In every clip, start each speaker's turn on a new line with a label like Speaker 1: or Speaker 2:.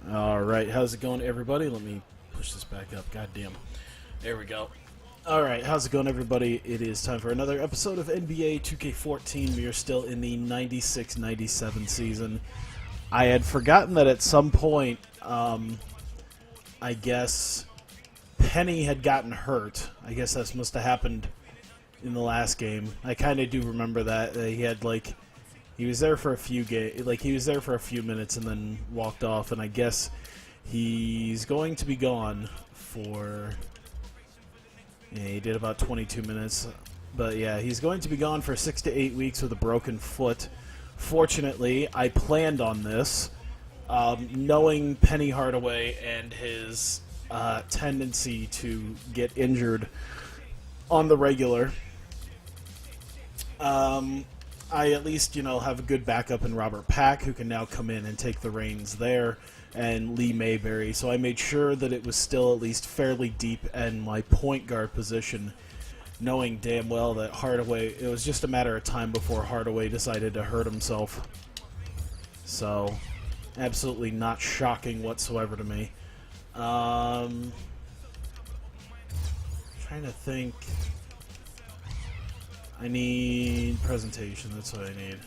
Speaker 1: Alright, how's it going, everybody? Let me push this back up. God damn. There we go. Alright, how's it going, everybody? It is time for another episode of NBA 2K14. We are still in the 96-97 season. I had forgotten that at some point, I guess Penny had gotten hurt. I guess that must have happened in the last game. I kind of do remember that. He had, like... He was there for a few he was there for a few minutes and then walked off, and I guess he's going to be gone for... Yeah, he did about 22 minutes. But yeah, he's going to be gone for 6 to 8 weeks with a broken foot. Fortunately, I planned on this, knowing Penny Hardaway and his tendency to get injured on the regular. I at least, have a good backup in Robert Pack, who can now come in and take the reins there, and Lee Mayberry. So I made sure that it was still at least fairly deep in my point guard position, knowing damn well that Hardaway, it was just a matter of time before Hardaway decided to hurt himself. So, absolutely not shocking whatsoever to me. Trying to think... I need presentation, that's what I need.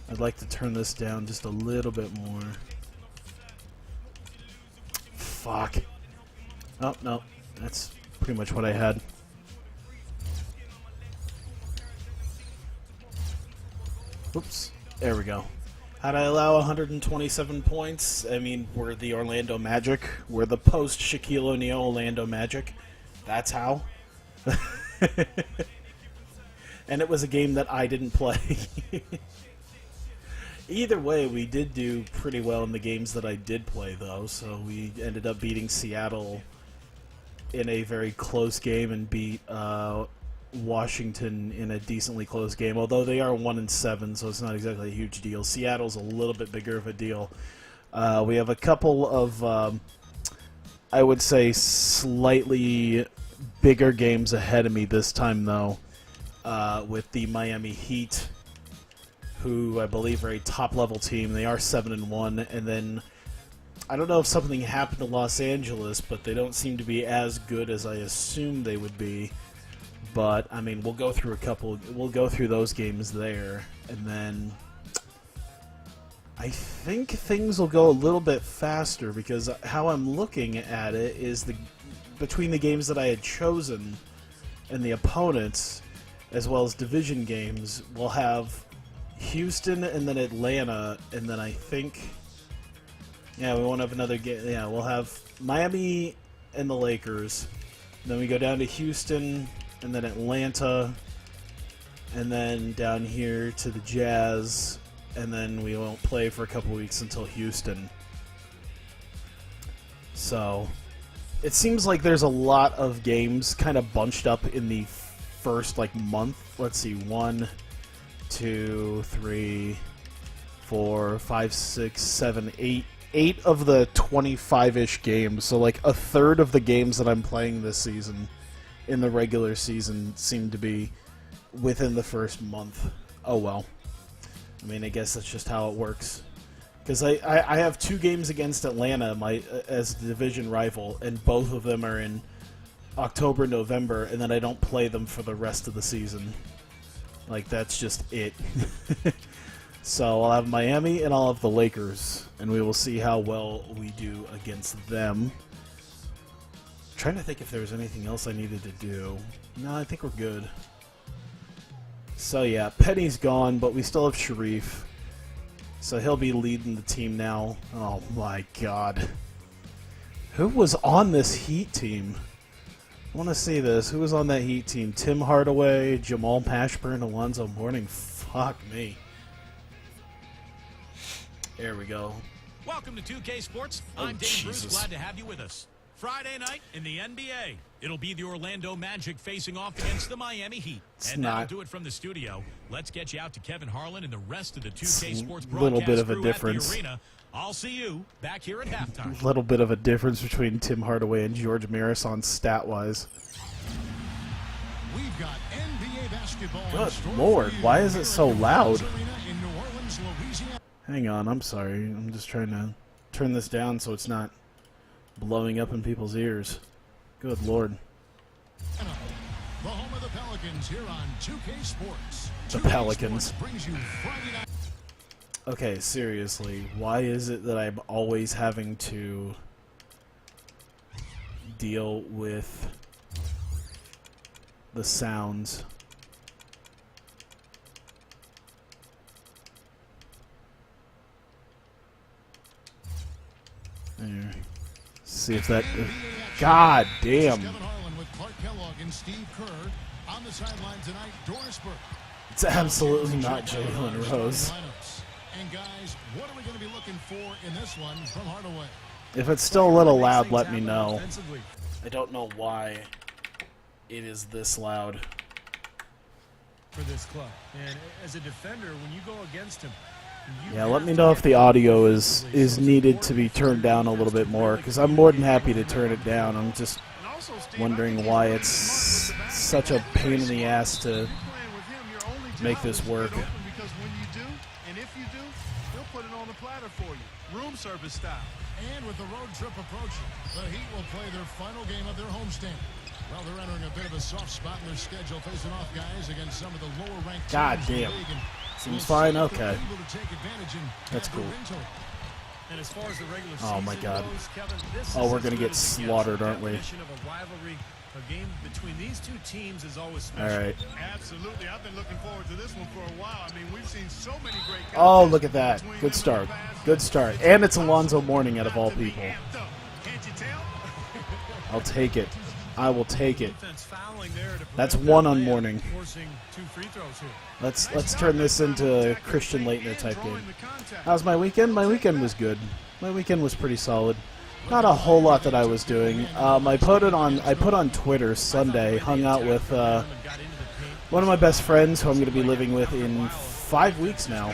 Speaker 1: I'd like to turn this down just a little bit more. Fuck. Oh, no. That's pretty much what I had. Oops. There we go. How'd I allow 127 points? I mean, we're the Orlando Magic. We're the post-Shaquille O'Neal Orlando Magic. That's how. And it was a game that I didn't play. Either way, we did do pretty well in the games that I did play, though. So we ended up beating Seattle in a very close game and beat Washington in a decently close game. Although they are 1-7, so it's not exactly a huge deal. Seattle's a little bit bigger of a deal. We have a couple of, I would say, slightly bigger games ahead of me this time, though, with the Miami Heat, who I believe are a top-level team. They are 7-1, and then I don't know if something happened to Los Angeles, but they don't seem to be as good as I assumed they would be. But I mean, we'll go through those games there, and then I think things will go a little bit faster because how I'm looking at it is between the games that I had chosen and the opponents, as well as division games, we'll have Houston and then Atlanta, and then I think, yeah, we won't have another game. Yeah, we'll have Miami and the Lakers. Then we go down to Houston, and then Atlanta, and then down here to the Jazz, and then we won't play for a couple weeks until Houston. So it seems like there's a lot of games kind of bunched up in the first, month. Let's see, 1, 2, 3, 4, 5, 6, 7, 8. 8 of the 25-ish games. So, a third of the games that I'm playing this season in the regular season seem to be within the first month. Oh, well. I mean, I guess that's just how it works. Because I have 2 games against Atlanta as the division rival, and both of them are in October, November, and then I don't play them for the rest of the season. That's just it. So I'll have Miami and I'll have the Lakers, and we will see how well we do against them. I'm trying to think if there was anything else I needed to do. No, I think we're good. So yeah, Penny's gone, but we still have Sharif. So he'll be leading the team now. Oh my god. Who was on this Heat team? I want to see this. Who was on that Heat team? Tim Hardaway, Jamal Mashburn, Alonzo Mourning. Fuck me. There we go.
Speaker 2: Welcome to 2K Sports. I'm Dave Bruce. Glad to have you with us. Friday night in the NBA. It'll be the Orlando Magic facing off against the Miami Heat. And that'll do it from the studio. Let's get you out to Kevin Harlan and the rest of the 2K Sports broadcast
Speaker 1: little bit of a
Speaker 2: crew
Speaker 1: difference.
Speaker 2: At the arena. I'll see you back here at halftime.
Speaker 1: A little bit of a difference between Tim Hardaway and George Maris on stat-wise.
Speaker 3: We've got NBA basketball.
Speaker 1: Good lord, why is it so loud? Hang on, I'm sorry. I'm just trying to turn this down so it's not blowing up in people's ears. Good Lord.
Speaker 3: The home of the Pelicans here on 2K Sports.
Speaker 1: The Pelicans. Okay, seriously, why is it that I'm always having to deal with the sounds? There. See if that... God damn! It's absolutely not Jalen Rose.
Speaker 3: And guys, what are we going to be looking for in this one from Hardaway?
Speaker 1: If it's still a little loud, let me know. I don't know why it is this loud.
Speaker 4: For this club, and as a defender, when you go against him,
Speaker 1: yeah, let me know if the audio is needed to be turned down a little bit more, because I'm more than happy to turn it down. I'm just wondering why it's such a pain in the ass to make this work.
Speaker 5: Because when you do, and if you do, they'll put it on the platter for you, room service style.
Speaker 3: And with the road trip approaching, the Heat will play their final game of their homestand. Well, they're entering a bit of a soft spot in their schedule, facing off guys against some of the lower-ranked
Speaker 1: God damn. Seems fine? Okay. That's cool.
Speaker 4: and as far as the regular
Speaker 1: oh my God.
Speaker 4: goes, Kevin, this
Speaker 1: oh,
Speaker 4: is
Speaker 1: we're gonna get slaughtered, aren't we?
Speaker 4: Of a rivalry. A game between these two teams is always special.
Speaker 1: All right.
Speaker 5: Absolutely. I've been looking forward to this one for a while. I mean, we've seen so many great
Speaker 1: Oh, look at that. Good start. Good start. And it's Alonzo Mourning out of all people.
Speaker 5: Can't you tell?
Speaker 1: I'll take it. I will take it. That's one on Mourning. Let's turn this into a Christian Laettner type game. How's my weekend? My weekend was good. My weekend was pretty solid. Not a whole lot that I was doing. I put on Twitter Sunday. Hung out with one of my best friends who I'm going to be living with in 5 weeks now.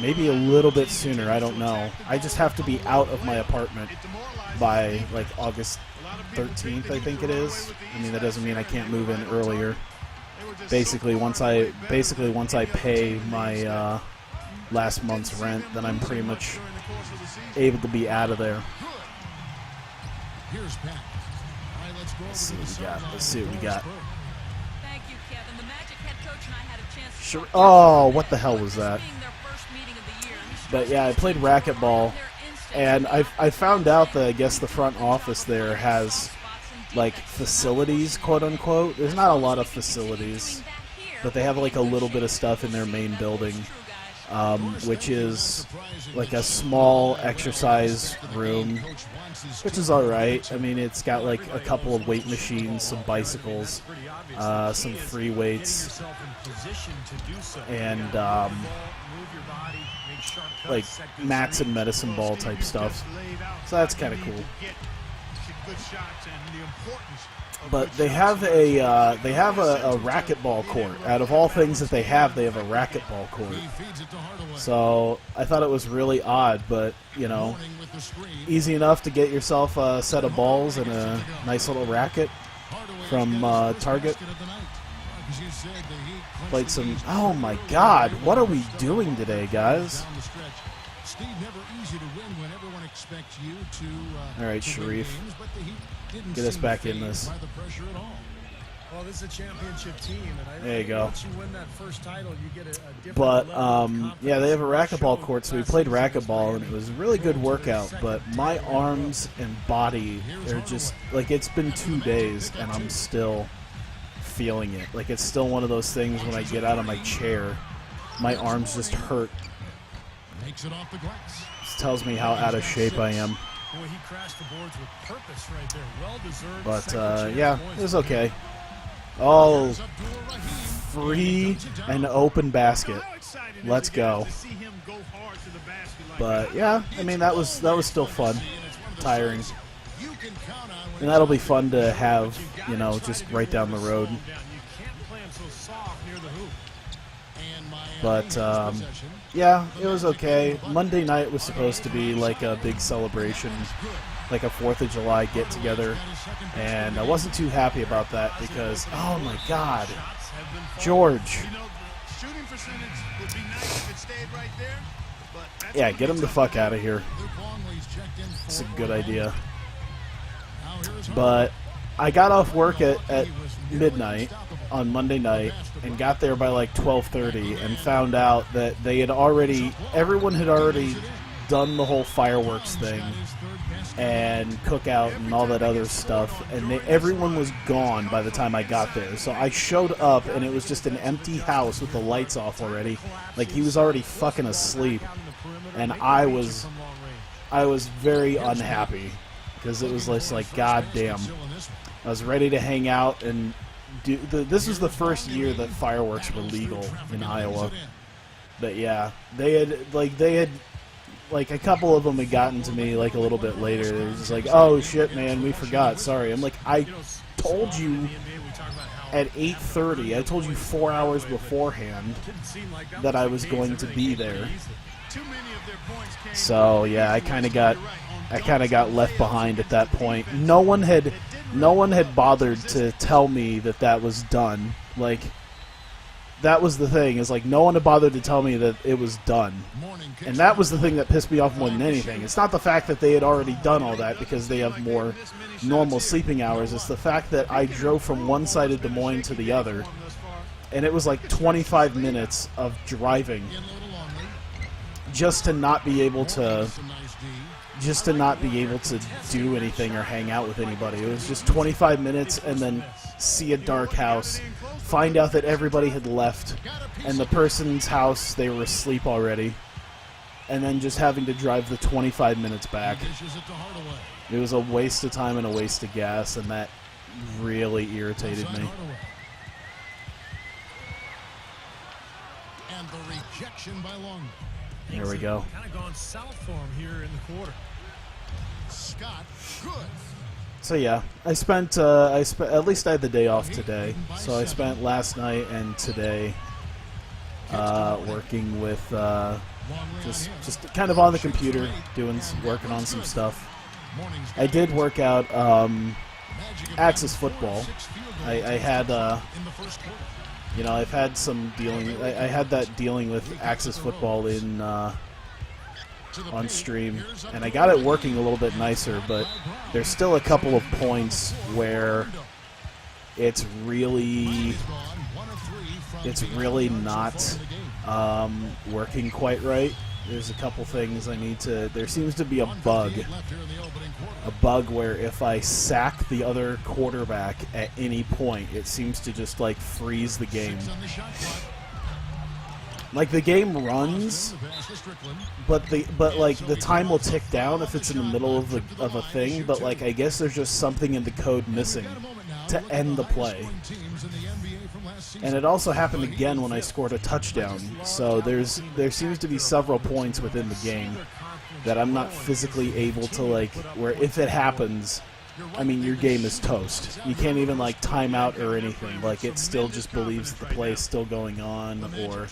Speaker 1: Maybe a little bit sooner. I don't know. I just have to be out of my apartment by like August 13th, I think it is. I mean, that doesn't mean I can't move in earlier. Basically, once I pay my last month's rent, then I'm pretty much able to be out of there. Let's see what we got. Let's see what we got.
Speaker 6: Thank you, Kevin. The Magic head coach and I had a chance to
Speaker 1: Sure. Oh, what the hell was that? But yeah, I played racquetball, and I found out that I guess the front office there has like facilities, quote unquote. There's not a lot of facilities, but they have like a little bit of stuff in their main building, which is like a small exercise room, which is alright. I mean, it's got like a couple of weight machines, some bicycles, some free weights, and like mats and medicine ball type stuff. So that's kind of cool. But they have a racquetball court. Out of all things that they have a racquetball court. So I thought it was really odd, but you know, easy enough to get yourself a set of balls and a nice little racket from Target. Played some. Oh my God! What are we doing today, guys? All right, Sharif, get us back in this.
Speaker 4: Well, this is a championship team, and
Speaker 1: there you go.
Speaker 4: Once you win that first title, you get a different
Speaker 1: but
Speaker 4: level of
Speaker 1: yeah, they have a racquetball court, so we played racquetball, and it was a really good workout. But my arms and body are just like, it's been 2 days, and I'm still feeling it. Like, it's still one of those things when I get out of my chair, my arms just hurt. This tells me how out of shape I am. But yeah, it was okay. Oh, free and open basket. Let's go. But yeah, I mean, that was still fun. Tiring. And that'll be fun to have, you know, just right down the road. But yeah, it was okay. Monday night was supposed to be like a big celebration, like a 4th of July get-together, and I wasn't too happy about that because, oh my God, George.
Speaker 5: shooting percentage would be nice if it stayed right there. But that's
Speaker 1: Yeah, get him the fuck out of here.
Speaker 3: Luke Longley's checked in
Speaker 1: It's a
Speaker 3: for
Speaker 1: good idea.
Speaker 3: Now here's
Speaker 1: But I got off work at midnight on Monday night and got there by like 12:30 and found out that everyone had already done the whole fireworks thing and cookout and all that other stuff, and everyone was gone by the time I got there. So I showed up and it was just an empty house with the lights off already. Like, he was already fucking asleep, and I was very unhappy because it was just like, god damn. I was ready to hang out and do. This was the first year that fireworks were legal in Iowa. But yeah, they had a couple of them had gotten to me like a little bit later. They were just like, "Oh shit, man, we forgot. Sorry." I'm like, I told you at 8:30. I told you 4 hours beforehand that I was going to be there. So yeah, I kind of got left behind at that point. No one had bothered to tell me that was done. Like, that was the thing, is like, no one had bothered to tell me that it was done. And that was the thing that pissed me off more than anything. It's not the fact that they had already done all that because they have more normal sleeping hours. It's the fact that I drove from one side of Des Moines to the other, and it was like 25 minutes of driving just to not be able to do anything or hang out with anybody. It was just 25 minutes and then see a dark house, find out that everybody had left, and the person's house, they were asleep already, and then just having to drive the 25 minutes back. It was a waste of time and a waste of gas, and that really irritated me.
Speaker 3: And the rejection by Longley.
Speaker 1: There we go.
Speaker 4: Kind of gone south for him here in the quarter.
Speaker 3: Scott, good.
Speaker 1: So yeah, I spent at least I had the day off today. So I spent last night and today working with just kind of on the computer, working on some stuff. I did work out Axis football. I had I've had some dealing. I had that dealing with Axis football on stream, and I got it working a little bit nicer, but there's still a couple of points where it's really not working quite right. There's a couple things I need to. There seems to be a bug where if I sack the other quarterback at any point, it seems to just like freeze the game. Like, the game runs, but the time will tick down if it's in the middle of a thing. But like, I guess there's just something in the code missing to end the play. And it also happened again when I scored a touchdown. So there seems to be several points within the game that I'm not physically able to, like, where if it happens, I mean, your game is toast. You can't even, like, time out or anything. Like, it still just believes that the play is still going on, or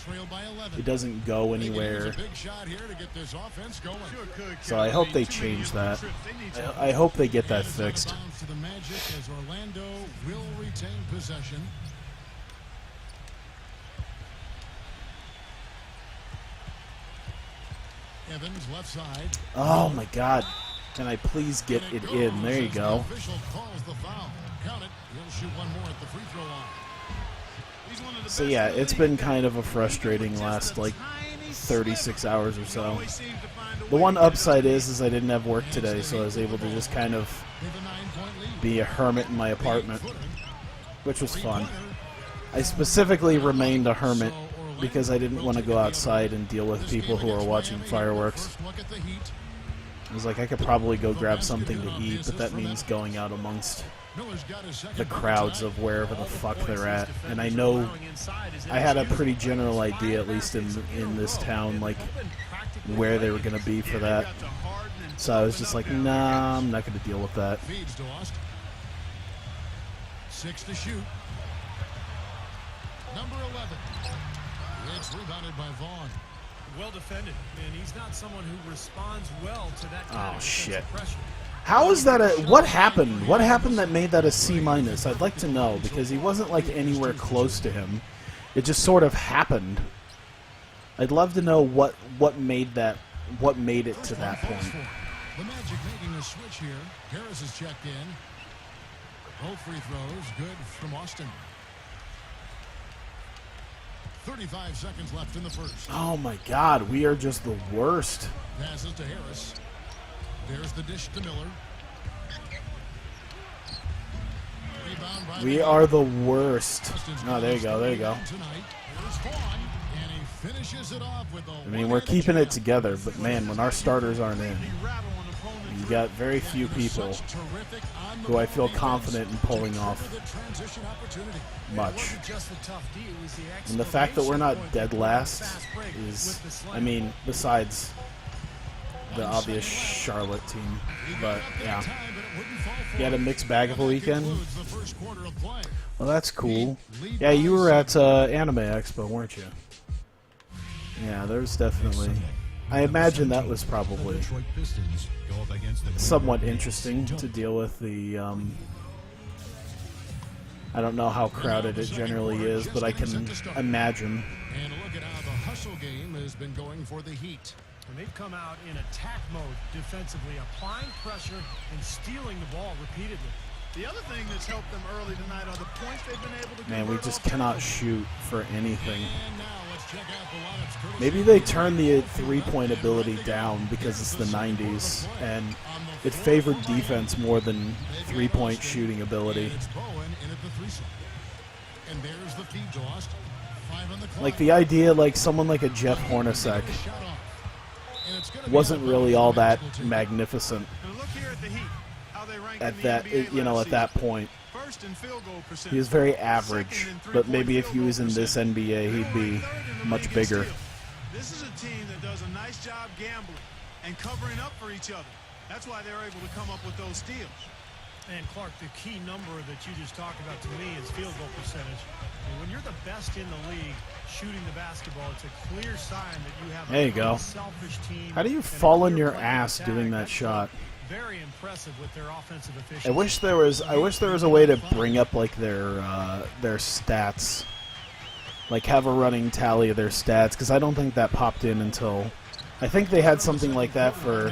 Speaker 1: it doesn't go anywhere. So I hope they change that. I hope they get that fixed.
Speaker 3: Evans left side.
Speaker 1: Oh my God. Can I please get it in? There you go. So yeah, it's been kind of a frustrating last like 36 hours or so. The one upside is I didn't have work today, so I was able to just kind of be a hermit in my apartment, which was fun. I specifically remained a hermit because I didn't want to go outside and deal with people who are watching fireworks. I was like, I could probably go grab something to eat, but that means going out amongst the crowds of wherever the fuck they're at. And I know I had a pretty general idea, at least in this town, like where they were going to be for that. So I was just like, nah, I'm not going to deal with that.
Speaker 3: 6 to shoot. Number 11. It's rebounded by Vaughn.
Speaker 4: Well defended, and he's not someone who responds well to that kind of
Speaker 1: shit.
Speaker 4: pressure.
Speaker 1: How is that what happened? What happened that made that a C-? I'd like to know, because he wasn't like anywhere close to him. It just sort of happened. I'd love to know what made it to that point.
Speaker 3: The Magic making a switch here. Harris is checked in. Both free throws good from Austin. 35 seconds left in the first.
Speaker 1: Oh my God, we are just the worst.
Speaker 3: Passes to Harris. There's the dish to Miller. Rebound by
Speaker 1: We are the worst. Oh, there you go. There you go.
Speaker 3: Here's Vaughn, and he finishes it off with
Speaker 1: I mean, we're keeping it together, but man, when our starters aren't in, you got very few people who I feel confident in pulling off much. And the fact that we're not dead last is, I mean, besides the obvious Charlotte team, but yeah. You had a mixed bag of a weekend? Well, that's cool. Yeah, you were at Anime Expo, weren't you? Yeah, there's definitely... I imagine that was probably somewhat interesting to deal with the... I don't know how crowded it generally is, but I can imagine.
Speaker 3: And look at how the hustle game has been going for the Heat.
Speaker 4: And they've come out in attack mode defensively, applying pressure and stealing the ball repeatedly.
Speaker 5: The other thing that's helped them early tonight are the points they've been able to
Speaker 1: Man, we just cannot shoot for anything.
Speaker 3: And now let's check out the lineups.
Speaker 1: Maybe they turn the three-point ability down because it's the 90s, and it favored defense more than three-point shooting ability.
Speaker 3: It's Bowen in at the 3 slot. And there's the feed to Austin. 5 on the clock.
Speaker 1: Like the idea, like someone like a Jeff Hornacek
Speaker 3: Shot off. And it's gonna be
Speaker 1: wasn't
Speaker 3: out of
Speaker 1: really
Speaker 3: bounds
Speaker 1: all
Speaker 3: for
Speaker 1: that
Speaker 3: Magical team.
Speaker 1: magnificent
Speaker 5: And look here at the Heat, how they rank
Speaker 1: at
Speaker 5: in
Speaker 1: that,
Speaker 5: the NBA
Speaker 1: you know,
Speaker 5: last
Speaker 1: at that
Speaker 5: season.
Speaker 1: point.
Speaker 5: First in field goal percentage.
Speaker 1: He was very
Speaker 5: Second
Speaker 1: average,
Speaker 5: in
Speaker 1: but
Speaker 5: three-point
Speaker 1: maybe if
Speaker 5: field
Speaker 1: he
Speaker 5: goal
Speaker 1: was in this
Speaker 5: percentage.
Speaker 1: NBA, he'd be
Speaker 5: Third in the
Speaker 1: much
Speaker 5: league in
Speaker 1: bigger.
Speaker 5: steals. This is a team that does a nice job gambling and covering up for each other. That's why they're able to come up with those steals.
Speaker 4: And Clark, the key number that you just talked about to me is field goal percentage. And when you're the best in the league shooting the basketball, it's a clear sign that you have
Speaker 1: There you
Speaker 4: a
Speaker 1: go.
Speaker 4: selfish team.
Speaker 1: How do you
Speaker 4: and a
Speaker 1: fall on
Speaker 4: clear
Speaker 1: your
Speaker 4: plan of
Speaker 1: ass
Speaker 4: attack.
Speaker 1: doing that
Speaker 4: That's
Speaker 1: shot?
Speaker 4: Very impressive with their offensive efficiency.
Speaker 1: I wish there was a way to bring up like their stats, like have a running tally of their stats, because I don't think that popped in until I think they had something like that for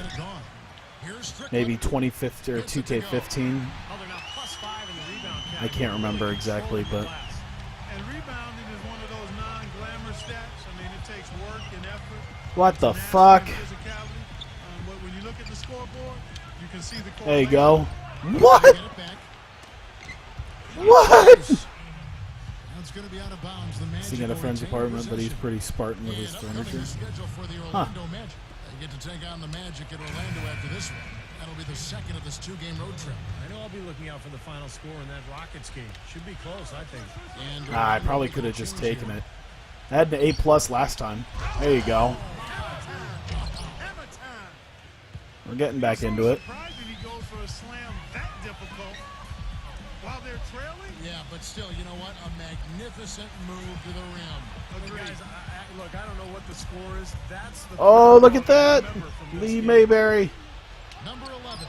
Speaker 1: maybe 2015 or 2K15.
Speaker 4: Oh, they're now +5 in the rebound
Speaker 1: I can't remember exactly, but
Speaker 5: And rebounding is one of those non-glamour stats. I mean, it takes work and effort.
Speaker 1: what the
Speaker 5: Mastery
Speaker 1: fuck?
Speaker 5: and physicality. But when you look at the scoreboard, you can see the
Speaker 1: There you
Speaker 5: correlation.
Speaker 1: go. What?
Speaker 3: Get it back.
Speaker 1: What?
Speaker 3: That's going to be out of bounds. The Magic
Speaker 1: He's in a
Speaker 3: will
Speaker 1: friend's
Speaker 3: retain
Speaker 1: apartment, but he's
Speaker 3: possession.
Speaker 1: pretty Spartan with
Speaker 3: And
Speaker 1: his
Speaker 3: upcoming
Speaker 1: furniture.
Speaker 3: schedule for the Orlando Magic. They get to take on the Magic at Orlando after this one. That'll be the second of this 2-game road trip.
Speaker 4: I know I'll be looking out for the final score in that Rockets game. Should be close, I think.
Speaker 3: And
Speaker 1: I probably could have just taken it. I had an A+ last time. There you go.
Speaker 5: Hammer time.
Speaker 1: We're getting back into it.
Speaker 5: Surprising he goes for a slam that difficult while they're trailing.
Speaker 3: Yeah, but still, you know what? A magnificent move to the rim.
Speaker 4: Hey, guys, look, I don't know what the score is. That's the
Speaker 1: Oh, look at
Speaker 4: I
Speaker 1: that!
Speaker 4: remember from this
Speaker 1: Lee
Speaker 4: game.
Speaker 1: Mayberry.
Speaker 3: Number 11.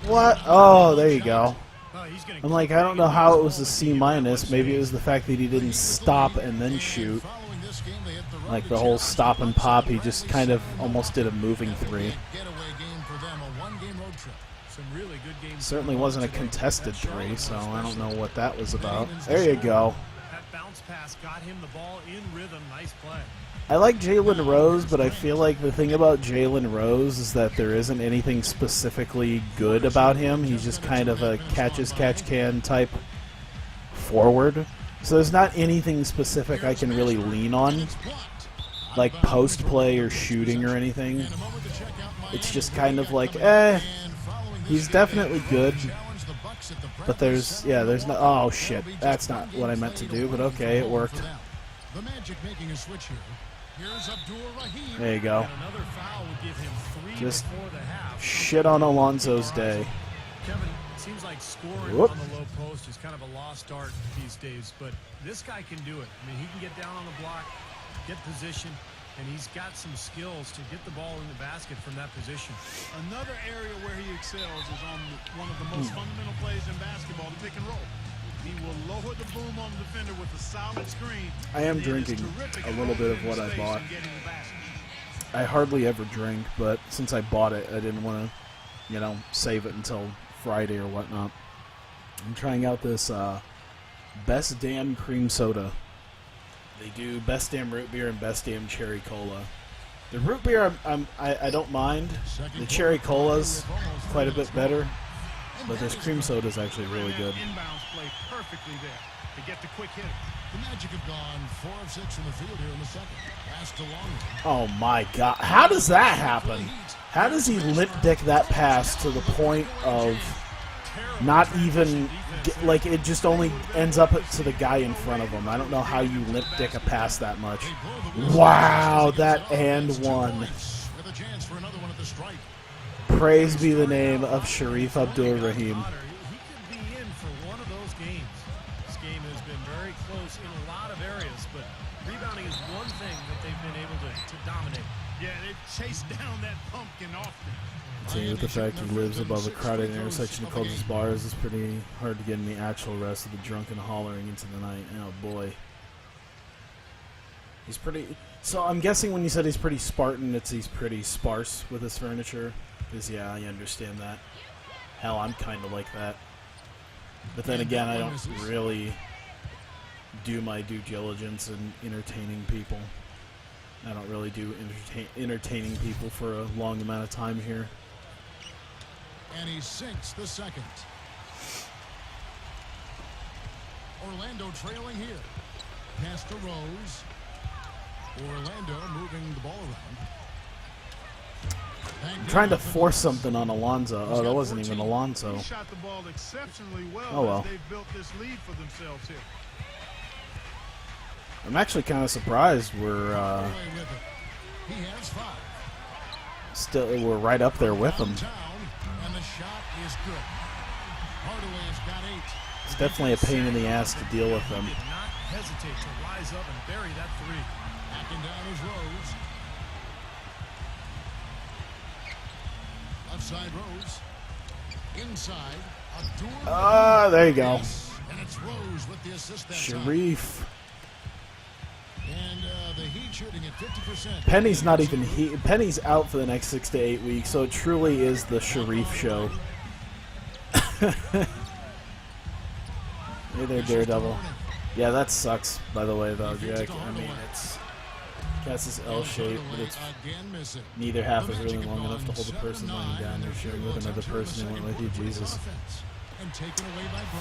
Speaker 1: What? Oh, there you go.
Speaker 4: Oh, he's gonna
Speaker 1: I'm like, I don't know how it was a C-. Maybe it was the fact that he didn't stop and then shoot.
Speaker 3: Following this game, they hit the road
Speaker 1: Like
Speaker 3: to
Speaker 1: the whole
Speaker 3: Chelsea.
Speaker 1: stop and pop, he just kind of almost did a moving three.
Speaker 3: Getaway game for them, a 1-game road trip.
Speaker 4: some really good games.
Speaker 1: Certainly wasn't a contested three, so I don't know what that was about. There you go.
Speaker 4: That bounce pass got him the ball in rhythm. Nice play.
Speaker 1: I like Jalen Rose, but I feel like the thing about Jalen Rose is that there isn't anything specifically good about him. He's just kind of a catch-as-catch-can type forward. So there's not anything specific I can really lean on, like post play or shooting or anything. It's just kind of like, he's definitely good, but there's no, oh shit, that's not what I meant to do, but okay, it worked.
Speaker 3: The Magic making a switch here. Here's Abdul-Rahim.
Speaker 1: There you go.
Speaker 4: And another foul would give him 3
Speaker 1: Just
Speaker 4: before the half.
Speaker 1: shit on Alonzo's day.
Speaker 4: Kevin, it seems like scoring
Speaker 1: Whoop.
Speaker 4: on the low post is kind of a lost art these days, but this guy can do it. I mean, he can get down on the block, get position, and he's got some skills to get the ball in the basket from that position.
Speaker 5: Another area where he excels is on one of the most fundamental plays in basketball, the pick and roll. He will lower the boom on the defender with a solid screen.
Speaker 1: I am drinking a little bit of what I bought. I hardly ever drink, but since I bought it, I didn't want to, you know, save it until Friday or whatnot. I'm trying out this Best Damn Cream Soda. They do Best Damn Root Beer and Best Damn Cherry Cola. The root beer, I don't mind. The cherry cola's quite a bit better, but this cream soda is actually really good.
Speaker 5: Inbounds play perfectly there to get the quick hit.
Speaker 3: The Magic have gone 4 of 6 from the field here in the second. Pass to Longley.
Speaker 1: Oh my God! How does that happen? How does he lip dick that pass to the point of not even like it just only ends up to the guy in front of him? I don't know how you lip dick a pass that much. Wow, that and one.
Speaker 3: With a chance for another one at the stripe.
Speaker 1: Praise be the name of Sharif Abdul-Rahim.
Speaker 4: He could be in for one of those games. This game has been very close in a lot of areas, but rebounding is one thing that they've been able to dominate.
Speaker 5: Yeah, they've chased down that pumpkin often.
Speaker 1: See, with the fact he lives above a crowded intersection of Culver's bars, it's pretty hard to get in the actual rest of the drunken hollering into the night. Oh boy. He's pretty... So I'm guessing when you said he's pretty Spartan, he's pretty sparse with his furniture. Because, yeah, I understand that. Hell, I'm kind of like that. But then again, I don't really do my due diligence in entertaining people. I don't really do entertaining people for a long amount of time here.
Speaker 3: And he sinks the second. Orlando trailing here. Pass to Rose. Orlando moving the ball around.
Speaker 1: I'm trying to force something on Alonzo. Oh, that wasn't even Alonzo.
Speaker 5: He shot the ball exceptionally well,
Speaker 1: oh well.
Speaker 5: As they've built this lead for themselves here.
Speaker 1: I'm actually kind of surprised we're
Speaker 3: He has 5.
Speaker 1: still we're right up there with them.
Speaker 3: And the shot is good. Hardaway's got 8.
Speaker 1: It's definitely a pain in the ass to deal with them.
Speaker 4: Did not hesitate to rise up and bury that 3.
Speaker 3: Backing down is Rose. Outside Rose. Inside.
Speaker 1: Ah, there you go.
Speaker 3: And it's Rose with the assist that
Speaker 1: Sharif.
Speaker 3: time. And the Heat shooting at 50%.
Speaker 1: Penny's not even Penny's out for the next 6 to 8 weeks, so it truly is the Sharif show. Hey there, Daredevil. Yeah, that sucks, by the way, though, Jack. I mean, it's this L shape, but it's neither half is really long enough to hold the person laying down. You're sharing with another person who went with you, Jesus.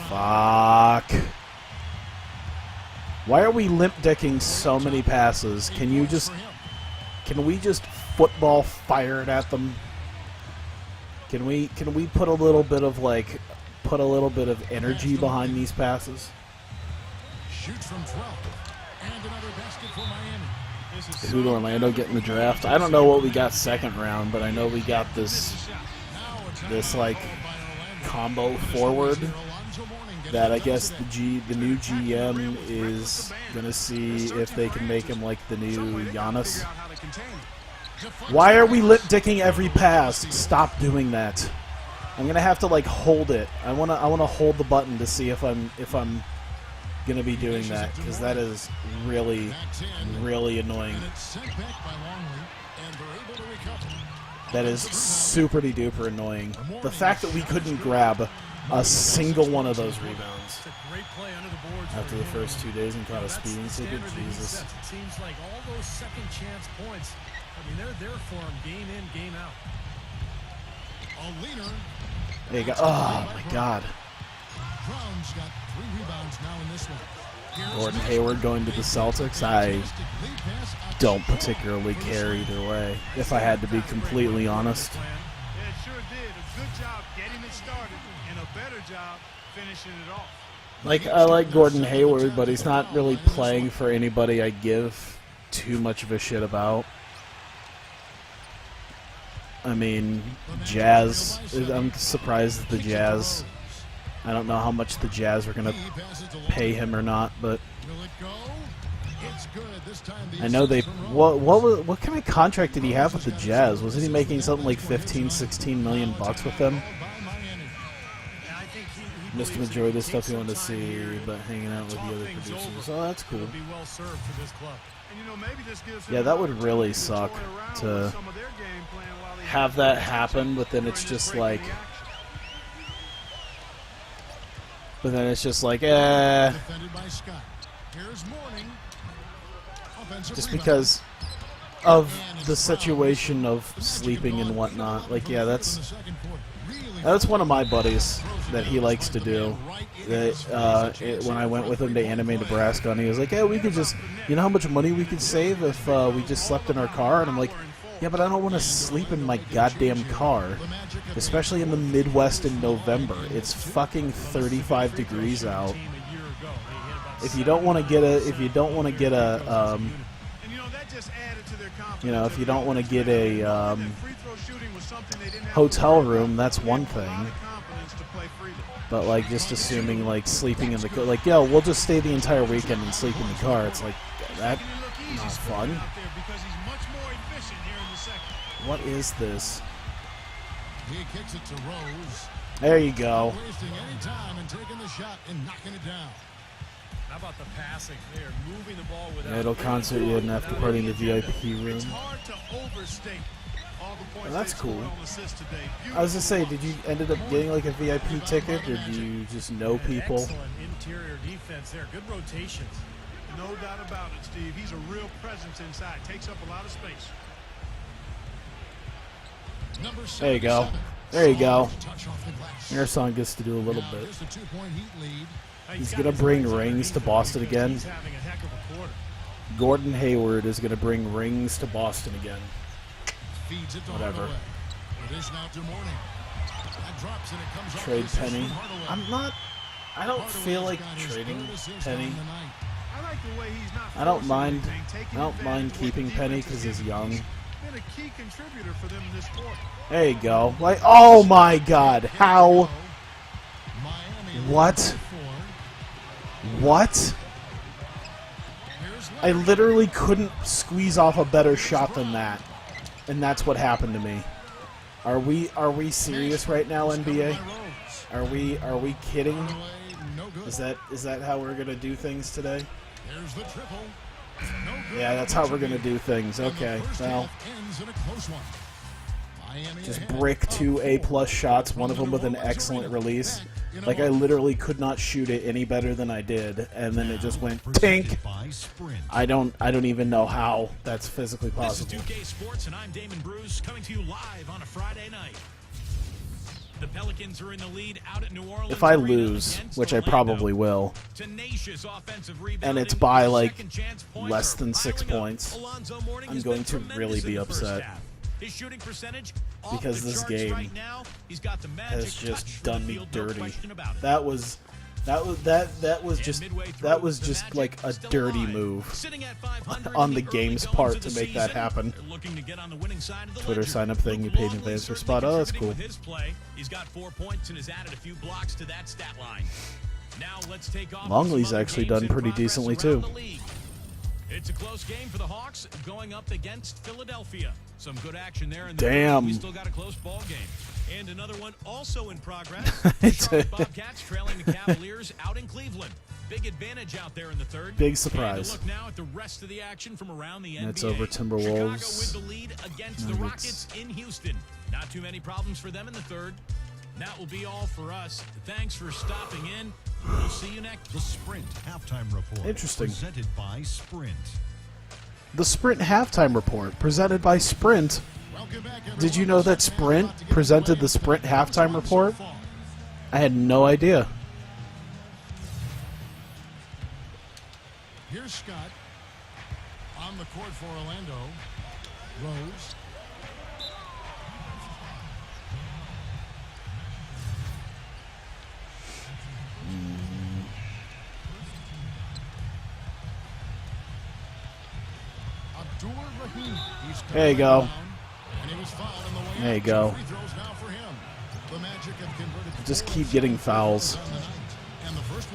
Speaker 1: Fuck. Why are we limp decking so many passes? Can we just football fire it at them? Can we put a little bit of energy behind these passes?
Speaker 3: Shoots from 12. And another basket for Miami.
Speaker 1: Who did Orlando get in the draft? I don't know what we got second round, but I know we got this like combo forward that I guess the new GM is gonna see if they can make him like the new Giannis. Why are we lip dicking every pass? Stop doing that. I'm gonna have to like hold it. I wanna hold the button to see if I'm gonna be doing that, because that is really annoying. That is super duper annoying. The fact that we couldn't grab a single one of those rebounds after the first 2 days and caught a speeding ticket, Jesus.
Speaker 4: It seems like all those second chance points, I mean, they're there for them game in, game out.
Speaker 1: There you go. Oh my God.
Speaker 3: Brown's got 3 rebounds now in this one.
Speaker 1: Gordon Hayward going to the Celtics. I don't particularly care either way, if I had to be completely honest.
Speaker 5: Yeah, it sure did. A good job getting it started and a better job finishing it off.
Speaker 1: Like, I like Gordon Hayward, but he's not really playing for anybody I give too much of a shit about. I mean, Jazz. I'm surprised at the Jazz. I don't know how much the Jazz are going to pay him or not, but I know they... What kind of contract did he have with the Jazz? Wasn't he making something like 15, 16 million bucks with them?
Speaker 4: I think he
Speaker 1: Missed the majority of the stuff you want to see, but hanging out with the other producers. Oh, that's cool.
Speaker 4: Be well served for this club.
Speaker 5: And, you know, maybe this gives
Speaker 1: Yeah, that would really suck to have that happen, but then it's just like... But then it's just like, just because of the situation of sleeping and whatnot. Like, yeah, that's one of my buddies that he likes to do. That when I went with him to Anime Nebraska, and he was like, "Hey, we could just, you know how much money we could save if we just slept in our car?" And I'm like, "Yeah, but I don't want to sleep in my goddamn car, especially in the Midwest in November. It's fucking 35 degrees out. If you don't want to get a, if you don't want to get a, you know, if you don't want to get a hotel room, that's one thing. But like just assuming like sleeping in the car, like yo, we'll just stay the entire weekend and sleep in the car. It's like that not fun. What is this?
Speaker 3: He kicks it to Rose.
Speaker 1: There you go.
Speaker 3: Wasting any time and taking the shot and knocking it down.
Speaker 4: How about the passing? They are moving the ball without...
Speaker 1: Idle concert you had an after party in the VIP room.
Speaker 5: It's hard to overstate all the points
Speaker 1: That's
Speaker 5: they
Speaker 1: cool.
Speaker 5: scored on assists today.
Speaker 1: I was gonna say, did you ended up getting like a VIP ticket, or do you just know people?
Speaker 4: Excellent interior defense there. Good rotations.
Speaker 5: No doubt about it, Steve. He's a real presence inside. Takes up a lot of space.
Speaker 1: There you go. There you go. Harrison gets to do a little bit. He's going to bring rings to Boston again.
Speaker 4: He's having a heck of a quarter.
Speaker 1: Gordon Hayward is going to bring rings to Boston again. Whatever. Trade Penny. I don't feel like trading Penny.
Speaker 5: I like the way he's not
Speaker 1: I don't
Speaker 5: forcing
Speaker 1: mind
Speaker 5: anything, taking advantage of
Speaker 1: keeping
Speaker 5: what the
Speaker 1: Penny
Speaker 5: defense
Speaker 1: because
Speaker 5: is
Speaker 1: he's
Speaker 5: giving him.
Speaker 1: young.
Speaker 5: Been a key contributor for them in this quarter.
Speaker 1: There you go. Like, oh my God, how? What? What? I literally couldn't squeeze off a better shot than that, and that's what happened to me. Are we serious right now, NBA? Are we kidding? Is that how we're gonna do things today? Yeah, that's how we're gonna do things. Okay, well, just brick 2 A+ shots, one of them with an excellent release. Like I literally could not shoot it any better than I did, and then it just went tink. I don't even know how that's physically possible.
Speaker 2: This is 2K Sports, and I'm Damon Bruce, coming to you live on a Friday night. The Pelicans are in the lead out at New Orleans.
Speaker 1: If I lose, which I probably will, and it's by like less than 6 points, I'm going to really be upset.
Speaker 2: His shooting percentage
Speaker 1: because this game
Speaker 2: right now, he's got the
Speaker 1: has just done me
Speaker 2: field,
Speaker 1: dirty.
Speaker 2: No
Speaker 1: That was just like a dirty move on the game's part to make that happen. Twitter sign up thing, you paid in advance for spot. Oh, that's cool.
Speaker 2: He's got 4 points and has added a few blocks to that stat line. Now let's take off.
Speaker 1: Longley's actually done pretty decently too.
Speaker 2: It's a close game for the Hawks going up against Philadelphia. Some good action there. And
Speaker 1: damn.
Speaker 2: We still got a close ball game. And another one also in progress. The Charlotte Bobcats trailing the Cavaliers out in Cleveland. Big advantage out there in the third.
Speaker 1: Big surprise.
Speaker 2: And look now at the rest of the action from around the NBA.
Speaker 1: That's over Timberwolves.
Speaker 2: Chicago with the lead against the Rockets in Houston. Not too many problems for them in the third. That will be all for us. Thanks for stopping in. We'll see you next.
Speaker 7: The Sprint Halftime Report.
Speaker 1: Interesting.
Speaker 7: Presented by Sprint.
Speaker 1: The Sprint Halftime Report, presented by Sprint. Did you know that Sprint presented the Sprint Halftime Report? I had no idea.
Speaker 3: Here's Scott on the court for Orlando. Rose.
Speaker 1: There you go. There you go. Just keep getting fouls.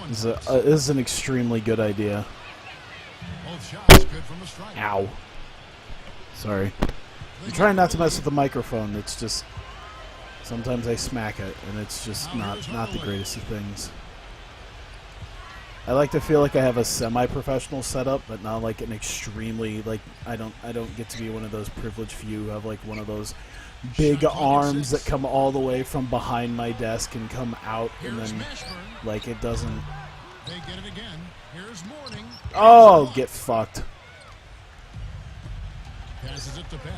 Speaker 1: This is an extremely good idea. Ow. Sorry. I'm trying not to mess with the microphone. It's Sometimes I smack it, and it's just not the greatest of things. I like to feel like I have a semi-professional setup, but not like an extremely like I don't get to be one of those privileged few who have like one of those big arms that come all the way from behind my desk and come out, and then like it doesn't.
Speaker 3: They get it again. Here's Morning.
Speaker 1: Oh, get fucked.
Speaker 3: Passes it to Peck.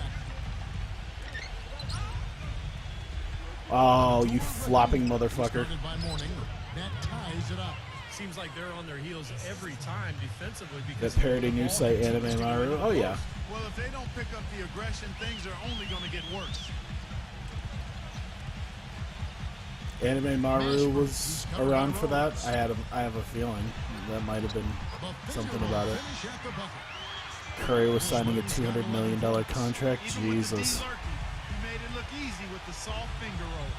Speaker 1: Oh, you flopping motherfucker.
Speaker 3: Started by Morning. That ties it up.
Speaker 4: Seems like they're on their heels every time defensively because
Speaker 1: That parody news site Anime Maru. Oh yeah.
Speaker 5: Well, if they don't pick up the aggression, things are only going to get worse.
Speaker 1: Anime Maru was around for that. I have a feeling that might have been something about it. Curry was signing a $200 million contract. Jesus.
Speaker 5: He made it look easy with the soft finger roll.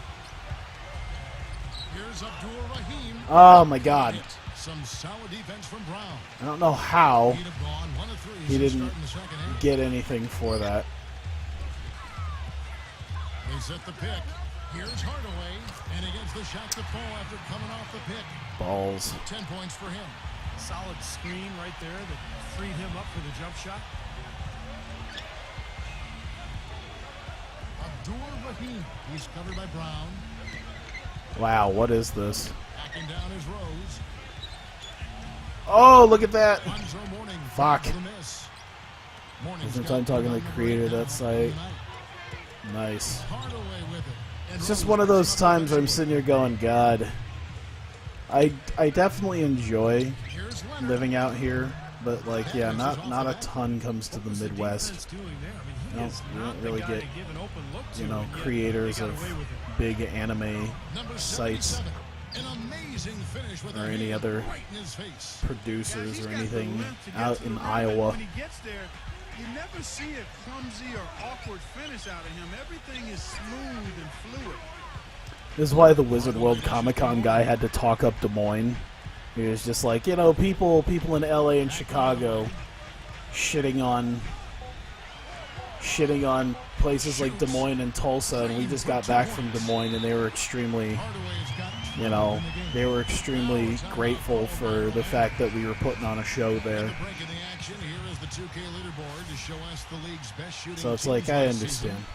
Speaker 3: Here's Abdul-Rahim.
Speaker 1: Oh my God.
Speaker 3: Some solid defense from Brown.
Speaker 1: I don't know how
Speaker 3: He'd have gone 1 of 3
Speaker 1: he
Speaker 3: since
Speaker 1: didn't
Speaker 3: starting the second half.
Speaker 1: get anything for that.
Speaker 3: They set the pick. Here's Hardaway, and he gets the shot to fall after coming off the pick.
Speaker 1: Balls.
Speaker 3: 10 points for him.
Speaker 4: solid screen right there that freed him up for the jump shot.
Speaker 3: Abdul-Rahim. He's covered by Brown.
Speaker 1: Wow, what is this?
Speaker 3: Backing down his Rose.
Speaker 1: Oh, look at that.
Speaker 3: Morning
Speaker 1: Fuck.
Speaker 3: for the miss. Morning's
Speaker 1: Since
Speaker 3: got
Speaker 1: I'm talking to
Speaker 3: one
Speaker 1: the
Speaker 3: on
Speaker 1: creator of
Speaker 3: breakdown
Speaker 1: that site.
Speaker 3: tonight.
Speaker 1: Nice.
Speaker 3: Hardaway with it. And
Speaker 1: It's just
Speaker 3: Rose
Speaker 1: one of
Speaker 3: picks
Speaker 1: those
Speaker 3: up
Speaker 1: times
Speaker 3: the
Speaker 1: where I'm sitting here going, God, I definitely enjoy
Speaker 3: Here's Leonard.
Speaker 1: living out here, but like, yeah, not a ton comes to the
Speaker 4: What's
Speaker 1: Midwest.
Speaker 4: defense doing there? I mean, he
Speaker 1: No,
Speaker 4: is
Speaker 1: you
Speaker 4: not
Speaker 1: don't
Speaker 4: the
Speaker 1: really
Speaker 4: guy
Speaker 1: get,
Speaker 4: to give an open look to,
Speaker 1: you know,
Speaker 4: and yet
Speaker 1: creators
Speaker 4: they got
Speaker 1: of
Speaker 4: away with it.
Speaker 1: big anime
Speaker 3: Number
Speaker 1: sites
Speaker 3: 77. An amazing finish with
Speaker 1: or
Speaker 3: a
Speaker 1: any
Speaker 3: hand
Speaker 1: other
Speaker 3: right in his face.
Speaker 1: producers
Speaker 5: He's
Speaker 1: or
Speaker 5: got the
Speaker 1: anything
Speaker 5: length to get
Speaker 1: out
Speaker 5: to
Speaker 1: in
Speaker 5: the rim, and
Speaker 1: Iowa.
Speaker 5: When he gets there, you never see a clumsy or awkward finish out of him. Everything is smooth and fluid.
Speaker 1: This is why the Wizard World Comic Con guy had to talk up Des Moines. He was just like, you know, people in LA and Chicago shitting on places like Des Moines and Tulsa, and we just got back from Des Moines, and they were extremely,
Speaker 3: Hardaway's got
Speaker 1: you know, they were extremely grateful for the fact that we were putting on a show there.
Speaker 3: the break in the action. Here is the 2K leaderboard to show us the league's best shooting
Speaker 1: So it's
Speaker 3: teams
Speaker 1: like, I
Speaker 3: last season.
Speaker 1: understand.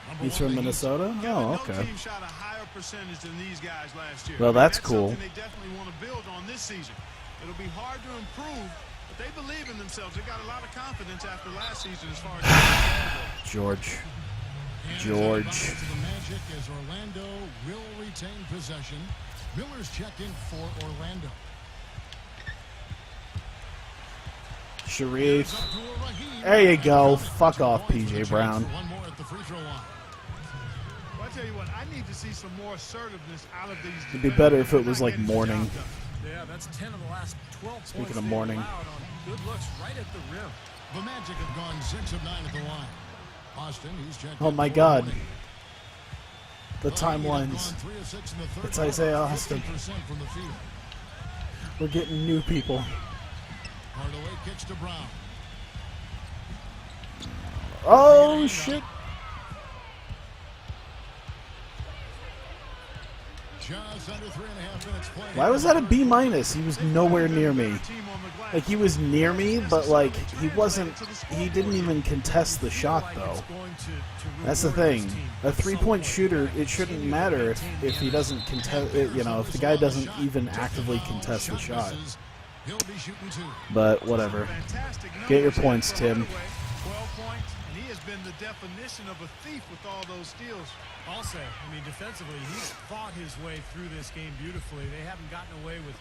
Speaker 3: Number
Speaker 1: He's
Speaker 3: one,
Speaker 1: from
Speaker 3: the Heat.
Speaker 1: Minnesota?
Speaker 5: Yeah,
Speaker 1: Oh,
Speaker 5: no
Speaker 1: okay.
Speaker 5: team shot a higher percentage than these guys last year.
Speaker 1: Well, that's cool.
Speaker 5: Something they definitely want to build on this season. It'll be hard to improve, but they believe in themselves. They got a lot of confidence after last season as far as
Speaker 1: George.
Speaker 3: And
Speaker 1: George.
Speaker 3: it's to the Magic as Orlando will retain possession. Miller's checked in for Orlando.
Speaker 1: Sharif.
Speaker 3: Abdul-Rahim.
Speaker 1: There you go. Fuck off, PJ Brown.
Speaker 3: One more at the free throw line.
Speaker 5: Well, I tell you what, I need to see some more assertiveness out of these.
Speaker 1: It'd be better if it was like morning.
Speaker 4: Yeah, that's 10 of the last 12
Speaker 1: Speaking
Speaker 4: points
Speaker 1: of
Speaker 4: they've
Speaker 1: morning.
Speaker 4: allowed on good looks right at the rim.
Speaker 3: The Magic have gone 6 of 9 at the line. Austin, he's checked
Speaker 1: Oh
Speaker 3: in
Speaker 1: my
Speaker 3: for
Speaker 1: God.
Speaker 3: Morning.
Speaker 1: The
Speaker 3: The Heat have
Speaker 1: timelines.
Speaker 3: gone 3 of 6 in the third
Speaker 1: It's Isaiah
Speaker 3: quarter,
Speaker 1: Austin.
Speaker 3: 50% from the field.
Speaker 1: We're getting new people.
Speaker 3: Hardaway kicks to Brown.
Speaker 1: Oh, shit.
Speaker 3: Just under 3.5 minutes played.
Speaker 1: Why was that a B minus? He was nowhere near me. Like, he was near me, but like, he didn't even contest the shot though. That's the thing. A three-point shooter, it shouldn't matter if he doesn't contest, you know, if the guy doesn't even actively contest the shot.
Speaker 3: He'll be shooting 2.
Speaker 1: But whatever. Get your points, Tim.
Speaker 5: 12 points, and he has been the definition of a thief with all those steals.
Speaker 4: Also, I mean, defensively, he's fought his way through this game beautifully. They haven't gotten away with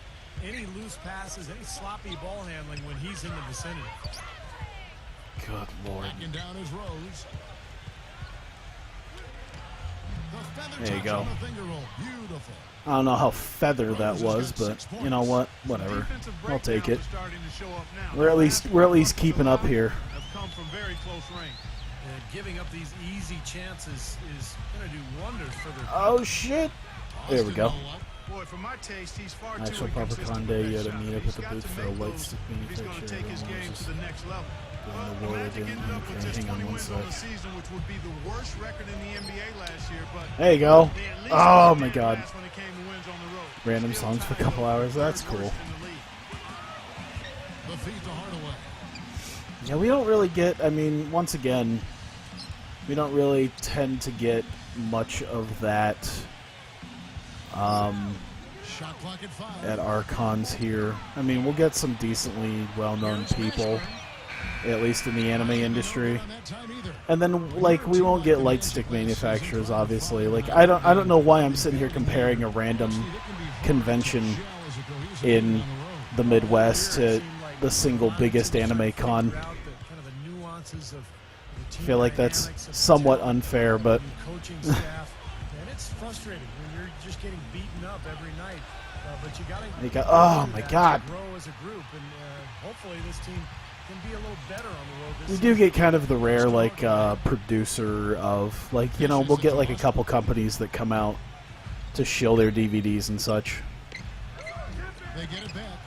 Speaker 4: any loose passes, any sloppy ball handling when he's in the vicinity.
Speaker 1: Good Lord.
Speaker 3: Backing down his Rose. The feather
Speaker 1: There you
Speaker 3: touch
Speaker 1: go.
Speaker 3: on the finger roll. Beautiful.
Speaker 1: I don't know how feather that was, but you know what? Whatever.
Speaker 5: Defensive
Speaker 1: I'll take it.
Speaker 5: breakdowns are starting to show up now.
Speaker 1: We're at least keeping up here.
Speaker 5: Have come from very close range.
Speaker 4: And giving up these easy chances is going to do wonders for their
Speaker 1: Oh shit! There we go.
Speaker 5: Boy, for my taste, he's far
Speaker 1: Actual
Speaker 5: too
Speaker 1: Papa
Speaker 5: inconsistent
Speaker 1: Conde,
Speaker 5: with that
Speaker 1: you had to
Speaker 5: shot.
Speaker 1: meet up
Speaker 5: He's
Speaker 1: at the
Speaker 5: got
Speaker 1: booth
Speaker 5: to
Speaker 1: for a
Speaker 5: make
Speaker 1: light
Speaker 5: those
Speaker 1: stick
Speaker 5: if he's going to
Speaker 1: manufacturer.
Speaker 5: take his game to the next level.
Speaker 1: the Lord, I
Speaker 5: Magic
Speaker 1: didn't.
Speaker 5: ended up with
Speaker 1: Okay,
Speaker 5: just
Speaker 1: hang on
Speaker 5: 20
Speaker 1: one
Speaker 5: wins on the
Speaker 1: sec.
Speaker 5: season, which would be the worst record in the NBA last year. But
Speaker 1: There you go.
Speaker 5: they at least
Speaker 1: Oh
Speaker 5: played
Speaker 1: my
Speaker 5: dead
Speaker 1: God.
Speaker 5: last when it came to wins on the road.
Speaker 1: Random
Speaker 5: Still
Speaker 1: songs for a
Speaker 5: tied
Speaker 1: couple
Speaker 5: for
Speaker 1: hours. That's
Speaker 5: third
Speaker 1: cool.
Speaker 5: worst in the league.
Speaker 3: The feed to Hardaway.
Speaker 1: Yeah, we don't really get. I mean, once again, we don't really tend to get much of that
Speaker 3: Shot clock at 5.
Speaker 1: at our cons here. I mean, we'll get some decently well-known people, at least in the anime industry.
Speaker 3: On that time either.
Speaker 1: And then, like, we won't get light stick manufacturers, obviously. Like, I don't know why I'm sitting here comparing a random convention in the Midwest to the single biggest anime con. I feel like that's somewhat unfair, but
Speaker 4: coaching staff, and it's frustrating when you're just getting beaten up every night. But you got to
Speaker 1: oh my God,
Speaker 4: grow as a group, and hopefully this team can be a little better on the road.
Speaker 1: we do get kind of the rare like producer of like, you know, we'll get like a couple companies that come out to shill their DVDs and such.
Speaker 3: They get it back.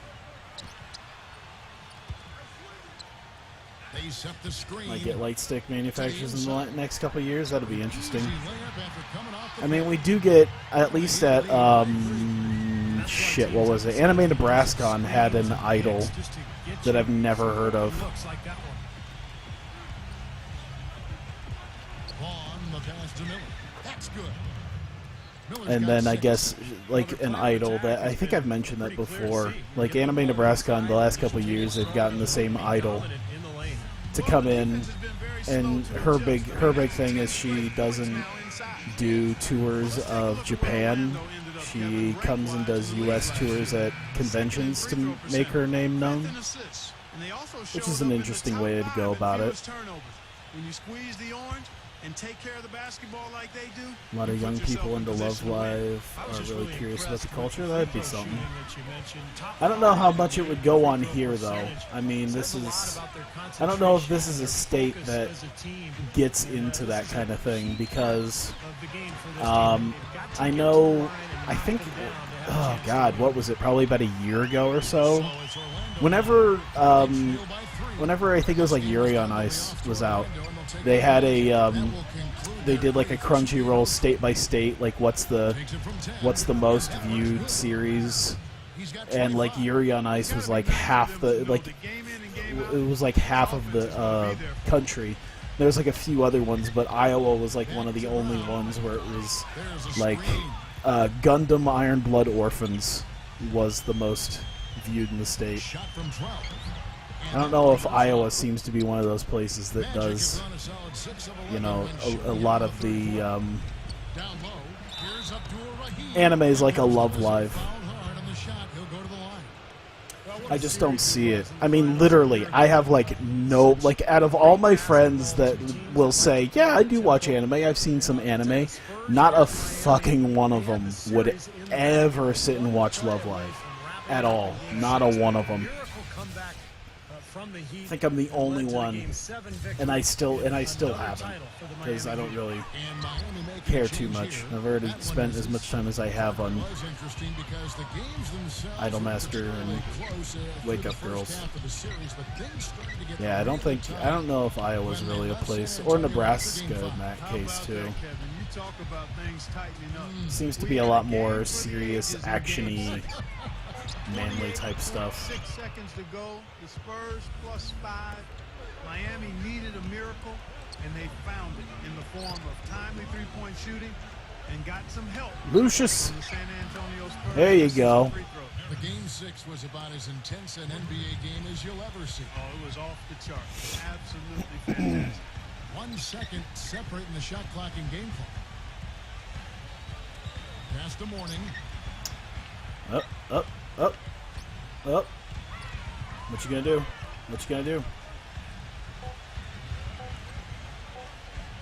Speaker 3: They set the screen.
Speaker 1: Might get light stick manufacturers in the next couple of years. That'll be interesting.
Speaker 3: Easy layup after coming off the
Speaker 1: I mean, we do get at least at shit. What was it? Anime Nebraska had an idol that I've never heard of.
Speaker 4: Looks like that one.
Speaker 3: Vaughn, the pass to Miller. That's good. Miller's
Speaker 1: And
Speaker 3: got
Speaker 1: then I
Speaker 3: 6.
Speaker 1: guess like an idol that I think I've mentioned that before. Like Anime Nebraska in the last couple of years, they've gotten the same idol
Speaker 4: In the lane.
Speaker 1: to come in, and her big thing is she doesn't do tours of Japan. She comes and does U.S. tours at conventions to make her name known, which is an interesting way to go about it.
Speaker 5: When you squeeze the orange and take care of the basketball like they do,
Speaker 1: A lot of young people into Love Live are really curious about the culture. That'd be something. I don't know how much it would go on here, though. I mean, this is... I don't know if this is a state that gets into that kind of thing, because I know... I think... Oh, God, what was it? Probably about a year ago or so. Whenever I think it was like Yuri on Ice was out, they had a they did like a Crunchyroll state by state, like what's the most viewed series, and like Yuri on Ice was like half the it was like half of the country. There was like a few other ones, but Iowa was like one of the only ones where it was like Gundam Iron Blood Orphans was the most viewed in the state.
Speaker 3: Shot from 12.
Speaker 1: I don't know if Iowa seems to be one of those places that does, you know, a lot of the
Speaker 3: Down low. Here's Abdul Rahim.
Speaker 1: animes like a Love Live.
Speaker 3: Fouled hard on the shot. He'll go to the line.
Speaker 1: I just don't see it. I mean, literally, I have like no, like out of all my friends that will say, yeah, I do watch anime, I've seen some anime, not a fucking one of them would ever sit and watch Love Live. At all. Not a one of them. I think I'm the only one, and I still haven't, because I don't really
Speaker 3: And Miami making
Speaker 1: care too
Speaker 3: change
Speaker 1: much.
Speaker 3: here.
Speaker 1: I've already
Speaker 3: That one
Speaker 1: spent as much time as I have on
Speaker 3: was interesting because the games themselves
Speaker 1: Idolmaster
Speaker 3: were
Speaker 1: and
Speaker 3: close, through
Speaker 1: Wake
Speaker 3: the
Speaker 1: Up
Speaker 3: first
Speaker 1: Girls.
Speaker 3: half of the series, but things started to get
Speaker 1: Yeah, I don't know if Iowa's really a place, or Nebraska in that case too.
Speaker 5: Kevin? You talk about things tightening up.
Speaker 1: Seems to be a lot more serious, action-y, manly type stuff.
Speaker 5: 6 seconds to go. The Spurs +5. Miami needed a miracle, and they found it in the form of timely three-point shooting and got some help
Speaker 1: Lucius,
Speaker 5: from the San Antonio Spurs.
Speaker 1: there you go.
Speaker 5: Free throw.
Speaker 3: The game 6 was about as intense an NBA game as you'll ever see.
Speaker 5: Oh, it was off the charts. Absolutely fantastic.
Speaker 3: 1 second separating the shot clock and game clock. Past the morning.
Speaker 1: Up. What you gonna do? What you gonna do?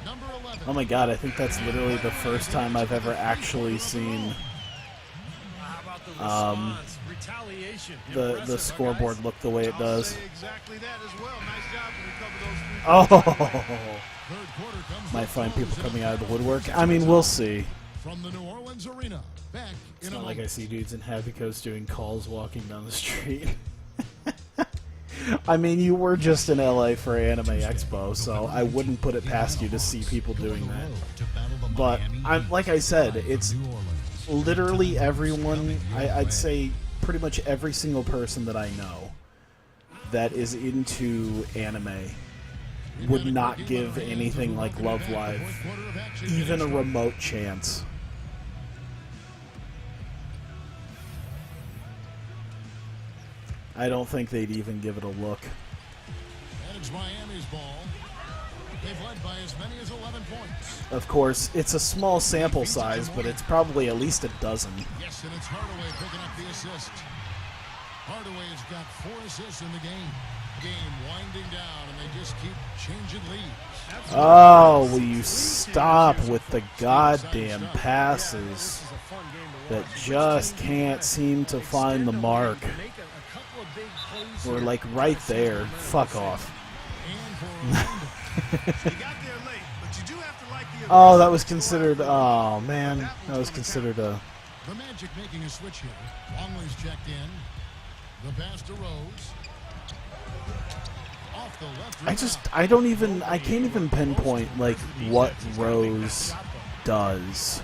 Speaker 3: Number 11.
Speaker 1: Oh my god, I think that's literally the first time I've ever actually seen
Speaker 4: Retaliation.
Speaker 1: the scoreboard look the way it
Speaker 5: I'll
Speaker 1: does.
Speaker 5: say exactly that as well. Nice job to recover those free throws.
Speaker 1: Oh,
Speaker 3: Third quarter comes
Speaker 1: might
Speaker 3: with
Speaker 1: find people
Speaker 3: Close
Speaker 1: coming out of the woodwork. I mean, we'll see.
Speaker 3: from the New Orleans arena. Back
Speaker 1: It's
Speaker 3: in
Speaker 1: not
Speaker 3: a
Speaker 1: like I see dudes in Happy Coast doing calls walking down the street. I mean, you were just in LA for Anime Expo, so I wouldn't put it past you to see people doing that. But like I said, it's literally everyone. I'd say pretty much every single person that I know that is into anime would not give anything like Love Live even a remote chance. I don't think they'd even give it a look.
Speaker 3: And it's Miami's ball. They've led by as many as 11 points.
Speaker 1: Of course, it's a small sample size, but it's probably at least a dozen.
Speaker 3: Yes, and it's Hardaway picking up the assist. Hardaway's got 4 assists in the game. Game winding down, and they just keep changing leads.
Speaker 1: Oh, will you stop with the goddamn passes that just can't seem to find the mark? We're like right there. Fuck off. Oh, that was considered. Oh man, that was considered a.
Speaker 3: The Magic making a switch here. Longley's checked in. The pass to Rose. Off the left.
Speaker 1: I can't even pinpoint like what Rose does.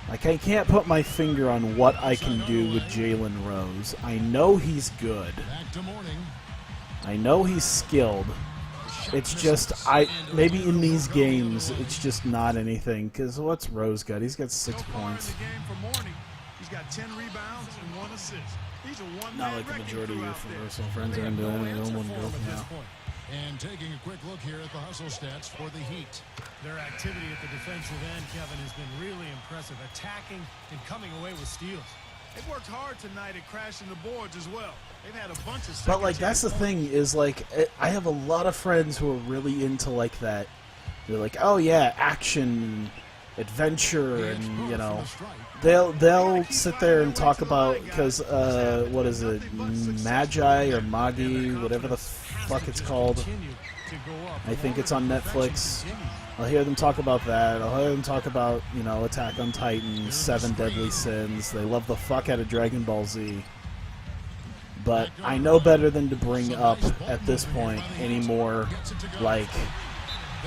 Speaker 1: Like I can't put my finger on what I can do with Jalen Rose. I know he's good. I know he's skilled. It's just maybe in these games it's just not anything. Cause what's Rose got? He's got 6 points.
Speaker 5: He's got 10 rebounds and 1 assist.
Speaker 1: Not like the majority of your friends are into it. Now.
Speaker 3: And taking a quick look here at the hustle stats for the Heat.
Speaker 4: Their activity at the defensive end, Kevin, has been really impressive, attacking and coming away with steals.
Speaker 5: They've worked hard tonight at crashing the boards as well. They've had a bunch of.
Speaker 1: But like that's the thing is like I have a lot of friends who are really into like that. They're like, oh yeah, action, adventure, and you know, they'll sit there and talk about because what is it, Magi or Magi, whatever the fuck it's called. I think it's on Netflix. I'll hear them talk about that. I'll hear them talk about, you know, Attack on Titan, 7 Deadly Sins. They love the fuck out of Dragon Ball Z. But I know better than to bring up, at this point, any more, like,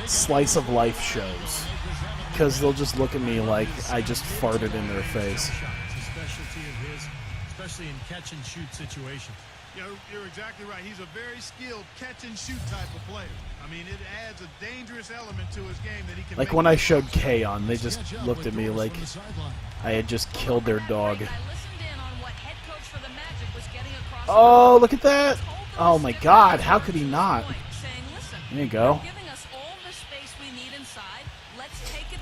Speaker 1: slice of life shows. Because they'll just look at me like I just farted in their face.
Speaker 4: Especially in catch-and-shoot situations.
Speaker 5: You're exactly right. He's a very skilled catch-and-shoot type of player. I mean, it adds a dangerous element to his game that he can.
Speaker 1: Like when I showed K on, they just looked at me like I had just killed their dog. Oh, look at that! Oh my God, how could he not? There you go.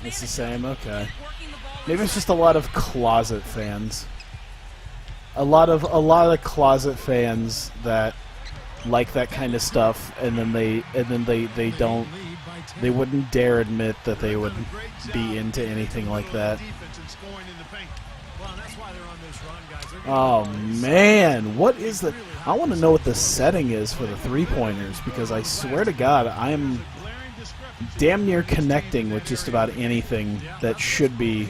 Speaker 1: It's the same, okay. Maybe it's just a lot of closet fans. A lot of closet fans that like that kind of stuff, and then they wouldn't dare admit that they would be into anything like that. Oh man, what is the? I want to know what the setting is for the 3-pointers because I swear to God, I'm damn near connecting with just about anything that should be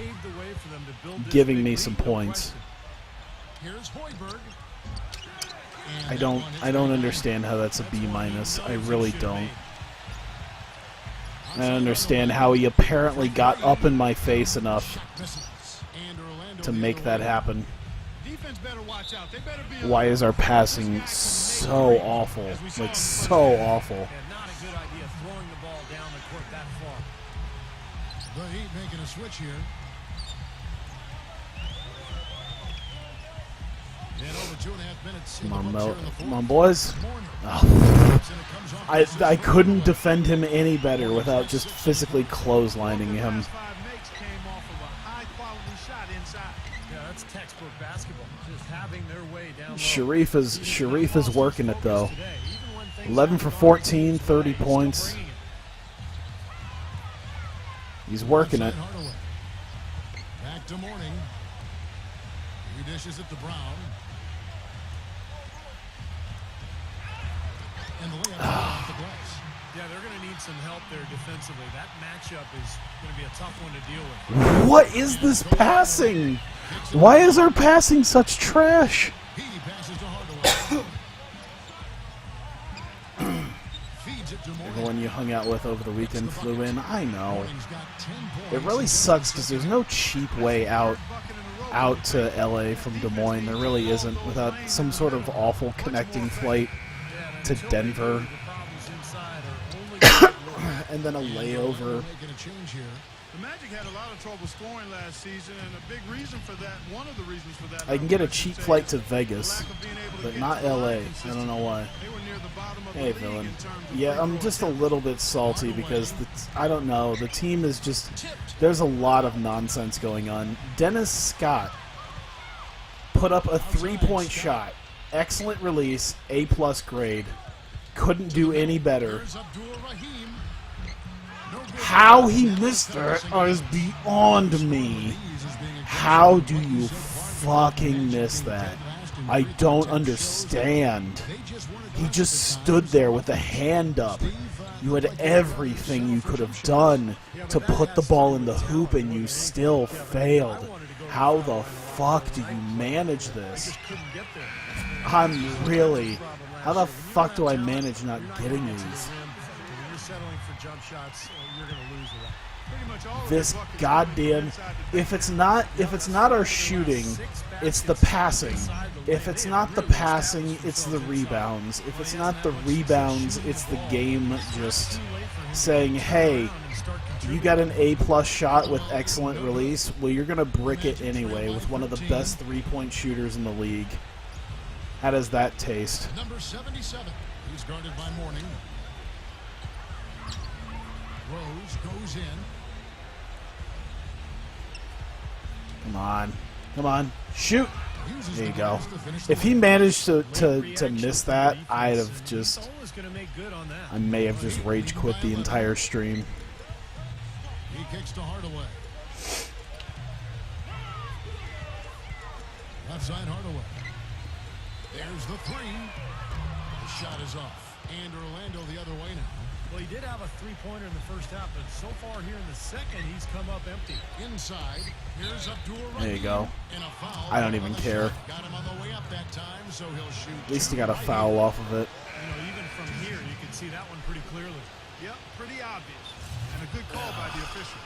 Speaker 1: giving me some points. I don't understand how that's a B-. I really don't. I don't understand how he apparently got up in my face enough to make that happen. Why is our passing so awful? Like so awful.
Speaker 4: Not a good idea throwing the ball down the court that far.
Speaker 3: The Heat making a switch here.
Speaker 1: Come on, boys. Oh. I couldn't defend him any better without just physically clotheslining him.
Speaker 4: That's textbook basketball. Just having their way down.
Speaker 1: Sharif is working it though. 11 for 14, 30 points. He's working it.
Speaker 3: Back to Morning. He dishes it to Brown. And the layup off the glass.
Speaker 4: Yeah, they're going to need some help there defensively. That matchup is going to be a tough one to deal with.
Speaker 1: What is this passing? Why is our passing such trash?
Speaker 3: He passes to Hardaway.
Speaker 1: Everyone you hung out with over the weekend flew in. I know. It really sucks because there's no cheap way out to LA from Des Moines. There really isn't, without some sort of awful connecting flight to Denver and then a layover.
Speaker 5: The Magic had a lot of trouble scoring last season, and a big reason for that, one of the reasons for that,
Speaker 1: I can get a cheap flight to Vegas, but not LA. I don't know why. Hey, villain. Yeah, I'm just a little bit salty because, I don't know, the team is just, there's a lot of nonsense going on. Dennis Scott put up a three-point shot. Excellent release, A+ grade. Couldn't do any better. How he missed that is beyond me. How do you fucking miss that? I don't understand. He just stood there with a hand up. You had everything you could have done to put the ball in the hoop and you still failed. How the fuck do you manage this? How the fuck do I manage not getting these? This goddamn, if it's not our shooting, it's the passing. If it's not the passing, it's the rebounds. If it's not the rebounds, it's the game just saying, hey, you got an A+ shot with excellent release, well, you're gonna brick it anyway with one of the best three-point shooters in the league. How does that taste?
Speaker 3: Number 77. He's guarded by Mourning. Rose goes in.
Speaker 1: Come on, shoot! There you go. If he managed to miss that, I'd have just, I may have just rage quit the entire stream.
Speaker 3: He kicks to Hardaway. Left side Hardaway. There's the three. The shot is off. And Orlando the other way now.
Speaker 4: Well, he did have a three-pointer in the first half, but so far here in the second, he's come up empty.
Speaker 3: Inside, here's Abdul-Rahim.
Speaker 1: There you go.
Speaker 3: And a foul.
Speaker 1: I don't even care.
Speaker 3: Got him on the way up that time, so he'll shoot.
Speaker 1: At least he got a foul off of it.
Speaker 4: You know, even from here, you can see that one pretty clearly.
Speaker 5: Yep, pretty obvious. And a good call by the official.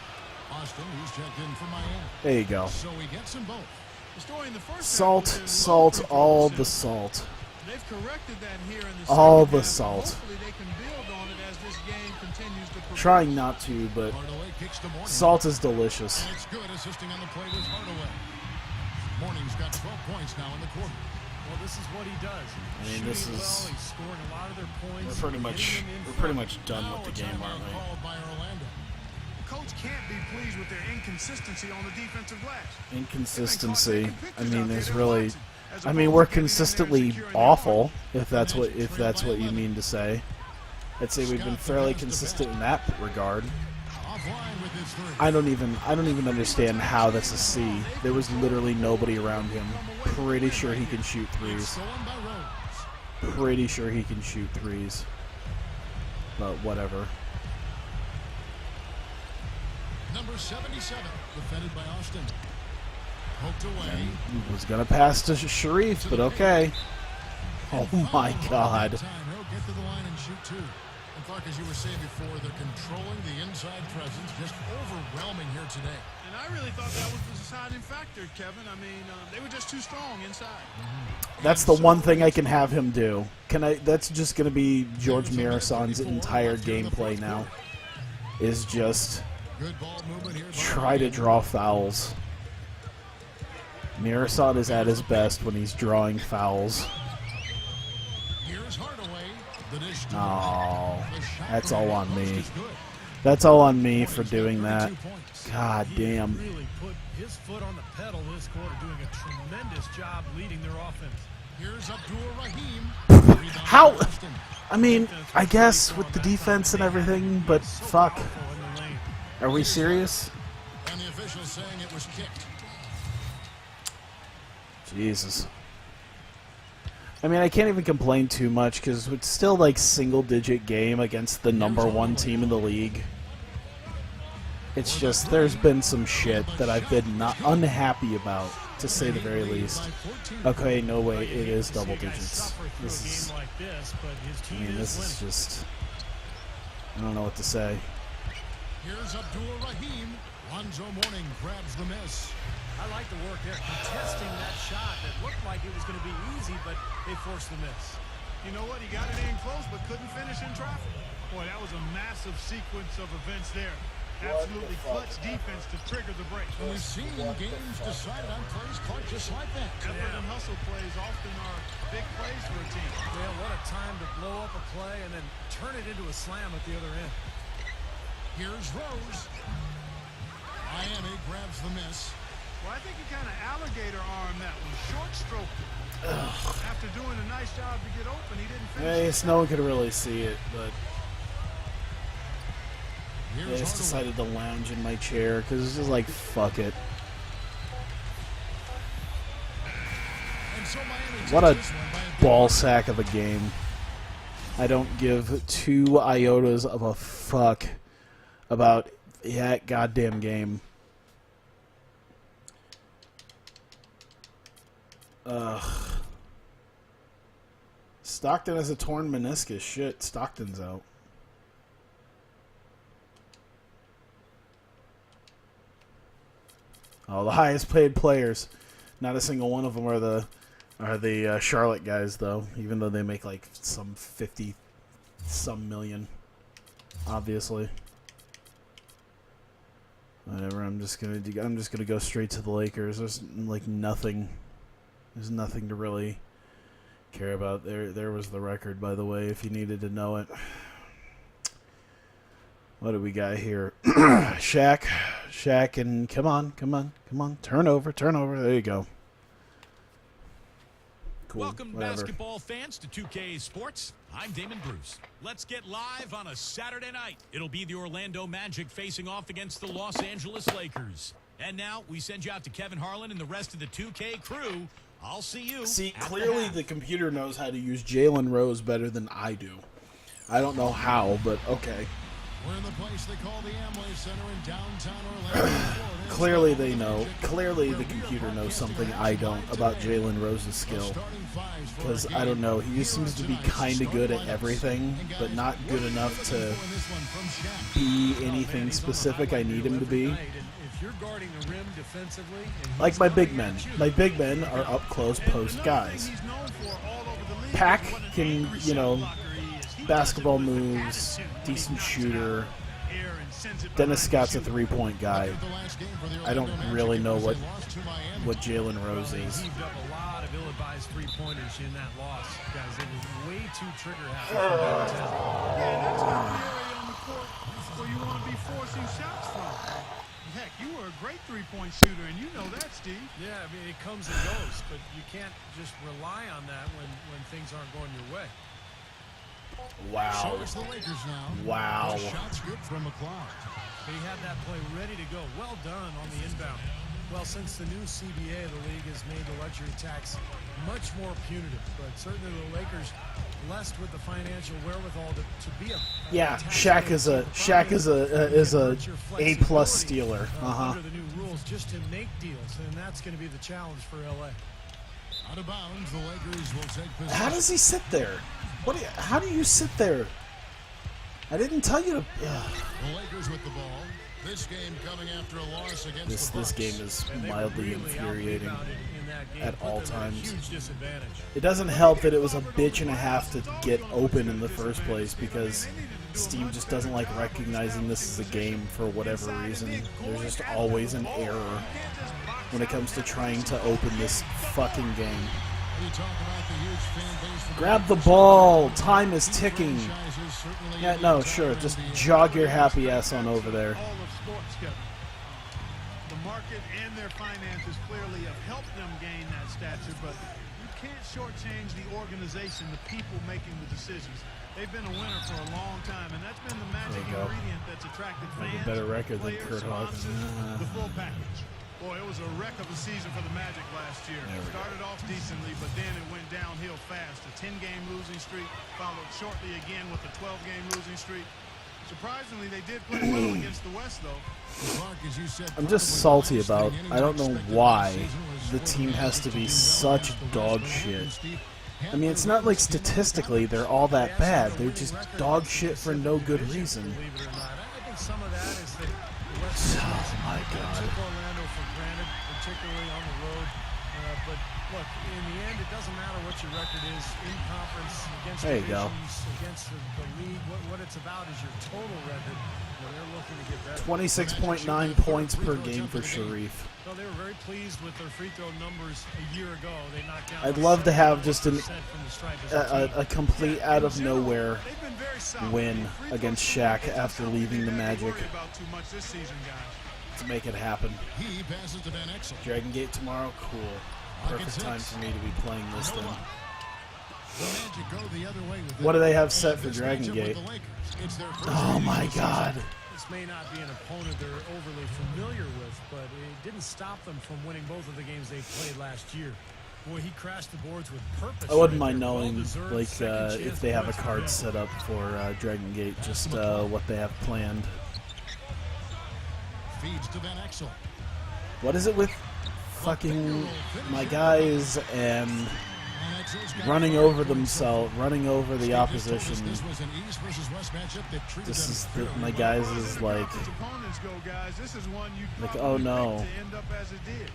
Speaker 3: Austin, who's checked in for Miami.
Speaker 1: There you go.
Speaker 3: So he gets them both.
Speaker 5: The story in the first
Speaker 1: Salt,
Speaker 5: half was
Speaker 1: salt, all the salt.
Speaker 5: They've corrected that here in the
Speaker 1: All
Speaker 5: second
Speaker 1: the
Speaker 5: half, and
Speaker 1: salt.
Speaker 5: hopefully they can build on it as this game continues to progress.
Speaker 1: Trying not to, but
Speaker 3: Hardaway kicks to Mourning.
Speaker 1: salt is delicious.
Speaker 3: And it's good. Assisting on the play was Hardaway. Mourning's got 12 points now in the quarter.
Speaker 4: Well, this is what he does.
Speaker 1: I mean, this
Speaker 4: Shooting
Speaker 1: is-
Speaker 4: well, he's scoring a lot of their points.
Speaker 1: We're pretty much done with the game, aren't we?
Speaker 3: Called by Orlando.
Speaker 5: Coach can't be pleased with their inconsistency on the defensive glass.
Speaker 1: Inconsistency. I mean, there's really, I mean, we're consistently awful, if that's what you mean to say. I'd say we've been fairly consistent in that regard.
Speaker 3: Offline with his three.
Speaker 1: I don't even understand how that's a C. There was literally nobody around him. Pretty sure he can shoot threes.
Speaker 3: Stolen by Rose.
Speaker 1: Pretty sure he can shoot threes. But whatever.
Speaker 3: Number 77, defended by Austin. Poked away.
Speaker 1: He was gonna pass to Sharif, but okay. Oh my God.
Speaker 3: He'll get to the line and shoot two. And Clark, as you were saying before, they're controlling the inside presence, just overwhelming here today.
Speaker 5: And I really thought that was the deciding factor, Kevin. I mean, they were just too strong inside.
Speaker 1: That's the one thing I can have him do. That's just gonna be George Mirasan's entire gameplay now. Is just
Speaker 3: Good ball movement here.
Speaker 1: try to draw fouls. Mirasan is at his best when he's drawing fouls.
Speaker 3: Here's Hardaway. The dish to
Speaker 1: Oh,
Speaker 3: the shot
Speaker 1: that's
Speaker 3: from
Speaker 1: all on
Speaker 3: Rose
Speaker 1: me.
Speaker 3: is good.
Speaker 1: That's all on me for doing that.
Speaker 3: 32 points.
Speaker 1: God damn.
Speaker 4: Really put his foot on the pedal this quarter, doing a tremendous job leading their offense.
Speaker 3: Here's Abdul-Rahim.
Speaker 1: How?
Speaker 3: Rebound Austin.
Speaker 1: I mean, I guess with the defense and everything, but fuck.
Speaker 4: In the lane.
Speaker 1: Are we serious?
Speaker 3: And the officials saying it was kicked.
Speaker 1: Jesus. I mean, I can't even complain too much because it's still like single-digit game against the #1 team in the league. It's just there's been some shit that I've been not unhappy about, to say the very least. Okay, no way, it is double digits. This is, I mean, this is just I don't know what to say.
Speaker 3: Here's Abdul-Rahim. Lonzo Mourning grabs the miss.
Speaker 4: I like the work there, contesting that shot that looked like it was going to be easy, but they forced the miss.
Speaker 5: You know what? He got it in close, but couldn't finish in traffic. Boy, that was a massive sequence of events there. Absolutely clutch defense to trigger the break.
Speaker 3: And we've seen games decided on plays caught just like that.
Speaker 5: Effort and hustle plays often are big plays for a team.
Speaker 4: Yeah, what a time to blow up a play and then turn it into a slam at the other end.
Speaker 3: Here's Rose. Miami grabs the miss.
Speaker 5: Well, I think he kind of alligator armed that one. Short stroked it. After doing a nice job to get open, he didn't finish.
Speaker 1: No one could really see it, but I
Speaker 3: Here's
Speaker 1: just
Speaker 3: Hardaway.
Speaker 1: decided to lounge in my chair because it's just like, fuck it.
Speaker 3: And so Miami
Speaker 1: What a
Speaker 3: takes this one by a
Speaker 1: ball sack of a game. I don't give 2 iotas of a fuck about that goddamn game. Ugh. Stockton has a torn meniscus. Shit, Stockton's out. Oh, the highest paid players. Not a single one of them are the Charlotte guys, though. Even though they make like some 50-some million, obviously. Whatever. I'm just gonna go straight to the Lakers. There's like nothing. There's nothing to really care about. There was the record, by the way, if you needed to know it. What do we got here? Shaq, and come on. Turnover. There you go. Cool.
Speaker 2: Welcome,
Speaker 1: Whatever.
Speaker 2: basketball fans, to 2K Sports. I'm Damon Bruce. Let's get live on a Saturday night. It'll be the Orlando Magic facing off against the Los Angeles Lakers. And now we send you out to Kevin Harlan and the rest of the 2K crew. I'll see you.
Speaker 1: See,
Speaker 2: at
Speaker 1: clearly
Speaker 2: half.
Speaker 1: the computer knows how to use Jalen Rose better than I do. I don't know how, but okay.
Speaker 3: We're in the place they call the Amway Center in downtown Orlando, Florida.
Speaker 1: Clearly they know. Clearly the computer knows something I don't about Jalen Rose's skill. Because, I don't know, he just seems to be kind of good at everything, but not good enough to be anything specific I need him to be.
Speaker 4: If you're guarding the rim defensively, and
Speaker 1: Like
Speaker 4: he's
Speaker 1: my
Speaker 4: coming
Speaker 1: big men.
Speaker 4: at you,
Speaker 1: My big men are up-close post guys.
Speaker 5: He's known for all over the league.
Speaker 1: Pack
Speaker 5: What an
Speaker 1: can,
Speaker 5: angry
Speaker 1: you know,
Speaker 5: shot blocker he is. He
Speaker 1: basketball
Speaker 5: does it with
Speaker 1: moves,
Speaker 5: attitude.
Speaker 1: decent
Speaker 5: He knocks
Speaker 1: shooter.
Speaker 5: it out of the air and sends it
Speaker 1: Dennis
Speaker 5: behind
Speaker 1: Scott's
Speaker 5: the
Speaker 1: a
Speaker 5: shooter.
Speaker 1: three-point guy. I don't really know what Jalen Rose
Speaker 4: they
Speaker 1: is.
Speaker 4: heaved up a lot of ill-advised three-pointers in that loss, guys. It was way too trigger-happy for their intent.
Speaker 5: Yeah, that's not the area on the court where you want to be forcing shots from. Heck, you were a great three-point shooter, and you know that, Steve.
Speaker 4: Yeah, I mean, it comes and goes, but you can't just rely on that when things aren't going your way.
Speaker 1: Wow.
Speaker 3: So it's the Lakers now.
Speaker 1: Wow.
Speaker 3: The shot's good from McLeod.
Speaker 4: He had that play ready to go. Well done on the inbound. Well, since the new CBA, the league has made the luxury tax much more punitive, but certainly the Lakers blessed with the financial wherewithal to be a
Speaker 1: Yeah,
Speaker 4: taxpayer.
Speaker 1: Shaq is a A+ stealer.
Speaker 4: Under the new rules, just to make deals, and that's going to be the challenge for LA.
Speaker 3: Out of bounds, the Lakers will take possession.
Speaker 1: How does he sit there? How do you sit there? I didn't tell you to.
Speaker 3: The Lakers with the ball. This game coming after a loss against the
Speaker 1: This
Speaker 3: Bucks.
Speaker 1: game is
Speaker 4: And they were
Speaker 1: mildly
Speaker 4: really
Speaker 1: infuriating.
Speaker 4: out-rebounded in that game,
Speaker 1: at
Speaker 4: put
Speaker 1: all
Speaker 4: them at a
Speaker 1: times.
Speaker 4: Huge disadvantage.
Speaker 1: It doesn't help that it was a bitch and a half to get open in the first place because Steve just doesn't like recognizing this as a game for whatever reason. There's just always an error when it comes to trying to open this fucking game.
Speaker 3: You talk about the huge fan base for the
Speaker 1: Grab the
Speaker 3: Lakers.
Speaker 1: ball. Time is ticking.
Speaker 3: Franchises certainly
Speaker 1: Yeah,
Speaker 3: in
Speaker 1: no,
Speaker 3: the
Speaker 1: sure.
Speaker 3: top
Speaker 1: Just
Speaker 3: NBA.
Speaker 1: jog your happy ass on over there.
Speaker 5: All of sports, Kevin. The market and their finances clearly have helped them gain that stature, but you can't shortchange the organization, the people making the decisions. They've been a winner for a long time, and that's been the magic
Speaker 1: There you go.
Speaker 5: ingredient that's attracted
Speaker 1: Have a
Speaker 5: fans,
Speaker 1: better record than
Speaker 5: players,
Speaker 1: Kurt Hawkins.
Speaker 5: sponsors, the full package. Boy, it was a wreck of a season for the Magic last year.
Speaker 1: There we go.
Speaker 5: Started off decently, but then it went downhill fast. A 10-game losing streak, followed shortly again with a 12-game losing streak. Surprisingly, they did play well against the West, though.
Speaker 3: Clark, as you said,
Speaker 1: I'm just salty about. I don't know why the team has to be such dog shit I mean, it's not like statistically they're all that bad. They're just dog shit for no good reason.
Speaker 4: Believe it or not, I think some of that is that the West
Speaker 1: Oh my
Speaker 4: took
Speaker 1: God.
Speaker 4: Orlando for granted, particularly on the road. But look, in the end, it doesn't matter what your record is in conference, against
Speaker 1: There you go.
Speaker 4: divisions, against the league. What it's about is your total record. They're looking to get better.
Speaker 1: 26.9 points per game for Sharif.
Speaker 4: No, they were very pleased with their free throw numbers a year ago. They knocked down.
Speaker 1: I'd love to have just
Speaker 4: from the stripe as a team.
Speaker 1: a complete out of nowhere win against Shaq after leaving the Magic to make it happen.
Speaker 3: He passes to Van Exel.
Speaker 1: Dragon Gate tomorrow, cool. Perfect time for me to be playing this then.
Speaker 3: The Magic go the other way with
Speaker 1: What do they have set
Speaker 3: and
Speaker 1: for
Speaker 3: this
Speaker 1: Dragon
Speaker 3: matchup
Speaker 1: Gate?
Speaker 3: with the Lakers. It's their first
Speaker 1: Oh
Speaker 3: game
Speaker 1: my
Speaker 3: of the
Speaker 1: God.
Speaker 4: This may not be an opponent they're overly familiar with, but it didn't stop them from winning both of the games they played last year. Boy, he crashed the boards with purpose.
Speaker 1: I wouldn't mind
Speaker 4: Well
Speaker 1: knowing,
Speaker 4: deserved
Speaker 1: like,
Speaker 4: second
Speaker 1: if
Speaker 4: chance
Speaker 1: they have a
Speaker 4: points for
Speaker 1: card
Speaker 4: him.
Speaker 1: set up for Dragon Gate, just what they have planned.
Speaker 3: Feeds to Van Exel.
Speaker 1: What is it with fucking my guys and
Speaker 3: Van Exel's got
Speaker 1: running
Speaker 3: five
Speaker 1: over
Speaker 3: points.
Speaker 1: themselves, running over the
Speaker 3: Steve just told us
Speaker 1: opposition?
Speaker 3: This was an East versus West matchup that treated
Speaker 1: This
Speaker 3: them
Speaker 1: is
Speaker 3: fairly
Speaker 1: my
Speaker 3: well.
Speaker 1: guys is like,
Speaker 5: Opponents go, guys. This is one you
Speaker 1: like,
Speaker 5: probably
Speaker 1: oh no.
Speaker 5: picked to end up as it did.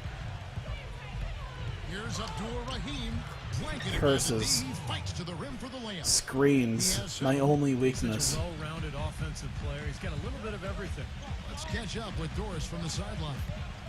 Speaker 3: Here's Abdul Rahim. Blanketed
Speaker 1: Curses.
Speaker 3: by the D, fights to the rim for the layup.
Speaker 1: Screens, my only
Speaker 4: Such
Speaker 1: weakness.
Speaker 4: a well-rounded offensive player. He's got a little bit of everything.
Speaker 3: Let's catch up with Doris from the sideline.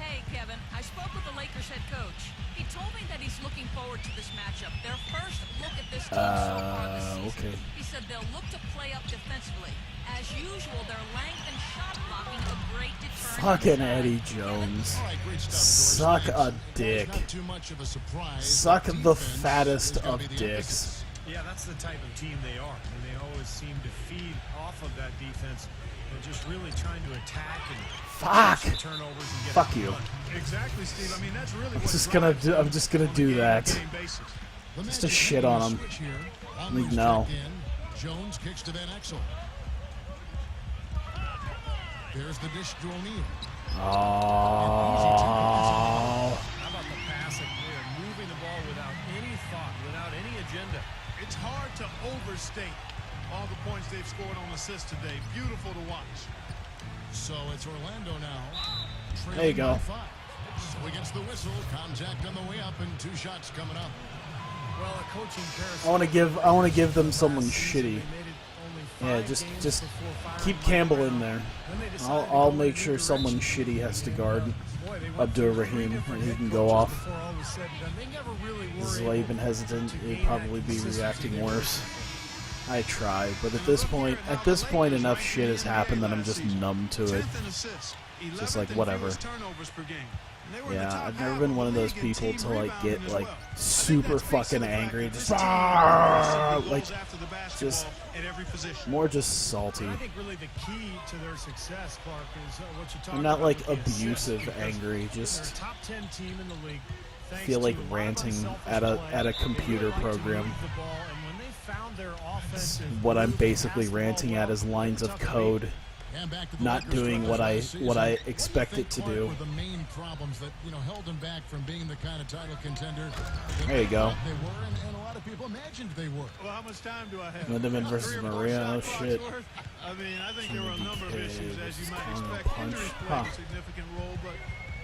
Speaker 6: Hey, Kevin, I spoke with the Lakers head coach. He told me that he's looking forward to this matchup. Their first look at this team so far this season.
Speaker 1: Okay.
Speaker 6: He said they'll look to play up defensively. As usual, their length and shot blocking a great deterrent.
Speaker 1: Fucking
Speaker 6: inside.
Speaker 1: Eddie Jones.
Speaker 3: All right, great stuff,
Speaker 1: Suck
Speaker 3: Doris.
Speaker 1: a dick.
Speaker 3: Not too much of a surprise.
Speaker 1: Suck
Speaker 3: The
Speaker 1: the
Speaker 3: defense
Speaker 1: fattest
Speaker 3: is gonna
Speaker 1: of
Speaker 3: be the
Speaker 1: dicks.
Speaker 3: emphasis.
Speaker 4: Yeah, that's the type of team they are. And they always seem to feed off of that defense. They're just really trying to attack and
Speaker 1: Fuck.
Speaker 4: force turnovers and get
Speaker 1: Fuck
Speaker 4: it
Speaker 1: you.
Speaker 4: done.
Speaker 5: Exactly, Steve. I mean, that's really
Speaker 1: I'm
Speaker 5: what
Speaker 1: just gonna
Speaker 5: drives
Speaker 1: do.
Speaker 5: them
Speaker 1: I'm just gonna
Speaker 5: on
Speaker 1: do
Speaker 5: the
Speaker 1: that.
Speaker 5: game basis.
Speaker 3: The
Speaker 1: Just to
Speaker 3: Magic
Speaker 1: shit
Speaker 3: making
Speaker 1: on
Speaker 3: a
Speaker 1: him.
Speaker 3: switch here.
Speaker 1: Like,
Speaker 3: Almost
Speaker 1: no.
Speaker 3: checked in. Jones kicks to Van Exel. There's the dish to O'Neal.
Speaker 1: Oh.
Speaker 4: How about the passing? They are moving the ball without any thought, without any agenda.
Speaker 5: It's hard to overstate all the points they've scored on assists today. Beautiful to watch.
Speaker 3: So it's Orlando now.
Speaker 1: There you go.
Speaker 3: Trailing by 5. So against the whistle, contact on the way up and 2 shots coming up.
Speaker 4: Well, a coaching
Speaker 1: I want to give them someone shitty. Yeah, just keep Campbell in there. I'll make sure someone shitty has to guard Abdur Rahim and he can go off. This is why I've been hesitant. He'd probably be reacting worse. I try, but at this point, enough shit has happened that I'm just numb to it. Just like whatever. Yeah, I've never been one of those people to like get like super fucking angry, just like just more just salty.
Speaker 4: I think really the key to their success, Clark, is what you're talking
Speaker 1: I'm not
Speaker 4: about
Speaker 1: like
Speaker 4: with the
Speaker 1: abusive
Speaker 4: assists, because
Speaker 1: angry,
Speaker 4: they're
Speaker 1: just
Speaker 4: a top 10 team in the league. Thanks
Speaker 1: feel like
Speaker 4: to a lot of
Speaker 1: ranting
Speaker 4: unselfish
Speaker 1: at a
Speaker 4: play.
Speaker 1: computer
Speaker 4: They like to
Speaker 1: program.
Speaker 4: move the ball, and when they found their offensive
Speaker 1: What I'm
Speaker 4: move,
Speaker 1: basically
Speaker 4: pass the ball
Speaker 1: ranting
Speaker 4: well,
Speaker 1: at is lines of
Speaker 4: tough to beat.
Speaker 1: code,
Speaker 3: And back to the
Speaker 1: not
Speaker 3: Lakers
Speaker 1: doing what I
Speaker 3: struggles
Speaker 1: what I
Speaker 3: this season.
Speaker 1: expect
Speaker 3: What do you
Speaker 1: it to
Speaker 3: think,
Speaker 1: do.
Speaker 3: Clark, were the main problems that held them back from being the kind of title contender that
Speaker 1: There you
Speaker 3: they
Speaker 1: go.
Speaker 3: thought they were, and a lot of people imagined they were.
Speaker 5: Well, how much time do I have?
Speaker 1: Lindemann versus
Speaker 5: 3 or 4
Speaker 1: Maria. Oh
Speaker 5: shot clocks
Speaker 1: shit.
Speaker 5: worth? I mean, I think there were a number of
Speaker 1: Okay,
Speaker 5: issues, as you
Speaker 1: this
Speaker 5: might
Speaker 1: is kinda
Speaker 5: expect.
Speaker 1: punch.
Speaker 5: Injuries played
Speaker 1: Huh.
Speaker 5: a significant role, but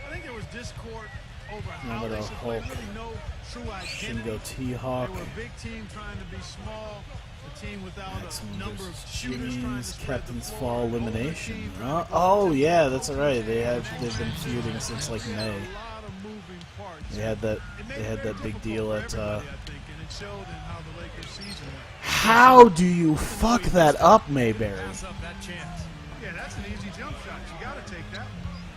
Speaker 5: I think there was discord over how
Speaker 1: Remember
Speaker 5: they
Speaker 1: the
Speaker 5: should play.
Speaker 1: Hulk.
Speaker 5: Really no true
Speaker 1: Shingo
Speaker 5: identity.
Speaker 1: T-Hawk.
Speaker 5: They were a big team trying to be small, a team without
Speaker 1: Some
Speaker 5: a number of
Speaker 1: just
Speaker 5: shooters trying to
Speaker 1: Jimmy's
Speaker 5: spread the
Speaker 1: Captain's
Speaker 5: floor.
Speaker 1: Fall
Speaker 5: Older
Speaker 1: elimination.
Speaker 5: team trying to go
Speaker 1: Oh
Speaker 5: to
Speaker 1: yeah,
Speaker 5: the
Speaker 1: that's
Speaker 5: top.
Speaker 1: right. They've been feuding since like May.
Speaker 5: A lot of moving parts.
Speaker 1: They had that
Speaker 5: It made
Speaker 1: they
Speaker 5: it
Speaker 1: had
Speaker 5: very
Speaker 1: that big
Speaker 5: difficult
Speaker 1: deal
Speaker 5: for
Speaker 1: at.
Speaker 5: everybody, I think, and it showed in how the Lakers season went.
Speaker 1: How do you fuck that up, Mayberry?
Speaker 4: Pass up that chance.
Speaker 5: Yeah, that's an easy jump shot. You got to take that.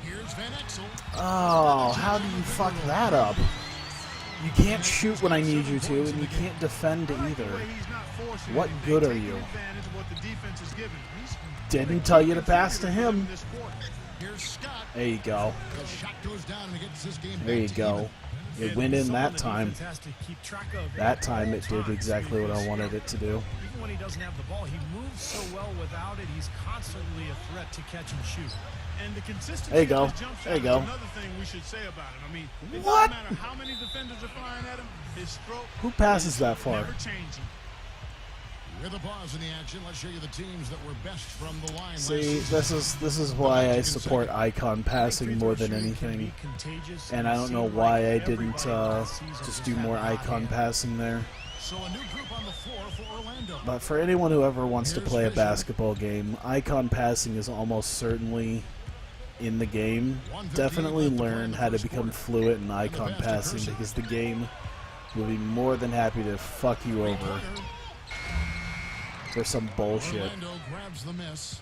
Speaker 3: Here's Van Exel.
Speaker 1: Oh, how do you fuck that up? You can't shoot when I need you to, and you can't defend either. What good are you? Didn't tell you to pass to him.
Speaker 3: Here's Scott.
Speaker 1: There you go.
Speaker 3: The shot goes down and it gets this game
Speaker 1: There
Speaker 3: back
Speaker 1: you
Speaker 3: to
Speaker 1: go.
Speaker 3: even.
Speaker 1: It went in that time.
Speaker 4: Fantastic to keep track of.
Speaker 1: That time it did exactly what I wanted it to do.
Speaker 4: Even when he doesn't have the ball, he moves so well without it. He's constantly a threat to catch and shoot.
Speaker 5: And the consistency
Speaker 1: There you go.
Speaker 5: of his jump shot
Speaker 1: There you
Speaker 5: is
Speaker 1: go.
Speaker 5: another thing we should say about him. I mean, it
Speaker 1: What?
Speaker 5: doesn't matter how many defenders are flying at him, his stroke
Speaker 1: Who passes
Speaker 5: is
Speaker 1: that far?
Speaker 5: never changing.
Speaker 3: With a pause in the action, let's show you the teams that were best from the line.
Speaker 1: See, this is why I support icon passing more than anything. And I don't know why I didn't just do more icon passing there.
Speaker 3: So a new group on the floor for Orlando.
Speaker 1: But for anyone who ever wants to play a basketball game, icon passing is almost certainly in the game. Definitely learn how to become fluent in icon passing, because the game will be more than happy to fuck you over for some bullshit.
Speaker 3: Orlando grabs the miss.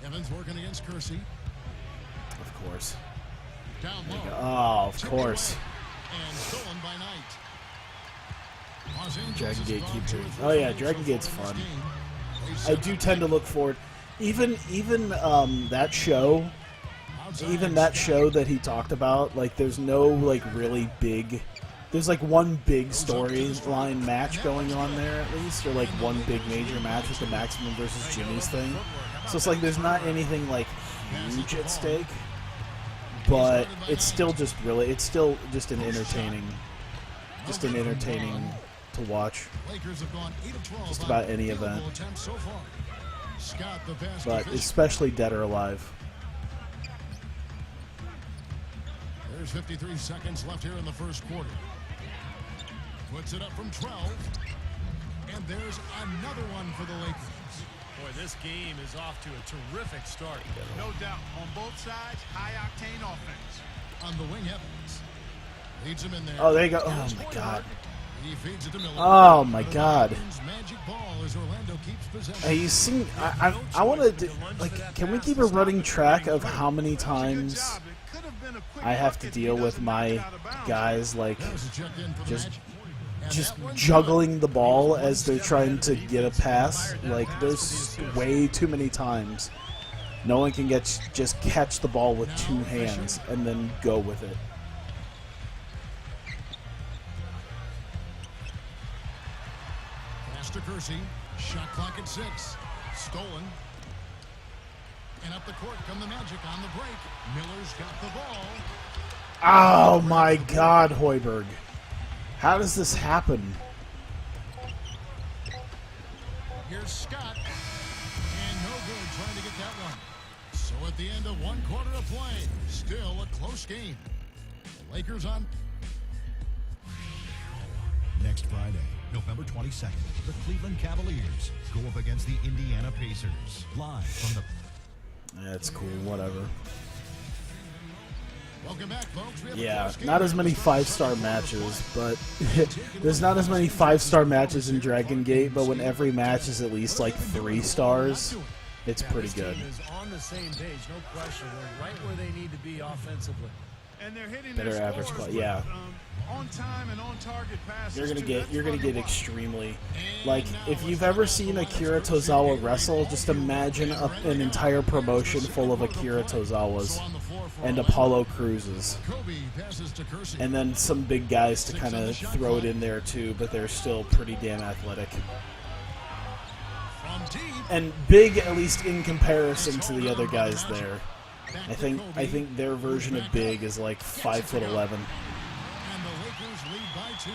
Speaker 3: Evans working against Kersey.
Speaker 1: Of course.
Speaker 3: Down low.
Speaker 1: Oh, of course.
Speaker 3: And stolen by Knight. Los Angeles
Speaker 1: Dragon Gate
Speaker 3: has
Speaker 1: keep
Speaker 3: gone 2
Speaker 1: doing.
Speaker 3: for
Speaker 1: Oh yeah,
Speaker 3: 3
Speaker 1: Dragon
Speaker 3: so
Speaker 1: Gate's
Speaker 3: far in
Speaker 1: fun.
Speaker 3: this
Speaker 1: I
Speaker 3: game.
Speaker 1: do tend to look forward. Even that show, that he talked about, like there's no like really big. There's like one big storyline match going on there at least, or like one big major match with the Maximum versus Jimmy's thing. So it's like there's not anything like huge at stake, but it's still just an entertaining to watch.
Speaker 3: Lakers have gone 8 of 12
Speaker 1: Just
Speaker 3: on
Speaker 1: about any
Speaker 3: field goal
Speaker 1: event.
Speaker 3: attempts so far. Scott, the pass to
Speaker 1: But
Speaker 3: Fisher.
Speaker 1: especially Dead or Alive.
Speaker 3: There's 53 seconds left here in the first quarter. Puts it up from 12. And there's another one for the Lakers.
Speaker 4: Boy, this game is off to a terrific start.
Speaker 5: No doubt. On both sides, high-octane offense.
Speaker 3: On the wing, Evans. Leads him in there.
Speaker 1: Oh, there you go. Oh my God.
Speaker 3: He feeds it to Miller.
Speaker 1: Oh my God.
Speaker 3: Magic ball as Orlando keeps possession.
Speaker 1: Hey, you seen? I want to like. Can we keep a running track of how many times I have to deal with my guys like
Speaker 3: There's a check in for the
Speaker 1: just
Speaker 3: Magic.
Speaker 1: just juggling the ball as they're trying to get a pass? Like there's way too many times no one can just catch the ball with 2 hands and then go with it.
Speaker 3: Pass to Kersey. Shot clock at 6. Stolen. And up the court come the Magic on the break. Miller's got the ball.
Speaker 1: Oh my God, Hoiberg. How does this happen?
Speaker 3: Here's Scott. And no good trying to get that one. So at the end of 1 quarter of play, still a close game. The Lakers on.
Speaker 7: Next Friday, November 22nd, the Cleveland Cavaliers go up against the Indiana Pacers. Live from the...
Speaker 1: That's cool, whatever.
Speaker 3: Welcome back, folks. We have a
Speaker 1: Yeah,
Speaker 3: close game
Speaker 1: not as
Speaker 3: here.
Speaker 1: many 5-star matches, but there's not as many 5-star matches in Dragon Gate, but when every match is at least like 3 stars, it's pretty good.
Speaker 4: This team is on the same page, no question. They're right where they need to be offensively.
Speaker 5: And they're hitting
Speaker 1: Better
Speaker 5: their
Speaker 1: average
Speaker 5: scores
Speaker 1: class, yeah.
Speaker 5: with, on time and on target passes.
Speaker 1: You're gonna
Speaker 5: too.
Speaker 1: get
Speaker 5: That's fun to watch.
Speaker 1: extremely like if you've ever seen Akira Tozawa wrestle, just imagine an entire promotion full of Akira Tozawas
Speaker 3: On the floor for
Speaker 1: and
Speaker 3: Orlando.
Speaker 1: Apollo Cruzes,
Speaker 3: Kobe passes to Kersey.
Speaker 1: and then some big guys to kind of throw it in there too, but they're still pretty damn athletic
Speaker 3: From deep.
Speaker 1: and big, at least in comparison to the other guys there. I think their version of big is like 5'11".
Speaker 3: And the Lakers lead by 2.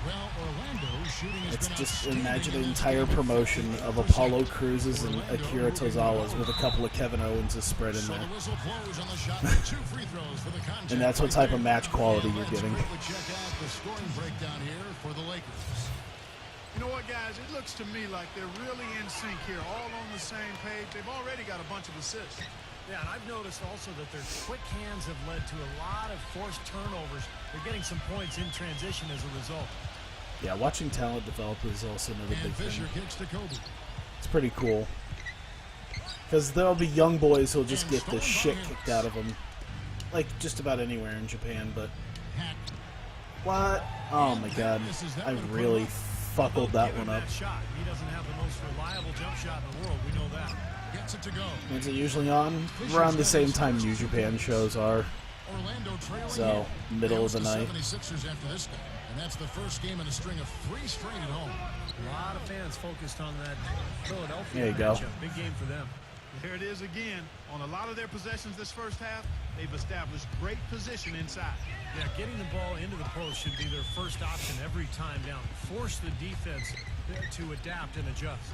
Speaker 3: Well, Orlando shooting has
Speaker 1: It's
Speaker 3: been
Speaker 1: just
Speaker 3: outstanding
Speaker 1: imagine an
Speaker 3: in this
Speaker 1: entire
Speaker 3: game.
Speaker 1: promotion of Apollo Cruzes and Akira Tozawas with a couple of Kevin Owens' spread in
Speaker 3: So
Speaker 1: there.
Speaker 3: the whistle blows on the shot. 2 free throws for the contest.
Speaker 1: And that's what type of match quality you're getting.
Speaker 3: Quickly check out the scoring breakdown here for the Lakers.
Speaker 5: You know what, guys? It looks to me like they're really in sync here, all on the same page. They've already got a bunch of assists.
Speaker 4: Yeah, and I've noticed also that their quick hands have led to a lot of forced turnovers. They're getting some points in transition as a result.
Speaker 1: Yeah, watching talent develop is also another big
Speaker 3: And Fisher
Speaker 1: thing.
Speaker 3: kicks to Kobe.
Speaker 1: It's pretty cool. Because there'll be young boys who'll just get the shit kicked out of them. Like, just about anywhere in Japan, but...
Speaker 3: Hacked.
Speaker 1: What? Oh my god. I really fuckled that
Speaker 4: Give him
Speaker 1: one up.
Speaker 4: that shot. He doesn't have the most reliable jump shot in the world. We know that.
Speaker 3: Gets it to go.
Speaker 1: When's it usually on? Around the same time New Japan shows are.
Speaker 3: Orlando trailing
Speaker 1: So,
Speaker 3: in.
Speaker 1: middle of the
Speaker 3: They
Speaker 1: night.
Speaker 3: host the 76ers after this game, and that's the first game in a string of 3 straight at home.
Speaker 4: A lot of fans focused on that Philadelphia
Speaker 1: There you go.
Speaker 4: matchup. Big game for them.
Speaker 5: There it is again. On a lot of their possessions this first half, they've established great position inside.
Speaker 4: Yeah, getting the ball into the post should be their first option every time down. Force the defense to adapt and adjust.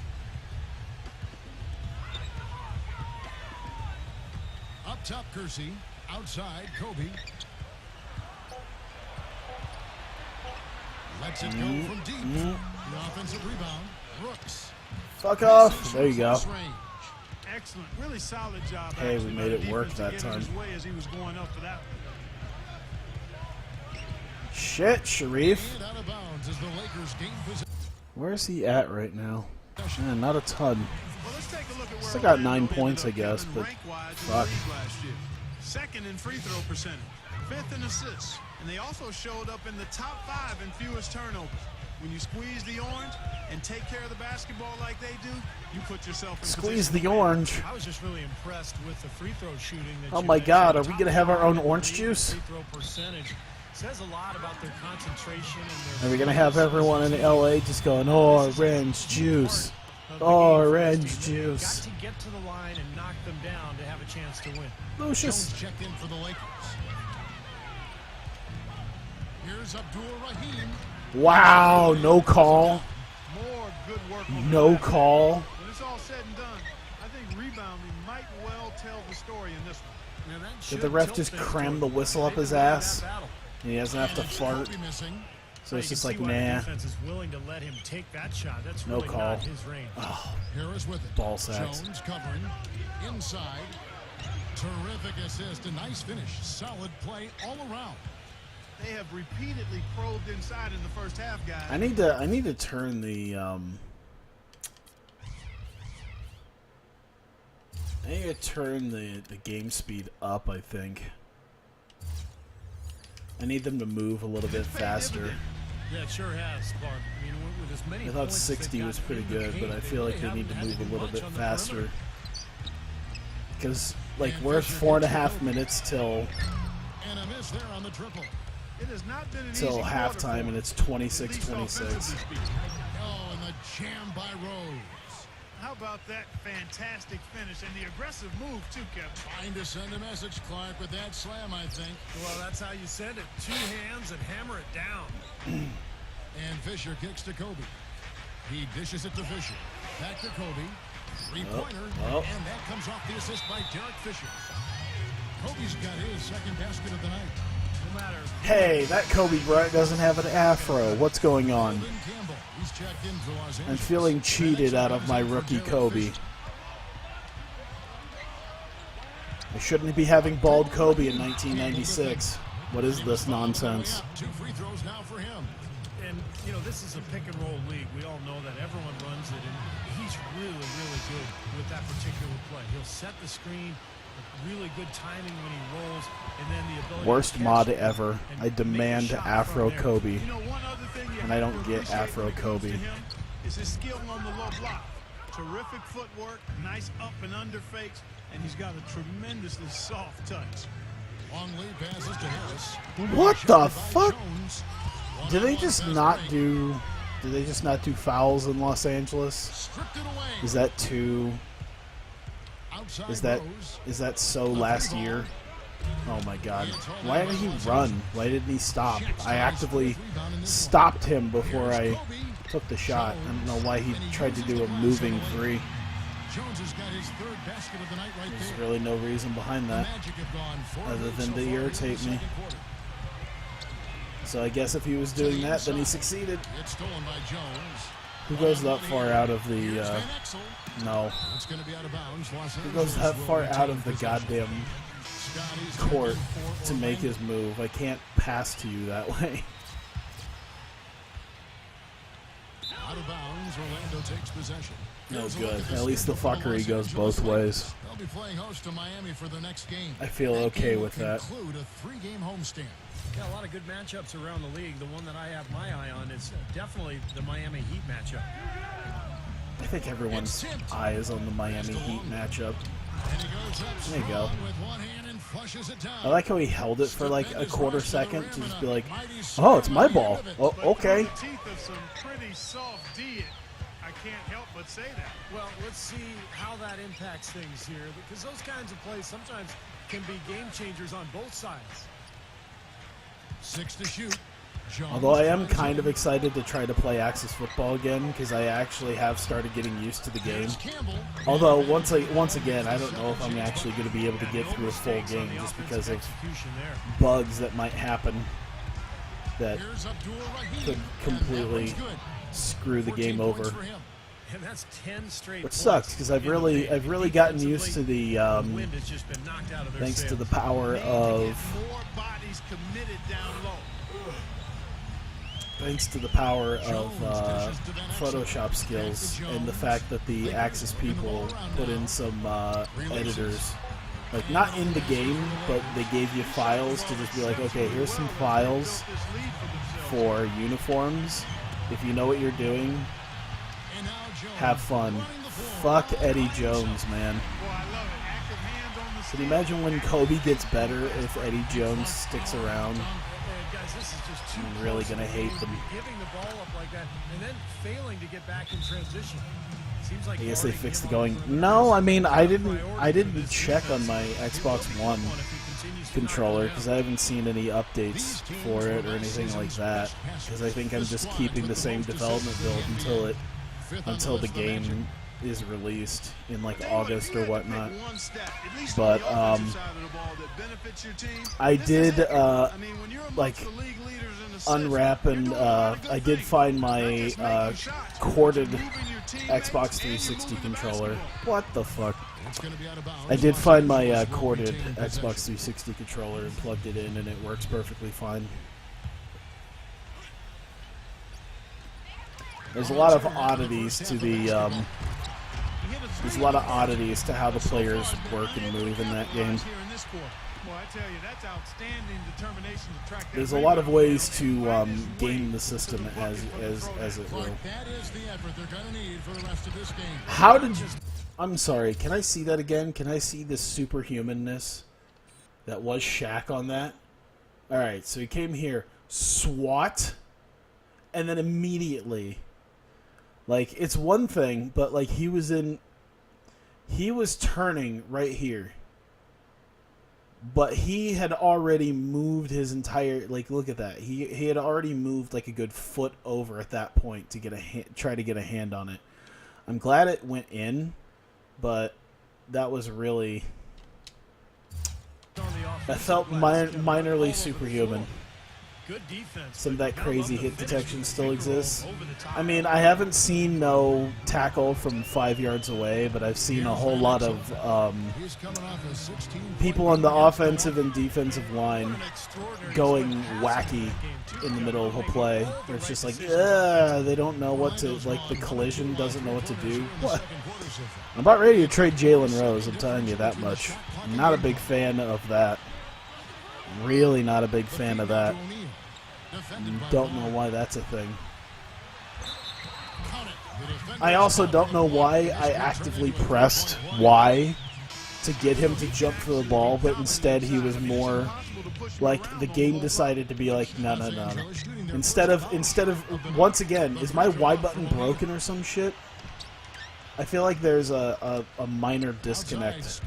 Speaker 3: Up top, Kersey. Outside, Kobe. Lets it go from deep. The offensive rebound. Brooks.
Speaker 1: Fuck off. There you go.
Speaker 3: Range.
Speaker 5: Excellent. Really solid job.
Speaker 1: Hey, we
Speaker 5: actually,
Speaker 1: made
Speaker 5: by
Speaker 1: it
Speaker 5: the
Speaker 1: work
Speaker 5: defense to
Speaker 1: that
Speaker 5: get in his
Speaker 1: time.
Speaker 5: way as he was going up for that.
Speaker 1: Shit, Sharif.
Speaker 3: And out of bounds as the Lakers gain possession.
Speaker 1: Where's he at right now? Man, not a ton.
Speaker 5: Well, let's take a look at where
Speaker 1: Still got
Speaker 5: Orlando
Speaker 1: 9
Speaker 5: ended
Speaker 1: points,
Speaker 5: up
Speaker 1: I guess,
Speaker 5: doing
Speaker 1: but
Speaker 5: rank-wise in
Speaker 1: fuck.
Speaker 5: the league last year. Second in free throw percentage, 5th in assists, and they also showed up in the top 5 in fewest turnovers. When you squeeze the orange and take care of the basketball like they do, you put yourself in
Speaker 1: Squeeze
Speaker 5: position
Speaker 1: the
Speaker 5: to win.
Speaker 1: orange.
Speaker 4: I was just really impressed with the free throw shooting. That
Speaker 1: Oh
Speaker 4: you
Speaker 1: my
Speaker 4: mentioned.
Speaker 1: God, are we
Speaker 4: Top
Speaker 1: gonna have our own
Speaker 4: 5 in
Speaker 1: orange
Speaker 4: the
Speaker 1: juice?
Speaker 4: Free throw percentage says a lot about their concentration and their.
Speaker 1: Are we gonna have everyone in LA just going, orange juice, orange juice?
Speaker 4: Got to get to the line and knock them down to have a chance to win.
Speaker 1: Lucius.
Speaker 3: Jones checked in for the Lakers. Here's Abdul-Rahim.
Speaker 1: Wow, no call.
Speaker 5: More good work over
Speaker 1: No
Speaker 5: the last
Speaker 1: call.
Speaker 5: half. When it's all said and done, I think rebounding might well tell the story in this one.
Speaker 4: Now, that
Speaker 1: Did
Speaker 4: should
Speaker 1: the ref
Speaker 4: tilt
Speaker 1: just
Speaker 4: things
Speaker 1: cram
Speaker 4: toward
Speaker 1: the
Speaker 4: them.
Speaker 1: whistle up
Speaker 4: They've
Speaker 1: his
Speaker 4: been winning
Speaker 1: ass?
Speaker 4: that battle.
Speaker 1: He doesn't have to fart.
Speaker 3: Kobe missing.
Speaker 1: So it's
Speaker 4: You
Speaker 1: just
Speaker 4: can
Speaker 1: like,
Speaker 4: see why the
Speaker 1: nah.
Speaker 4: defense is willing to let him take that shot. That's
Speaker 1: No
Speaker 4: really
Speaker 1: call.
Speaker 4: not his range.
Speaker 3: Harris with it.
Speaker 1: Ball sacks.
Speaker 3: Jones covering. Inside. Terrific assist. A nice finish. Solid play all around.
Speaker 5: They have repeatedly probed inside in the first half, guys.
Speaker 1: I need to turn the the game speed up, I think. I need them to move a little bit faster.
Speaker 4: Yeah, it sure has, Clark. I mean, with as many
Speaker 1: I thought
Speaker 4: points
Speaker 1: 60
Speaker 4: they've
Speaker 1: was
Speaker 4: got
Speaker 1: pretty
Speaker 4: in the
Speaker 1: good, but
Speaker 4: paint,
Speaker 1: I feel like they
Speaker 4: really
Speaker 1: need to
Speaker 4: haven't had
Speaker 1: move a little
Speaker 4: much
Speaker 1: bit
Speaker 4: on the
Speaker 1: faster.
Speaker 4: perimeter.
Speaker 1: Because, like, we're 4.5 minutes till
Speaker 3: And a miss there on the triple.
Speaker 5: It has not been an easy
Speaker 1: till
Speaker 5: quarter
Speaker 1: halftime,
Speaker 5: for
Speaker 1: and
Speaker 5: them,
Speaker 1: it's
Speaker 5: at
Speaker 1: 26-26.
Speaker 5: least offensively speaking.
Speaker 3: Oh, and the jam by Rose.
Speaker 5: How about that fantastic finish and the aggressive move, too, Kevin?
Speaker 3: Trying to send a message, Clark, with that slam, I think.
Speaker 4: Well, that's how you send it. 2 hands and hammer it down.
Speaker 3: And Fisher kicks to Kobe. He dishes it to Fisher. Back to Kobe. Three-pointer.
Speaker 1: Oh.
Speaker 3: And that comes off the assist by Derek Fisher. Kobe's got his second basket of the night.
Speaker 4: No matter.
Speaker 1: Hey, that Kobe Bryant doesn't have an afro. What's going on?
Speaker 3: Alden Campbell. He's checked in for Los
Speaker 1: I'm
Speaker 3: Angeles.
Speaker 1: feeling cheated out of my
Speaker 3: And
Speaker 1: rookie
Speaker 3: that's Taylor
Speaker 1: Kobe.
Speaker 3: Fisher.
Speaker 1: I shouldn't be having bald Kobe in 1996. What is this nonsense?
Speaker 3: 2 free throws now for him.
Speaker 4: And, you know, this is a pick-and-roll league. We all know that everyone runs it, and he's really, really good with that particular play. He'll set the screen, really good timing when he rolls, and then the ability
Speaker 1: Worst
Speaker 4: to catch
Speaker 1: mod
Speaker 4: it
Speaker 1: ever.
Speaker 4: and
Speaker 1: I
Speaker 4: make a
Speaker 1: demand
Speaker 4: shot
Speaker 1: Afro
Speaker 4: from there.
Speaker 1: Kobe.
Speaker 5: You know, one other thing you
Speaker 1: And I
Speaker 5: have
Speaker 1: don't
Speaker 5: to
Speaker 1: get
Speaker 5: appreciate
Speaker 1: Afro
Speaker 5: when it comes
Speaker 1: Kobe.
Speaker 5: to him is his skill on the low block. Terrific footwork, nice up and under fakes, and he's got a tremendously soft touch.
Speaker 3: Long lead passes to Harris.
Speaker 1: What
Speaker 3: Shot
Speaker 1: the
Speaker 3: by
Speaker 1: fuck?
Speaker 3: Jones.
Speaker 1: Did they
Speaker 3: One-on-one
Speaker 1: just
Speaker 3: fast
Speaker 1: not
Speaker 3: break.
Speaker 1: do? Did they just not do fouls in Los Angeles?
Speaker 3: Stripped it away.
Speaker 1: Is that too?
Speaker 3: Outside
Speaker 1: Is that
Speaker 3: Rose.
Speaker 1: so last year? Oh my God! Why did he run? Why didn't he stop? I actively stopped him before I took the shot. I don't know why he tried to do a moving three.
Speaker 3: Jones has got his 3rd basket of the night right
Speaker 1: There's
Speaker 3: there.
Speaker 1: really no reason behind that.
Speaker 3: Magic have gone 4
Speaker 1: other
Speaker 3: moves
Speaker 1: than
Speaker 3: so
Speaker 1: to
Speaker 3: far in the
Speaker 1: irritate me.
Speaker 3: second quarter.
Speaker 1: So I guess if he was doing that, then he succeeded.
Speaker 3: It's stolen by Jones.
Speaker 1: Who goes that far out of the?
Speaker 3: Here's Van Exel.
Speaker 1: No,
Speaker 3: It's going to be out of bounds. Los
Speaker 1: who
Speaker 3: Angeles
Speaker 1: goes that
Speaker 3: will
Speaker 1: far
Speaker 3: retain
Speaker 1: out of the
Speaker 3: possession.
Speaker 1: goddamn
Speaker 3: Scotty's
Speaker 1: court
Speaker 3: taken for
Speaker 1: to make
Speaker 3: Orlando.
Speaker 1: his move? I can't pass to you that way.
Speaker 3: Out of bounds. Orlando takes possession.
Speaker 1: No
Speaker 3: Here's a look
Speaker 1: good.
Speaker 3: the
Speaker 1: At least the
Speaker 3: schedule for
Speaker 1: fuckery
Speaker 3: Los
Speaker 1: goes
Speaker 3: Angeles
Speaker 1: both
Speaker 3: Lakers.
Speaker 1: ways.
Speaker 3: They'll be playing host to Miami for the next game.
Speaker 1: I feel
Speaker 3: That
Speaker 1: okay
Speaker 3: game will
Speaker 1: with that.
Speaker 3: conclude a 3-game homestand.
Speaker 4: Yeah, a lot of good matchups around the league. The one that I have my eye on is definitely the Miami Heat matchup.
Speaker 1: I think everyone's eye is on the Miami Heat matchup. There you go. I like how he held it for like a quarter second to just be like, oh, it's my ball. Oh, okay.
Speaker 5: I can't help but say that.
Speaker 4: Well, let's see how that impacts things here, because those kinds of plays sometimes can be game changers on both sides.
Speaker 3: 6 to shoot.
Speaker 1: Although I am kind of excited to try to play Axis football again, because I actually have started getting used to the game. Although once again, I don't know if I'm actually going to be able to get through a full game just because of bugs that might happen that could completely screw the game over.
Speaker 4: And that's 10 straight
Speaker 1: Which sucks because I've really gotten used to the thanks to the power of Photoshop skills and the fact that the Axis people put in some editors, like not in the game, but they gave you files to just be like, okay, here's some files for uniforms. If you know what you're doing, have fun. Fuck Eddie Jones, man. Can you imagine when Kobe gets better if Eddie Jones sticks around? I'm really gonna hate them. I guess they fixed the going. No, I mean I didn't check on my Xbox One controller because I haven't seen any updates for it or anything like that. Because I think I'm just keeping the same development build until the game is released in like August or whatnot. But I did like unwrap and I did find my corded Xbox 360 controller. What the fuck? I did find my corded Xbox 360 controller and plugged it in, and it works perfectly fine. There's a lot of oddities to the there's a lot of oddities to how the players work and move in that game. There's a lot of ways to game the system as it will. How did you... I'm sorry, can I see that again? Can I see the superhumanness that was Shaq on that? Alright, so he came here, SWAT, and then immediately, like, it's one thing, but like he was turning right here. But he had already moved his entire, like, look at that. He had already moved like a good foot over at that point to get try to get a hand on it. I'm glad it went in, but that was really, that felt minorly superhuman. Some of that crazy hit detection still exists. I mean, I haven't seen no tackle from 5 yards away, but I've seen a whole lot of people on the offensive and defensive line going wacky in the middle of a play. Where it's just like, they don't know what to, like the collision doesn't know what to do. What? I'm about ready to trade Jalen Rose, I'm telling you that much. I'm not a big fan of that. Really not a big fan of that. Don't know why that's a thing. I also don't know why I actively pressed Y to get him to jump for the ball, but instead he was more like the game decided to be like, no. Instead of once again, is my Y button broken or some shit? I feel like there's a minor disconnect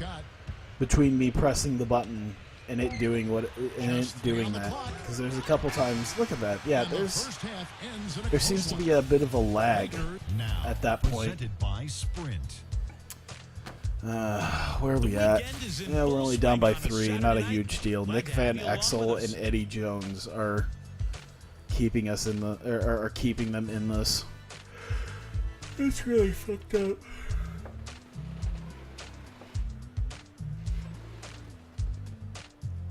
Speaker 1: between me pressing the button and it doing that, because there's a couple times. Look at that. Yeah, there seems to be a bit of a lag at that point. Where are we at? Yeah, we're only down by 3. Not a huge deal. Nick Van Exel and Eddie Jones are keeping us in the are keeping them in this. It's really fucked up.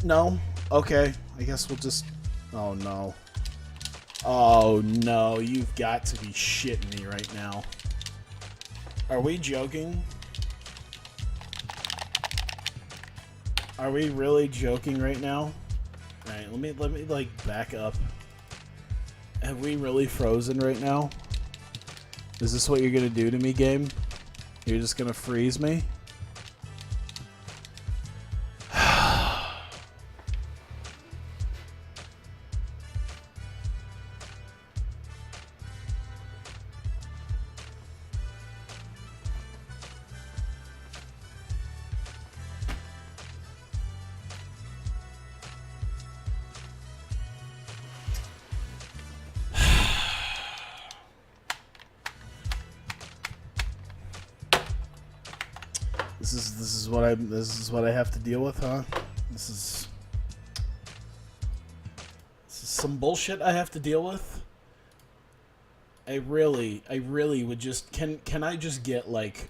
Speaker 1: No? Okay. I guess we'll just... Oh, no. Oh, no. You've got to be shitting me right now. Are we joking? Are we really joking right now? Alright, let me, like, back up. Have we really frozen right now? Is this what you're gonna do to me, game? You're just gonna freeze me? This is what I have to deal with, huh? This is some bullshit I have to deal with. I really would just can I just get like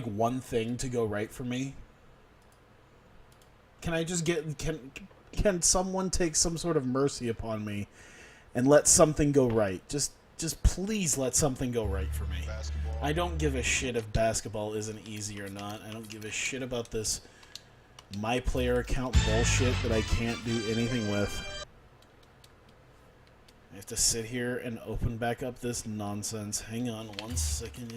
Speaker 1: one thing to go right for me? Can someone take some sort of mercy upon me and let something go right? Just please let something go right for me. I don't give a shit if basketball isn't easy or not. I don't give a shit about this my player account bullshit that I can't do anything with. I have to sit here and open back up this nonsense. Hang on 1 second.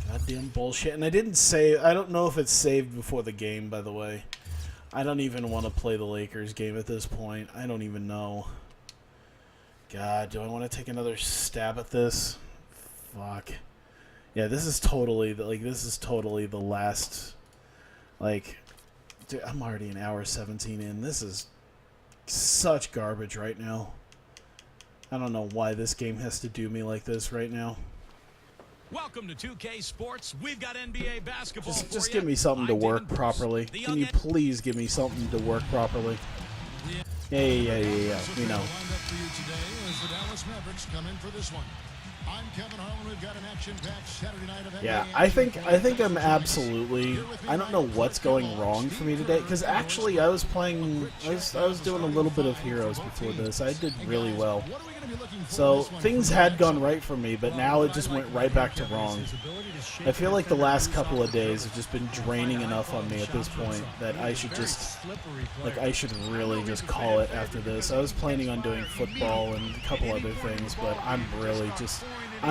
Speaker 1: Goddamn bullshit. And I don't know if it's saved before the game, by the way. I don't even want to play the Lakers game at this point. I don't even know. God, do I want to take another stab at this? Fuck. Yeah, this is totally the last. Like, dude, I'm already an hour 17 in. This is such garbage right now. I don't know why this game has to do me like this right now.
Speaker 2: Welcome to 2K Sports. We've got NBA basketball.
Speaker 1: Just give me something to work properly. Can you please give me something to work properly? Yeah. We know. Yeah, I think I'm absolutely. I don't know what's going wrong for me today, because actually I was doing a little bit of Heroes before this. I did really well. So things had gone right for me, but now it just went right back to wrong. I feel like the last couple of days have just been draining enough on me at this point that I should really just call it after this. I was planning on doing football and a couple other things, but I'm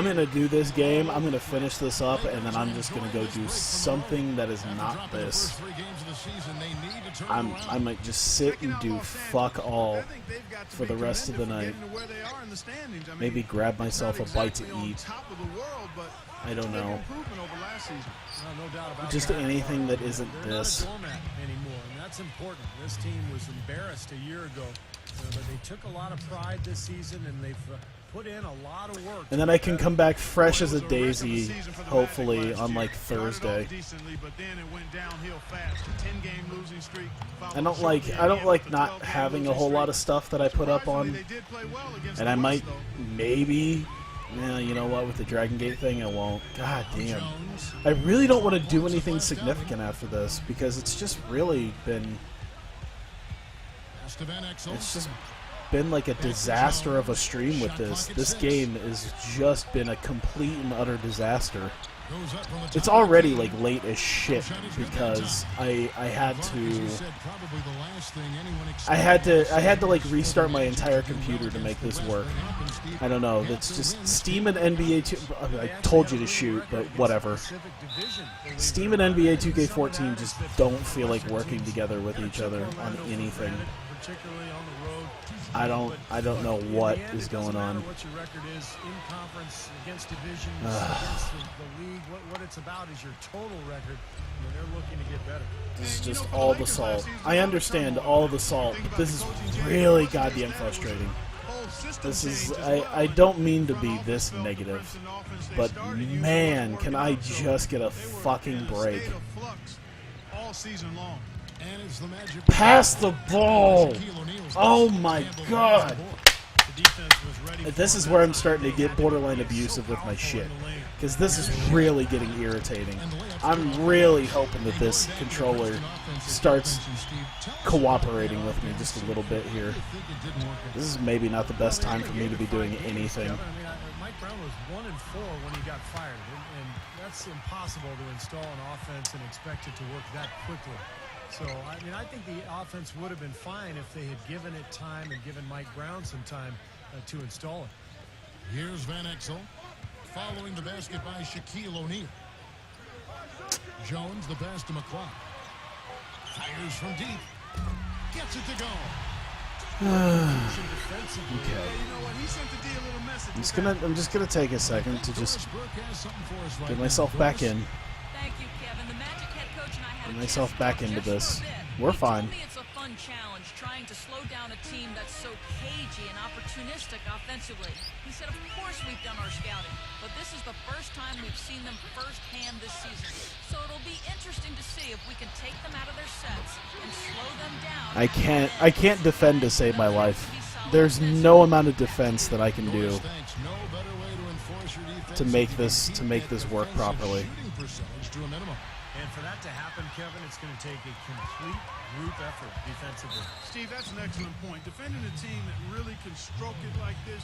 Speaker 1: going to do this game, I'm going to finish this up, and then I'm just going to go do something that is not this. I might just sit and do fuck all for the rest of the night. Maybe grab myself a bite to eat. I don't know. Just anything that isn't this.
Speaker 4: That's important. This team was embarrassed a year ago, but they took a lot of pride this season, and they've put in a lot of work.
Speaker 1: And then I can come back fresh as a daisy, hopefully, on like Thursday. I don't like not having a whole lot of stuff that I put up on. And I might, maybe, yeah, you know what, with the Dragon Gate thing, I won't. God damn. I really don't want to do anything significant after this, because it's just really been... It's just been like a disaster of a stream with this. This game has just been a complete and utter disaster. It's already like late as shit because I had to like restart my entire computer to make this work. I don't know. That's just Steam and NBA 2. I told you to shoot, but whatever. Steam and NBA 2K14 just don't feel like working together with each other on anything. I don't know what is going on.
Speaker 4: What your record is in conference, against divisions, against the league. What it's about is your total record. They're looking to get better.
Speaker 1: This is just all the salt. I understand all the salt, but this is really goddamn frustrating. This is, I don't mean to be this negative, but man, can I just get a fucking break. Pass the ball! Oh my god! This is where I'm starting to get borderline abusive with my shit. Because this is really getting irritating. I'm really hoping that this controller starts cooperating with me just a little bit here. This is maybe not the best time for me to be doing anything.
Speaker 4: Mike Brown was 1-4 when he got fired, and that's impossible to install an offense and expect it to work that quickly. So, I think the offense would have been fine if they had given it time and given Mike Brown some time to install it.
Speaker 3: Here's Van Exel, following the basket by Shaquille O'Neal. Jones, the pass to McCloud. Fires from deep. Gets it to go.
Speaker 1: Okay. I'm just gonna take a second to just get myself back in.
Speaker 6: Thank you, Kevin. The Magic head coach and I had
Speaker 1: Get myself back into this. We're fine.
Speaker 6: It's a fun challenge trying to slow down a team that's so cagey and opportunistic offensively. He said, of course we've done our scouting, but this is the first time we've seen them firsthand this season. So it'll be interesting to see if we can take them out of their sets and slow them down.
Speaker 1: I can't defend to save my life. There's no amount of defense that I can do to make this work properly.
Speaker 4: And for that to happen, Kevin, it's going to take a complete group effort defensively.
Speaker 5: Steve, that's an excellent point. Defending a team that really can stroke it like this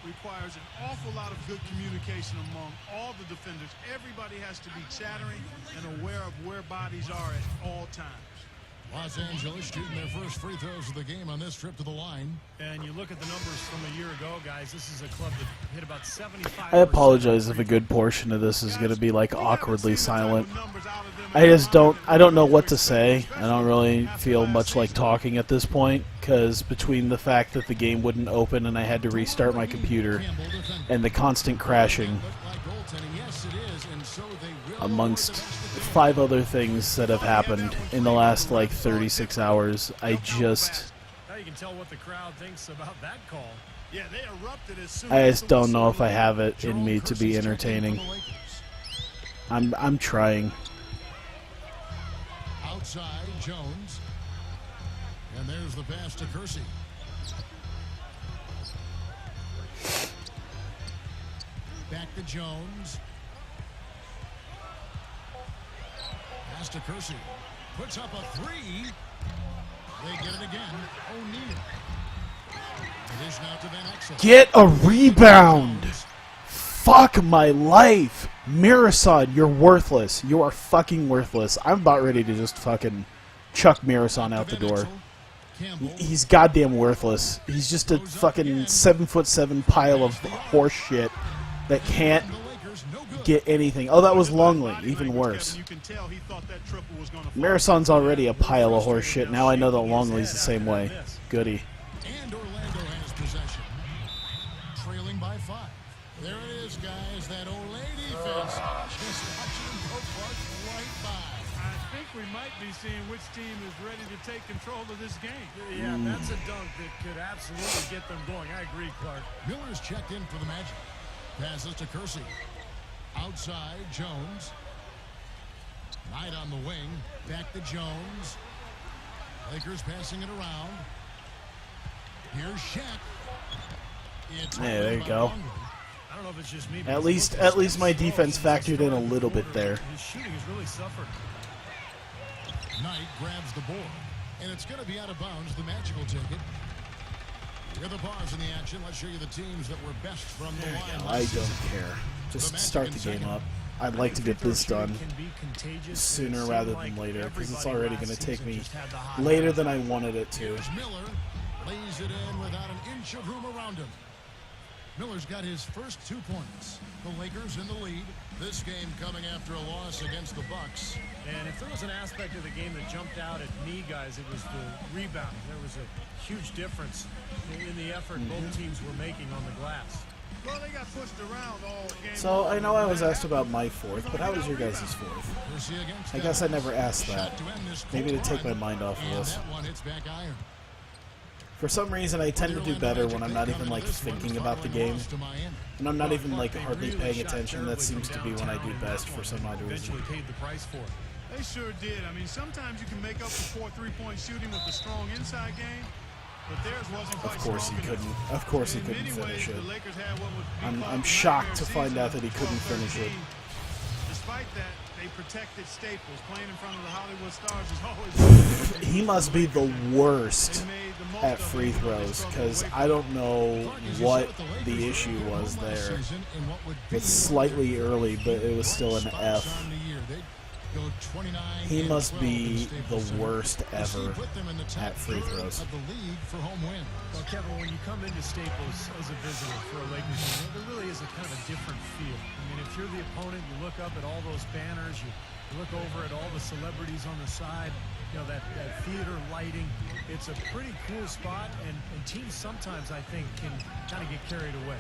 Speaker 5: requires an awful lot of good communication among all the defenders. Everybody has to be chattering and aware of where bodies are at all times.
Speaker 3: Los Angeles shooting their first free throws of the game on this trip to the line.
Speaker 4: And you look at the numbers from a year ago, guys. This is a club that hit about 75%.
Speaker 1: I apologize if a good portion of this is going to be like awkwardly silent. I don't know what to say. I don't really feel much like talking at this point, because between the fact that the game wouldn't open and I had to restart my computer and the constant crashing amongst 5 other things that have happened in the last like 36 hours, I just
Speaker 4: Now you can tell what the crowd thinks about that call.
Speaker 5: Yeah, they erupted as soon
Speaker 1: I
Speaker 5: as
Speaker 1: just don't know if I have it in me to be entertaining. I'm trying.
Speaker 3: Outside, Jones. And there's the pass to Kersey. Back to Jones. Pass to Kersey. Puts up a 3. They get it again. O'Neal. It is now to Van Exel.
Speaker 1: Get a rebound! Fuck my life! Mirasan, you're worthless. You are fucking worthless. I'm about ready to just fucking chuck Mirasan out the door. He's goddamn worthless. He's just a fucking 7'7" pile of horse shit that can't get anything. Oh, that was Longley. Even worse. Mirasan's already a pile of horse shit. Now I know that Longley's the same way. Goody.
Speaker 3: And Orlando has possession. Trailing by 5. There it is, guys. That Olay defense just watching them go right by.
Speaker 5: I think we might be seeing which team is ready to take control of this game.
Speaker 4: Yeah, that's a dunk that could absolutely get them going. I agree, Clark.
Speaker 3: Miller's checked in for the Magic. Passes to Kersey. Outside, Jones. Knight on the wing. Back to Jones. Lakers passing it around. Here's Shaq.
Speaker 1: Hey, there you go.
Speaker 4: I don't know if it's just me.
Speaker 1: At least my defense factored in a little bit there.
Speaker 4: His shooting has really suffered.
Speaker 3: Knight grabs the board, and it's going to be out of bounds. The Magic will take it. With a pause in the action, let's show you the teams that were best from the line.
Speaker 1: I don't care. Just start the game up. I'd like to get this done sooner rather than later, because it's already going to take me later than I wanted it to.
Speaker 3: Here's Miller. Lays it in without an inch of room around him. Miller's got his first 2 points. The Lakers in the lead. This game coming after a loss against the Bucks.
Speaker 4: And if there was an aspect of the game that jumped out at me, guys, it was the rebounding. There was a huge difference in the effort both teams were making on the glass.
Speaker 5: Well, they got pushed around all game.
Speaker 1: So, I know I was asked about my 4th, but how was your guys' 4th? I guess I never asked that. Maybe to take my mind off of this.
Speaker 3: That one hits back iron.
Speaker 1: For some reason, I tend to do better when I'm not even, like, thinking about the game. And I'm not even, like, hardly paying attention. That seems to be when I do best for some odd reason.
Speaker 4: Eventually paid the price for it.
Speaker 5: They sure did. I mean, sometimes you can make up for poor three-point shooting with a strong inside game, but theirs wasn't quite
Speaker 1: Of course he
Speaker 5: strong enough.
Speaker 1: couldn't. Of course he
Speaker 5: In
Speaker 1: couldn't
Speaker 5: many
Speaker 1: finish
Speaker 5: ways,
Speaker 1: it.
Speaker 5: the Lakers had what would be called
Speaker 1: I'm
Speaker 5: the
Speaker 1: shocked to
Speaker 5: nightmare
Speaker 1: find out
Speaker 5: season
Speaker 1: that he couldn't
Speaker 5: of
Speaker 1: finish it.
Speaker 5: 12-13. Despite that, they protected Staples. Playing in front of the Hollywood Stars is always.
Speaker 1: He must be the worst
Speaker 5: They made the most
Speaker 1: at
Speaker 5: of
Speaker 1: free
Speaker 5: it.
Speaker 1: throws, because I don't know what the issue was there. It's slightly early, but it was still an F. He must be the worst ever at free throws.
Speaker 4: Well, Kevin, when you come into Staples as a visitor for a Lakers game, there really is a kind of a different feel. I mean, if you're the opponent, you look up at all those banners, you look over at all the celebrities on the side, you know, that theater lighting. It's a pretty cool spot, and teams sometimes, I think, can kind of get carried away.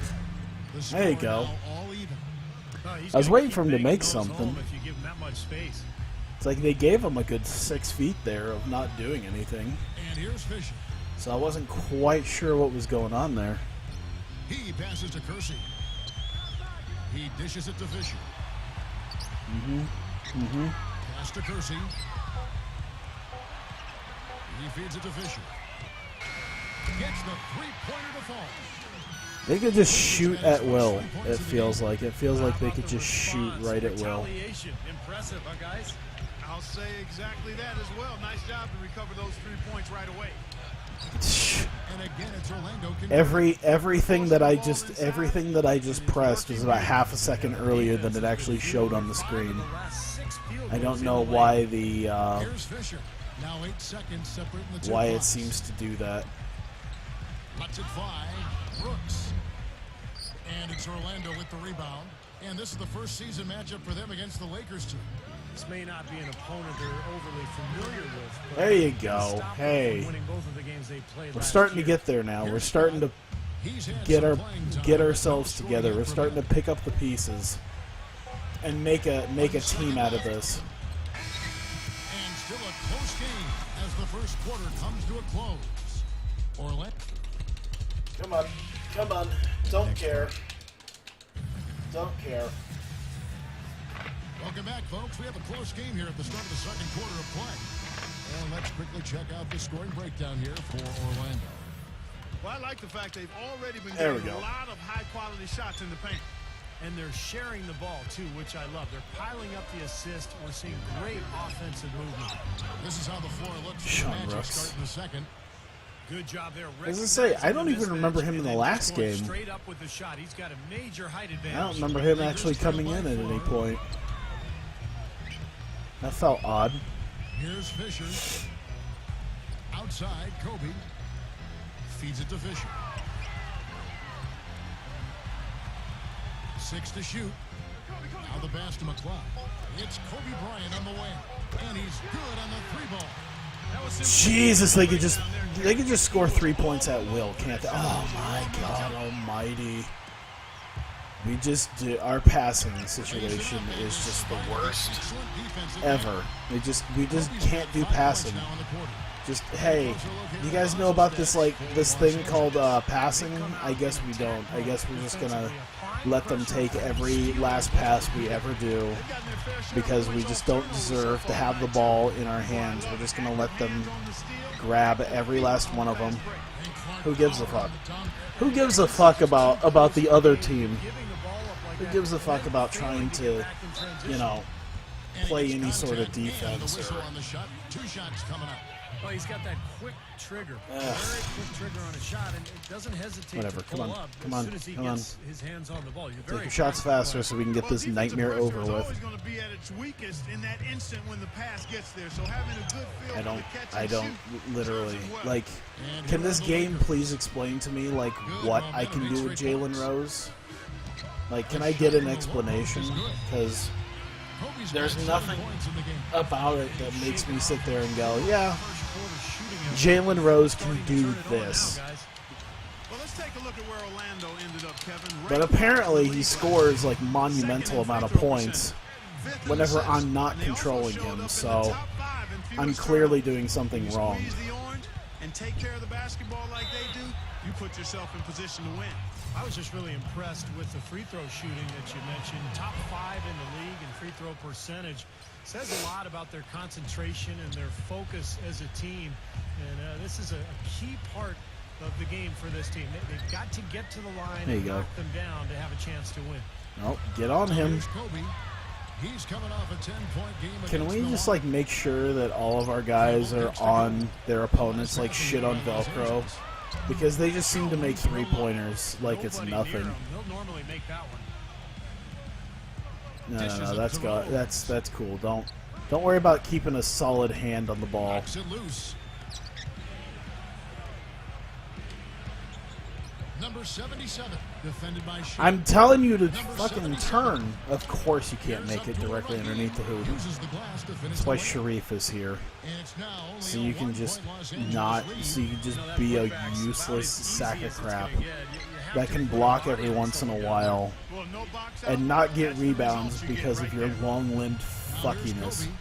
Speaker 1: There you go.
Speaker 4: He's
Speaker 1: I was
Speaker 4: gonna
Speaker 1: waiting
Speaker 4: keep
Speaker 1: for him to
Speaker 4: making
Speaker 1: make
Speaker 4: those
Speaker 1: something.
Speaker 4: home if you give him that much space.
Speaker 1: It's like they gave him a good 6 feet there of not doing anything.
Speaker 3: And here's Fisher.
Speaker 1: So I wasn't quite sure what was going on there.
Speaker 3: He passes to Kersey. He dishes it to Fisher. Pass to Kersey. He feeds it to Fisher. Gets the three-pointer to fall.
Speaker 1: They could just shoot at will, it feels like. It feels like they could just shoot right at will.
Speaker 4: Impressive, huh, guys?
Speaker 5: I'll say exactly that as well. Nice job to recover those 3 points right away.
Speaker 3: And again, it's Orlando.
Speaker 1: Everything that I just pressed was about half a second earlier than it actually showed on the screen. I don't know why
Speaker 3: Here's Fisher. Now 8 seconds separating the two
Speaker 1: why it
Speaker 3: blocks.
Speaker 1: seems to do that.
Speaker 3: Lets it fly. Brooks. And it's Orlando with the rebound. And this is the first season matchup for them against the Lakers team.
Speaker 4: This may not be an opponent they're overly familiar with. But
Speaker 1: There you go. Hey,
Speaker 4: winning both of the games they played
Speaker 1: we're
Speaker 4: last
Speaker 1: starting to
Speaker 4: year.
Speaker 1: get there now. We're starting to
Speaker 3: He's had
Speaker 1: get
Speaker 3: some playing time.
Speaker 1: get ourselves together. We're starting to pick up the pieces and make a team out of this.
Speaker 3: And still a close game as the first quarter comes to a close. Orlando.
Speaker 1: Come on, don't care. Don't care.
Speaker 3: Welcome back, folks. We have a close game here at the start of the second quarter of play. And let's quickly check out the scoring breakdown here for Orlando.
Speaker 5: Well, I like the fact they've already been
Speaker 1: There we
Speaker 5: getting
Speaker 1: go.
Speaker 5: a lot of high-quality shots in the paint.
Speaker 4: And they're sharing the ball, too, which I love. They're piling up the assist. We're seeing great offensive movement.
Speaker 3: This is how the floor looks for
Speaker 1: Sean
Speaker 3: the Magic
Speaker 1: Brooks.
Speaker 3: starting the second.
Speaker 4: Good job there.
Speaker 1: As I say, I don't even remember him in the last game.
Speaker 4: Straight up with the shot. He's got a major height advantage.
Speaker 1: I don't remember him actually coming in at any point. That felt odd.
Speaker 3: Here's Fisher. Outside, Kobe. Feeds it to Fisher. 6 to shoot. Now the pass to McCloud. It's Kobe Bryant on the wing. And he's good on the three ball.
Speaker 1: Jesus, they could just score 3 points at will, can't they? Oh my God Almighty! We just do, our passing situation is just the worst ever. We just can't do passing. Just hey, you guys know about this this thing called passing? I guess we don't. I guess we're just gonna let them take every last pass we ever do because we just don't deserve to have the ball in our hands. We're just gonna let them grab every last one of them. Who gives a fuck? Who gives a fuck about the other team? Who gives a fuck about trying to, play any sort of defense? Or,
Speaker 3: Two shots coming up.
Speaker 4: Well, he's got that quick trigger, very quick trigger on a shot, and it doesn't hesitate
Speaker 1: Whatever,
Speaker 4: to pull
Speaker 1: come on,
Speaker 4: up
Speaker 1: come
Speaker 4: as
Speaker 1: on,
Speaker 4: soon as he
Speaker 1: come
Speaker 4: gets his hands on the ball. You're
Speaker 1: take
Speaker 4: very
Speaker 1: your shots faster so we can get
Speaker 5: Well,
Speaker 1: this
Speaker 5: defensive
Speaker 1: nightmare
Speaker 5: pressure
Speaker 1: over
Speaker 5: is
Speaker 1: with.
Speaker 5: always going to be at its weakest in that instant when the pass gets there. So having a good feel
Speaker 1: I
Speaker 5: for
Speaker 1: don't,
Speaker 5: the catch
Speaker 1: I
Speaker 5: and
Speaker 1: don't,
Speaker 5: shoot
Speaker 1: literally,
Speaker 5: serves him well.
Speaker 1: like, can this game please explain to me, like, what I can do with Jalen Rose? Like, can I get an explanation? Because there's nothing about it that makes me sit there and go, yeah, Jalen Rose can do this.
Speaker 5: Well, let's take a look at where Orlando ended up, Kevin.
Speaker 1: But apparently he scores, like, monumental amount of points whenever I'm not controlling him, so I'm clearly doing something wrong.
Speaker 5: Squeeze the orange and take care of the basketball like they do, you put yourself in position to win.
Speaker 4: I was just really impressed with the free throw shooting that you mentioned. Top 5 in the league in free throw percentage. Says a lot about their concentration and their focus as a team. And this is a key part of the game for this team. They've got to get to the line
Speaker 1: There you
Speaker 4: and
Speaker 1: go.
Speaker 4: knock them down to have a chance to win.
Speaker 1: Oh, get on him.
Speaker 3: Here's Kobe. He's coming off a 10-point game.
Speaker 1: Can
Speaker 3: against
Speaker 1: we just,
Speaker 3: Milwaukee.
Speaker 1: like, make sure that all of our guys are on their opponents, like, shit on Velcro? Because they just seem to make three-pointers like it's
Speaker 4: Nobody
Speaker 1: nothing.
Speaker 4: near him. He'll normally make that one.
Speaker 1: No, that's cool. Don't worry about keeping a solid hand on the ball.
Speaker 3: Knocks it loose. Number 77, defended by Shea.
Speaker 1: I'm telling you to fucking turn. Of course you can't make it directly underneath the hoop.
Speaker 3: Uses the glass to finish
Speaker 1: That's why
Speaker 3: the way.
Speaker 1: Sharif is here.
Speaker 3: And it's now only
Speaker 1: So
Speaker 3: a
Speaker 1: you can
Speaker 3: 1-point
Speaker 1: just
Speaker 3: Los Angeles
Speaker 1: not,
Speaker 3: lead.
Speaker 1: so you can just
Speaker 4: That
Speaker 1: be a
Speaker 4: putback's about
Speaker 1: useless
Speaker 4: as easy
Speaker 1: sack
Speaker 4: as
Speaker 1: of
Speaker 4: it's
Speaker 1: crap
Speaker 4: gonna get. You have
Speaker 1: that
Speaker 4: to
Speaker 1: can
Speaker 4: put
Speaker 1: block
Speaker 4: your
Speaker 1: every
Speaker 4: body
Speaker 1: once in a
Speaker 4: together.
Speaker 1: while
Speaker 5: Well, no box out.
Speaker 1: and not get
Speaker 5: That's the
Speaker 1: rebounds
Speaker 5: results you get
Speaker 1: because
Speaker 5: right
Speaker 1: of your
Speaker 5: there.
Speaker 1: long-limbed
Speaker 3: Now here's
Speaker 1: fuckiness.
Speaker 3: Kobe.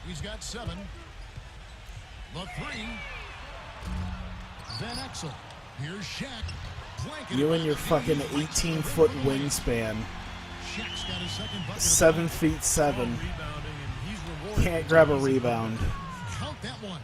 Speaker 3: He's got 7. The 3. Van Exel. Here's Shaq.
Speaker 1: You and your fucking 18-foot wingspan.
Speaker 3: Shaq's got his second bucket.
Speaker 1: 7'7". Can't grab a rebound.
Speaker 3: Count that one.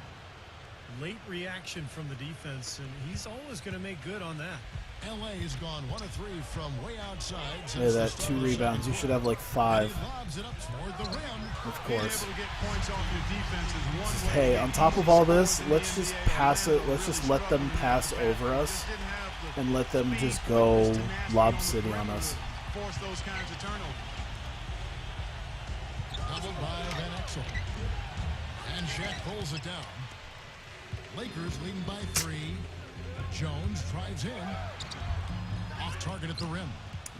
Speaker 4: Late reaction from the defense, and he's always going to make good on that.
Speaker 3: LA has gone 1 of 3 from way outside.
Speaker 1: Look at that, 2 rebounds. You should have like 5.
Speaker 3: Lobs it up toward the rim.
Speaker 1: Of course.
Speaker 5: Being able to get points off your defense is one way.
Speaker 1: Hey, on top of all this, let's just pass it. Let's just let them pass over us and let them just go Lob City on us.
Speaker 5: Force those kinds of turnovers.
Speaker 3: Doubled by Van Exel. And Shaq pulls it down. Lakers leading by 3. Jones drives in. Off target at the rim.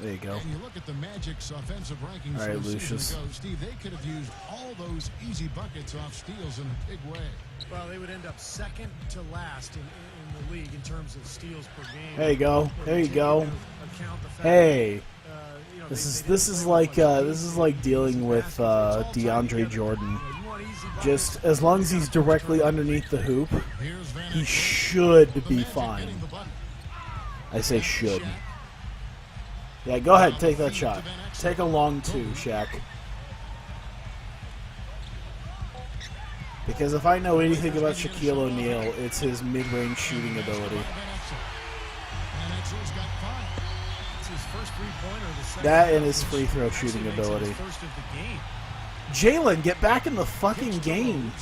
Speaker 1: There you go.
Speaker 3: And you look at the Magic's offensive rankings
Speaker 1: All right,
Speaker 3: from the season
Speaker 1: Lucius.
Speaker 3: ago, Steve, they could have used all those easy buckets off steals in a big way.
Speaker 4: Well, they would end up second to last in the league in terms of steals per game.
Speaker 1: There you go. There you go. Hey, this is like dealing with DeAndre Jordan. Just as long as he's directly underneath the hoop, he should be fine. I say should. Yeah, go ahead, take that shot. Take a long 2, Shaq. Because if I know anything about Shaquille O'Neal, it's his mid-range shooting ability. That and his free throw shooting ability. Jalen, get back in the fucking game.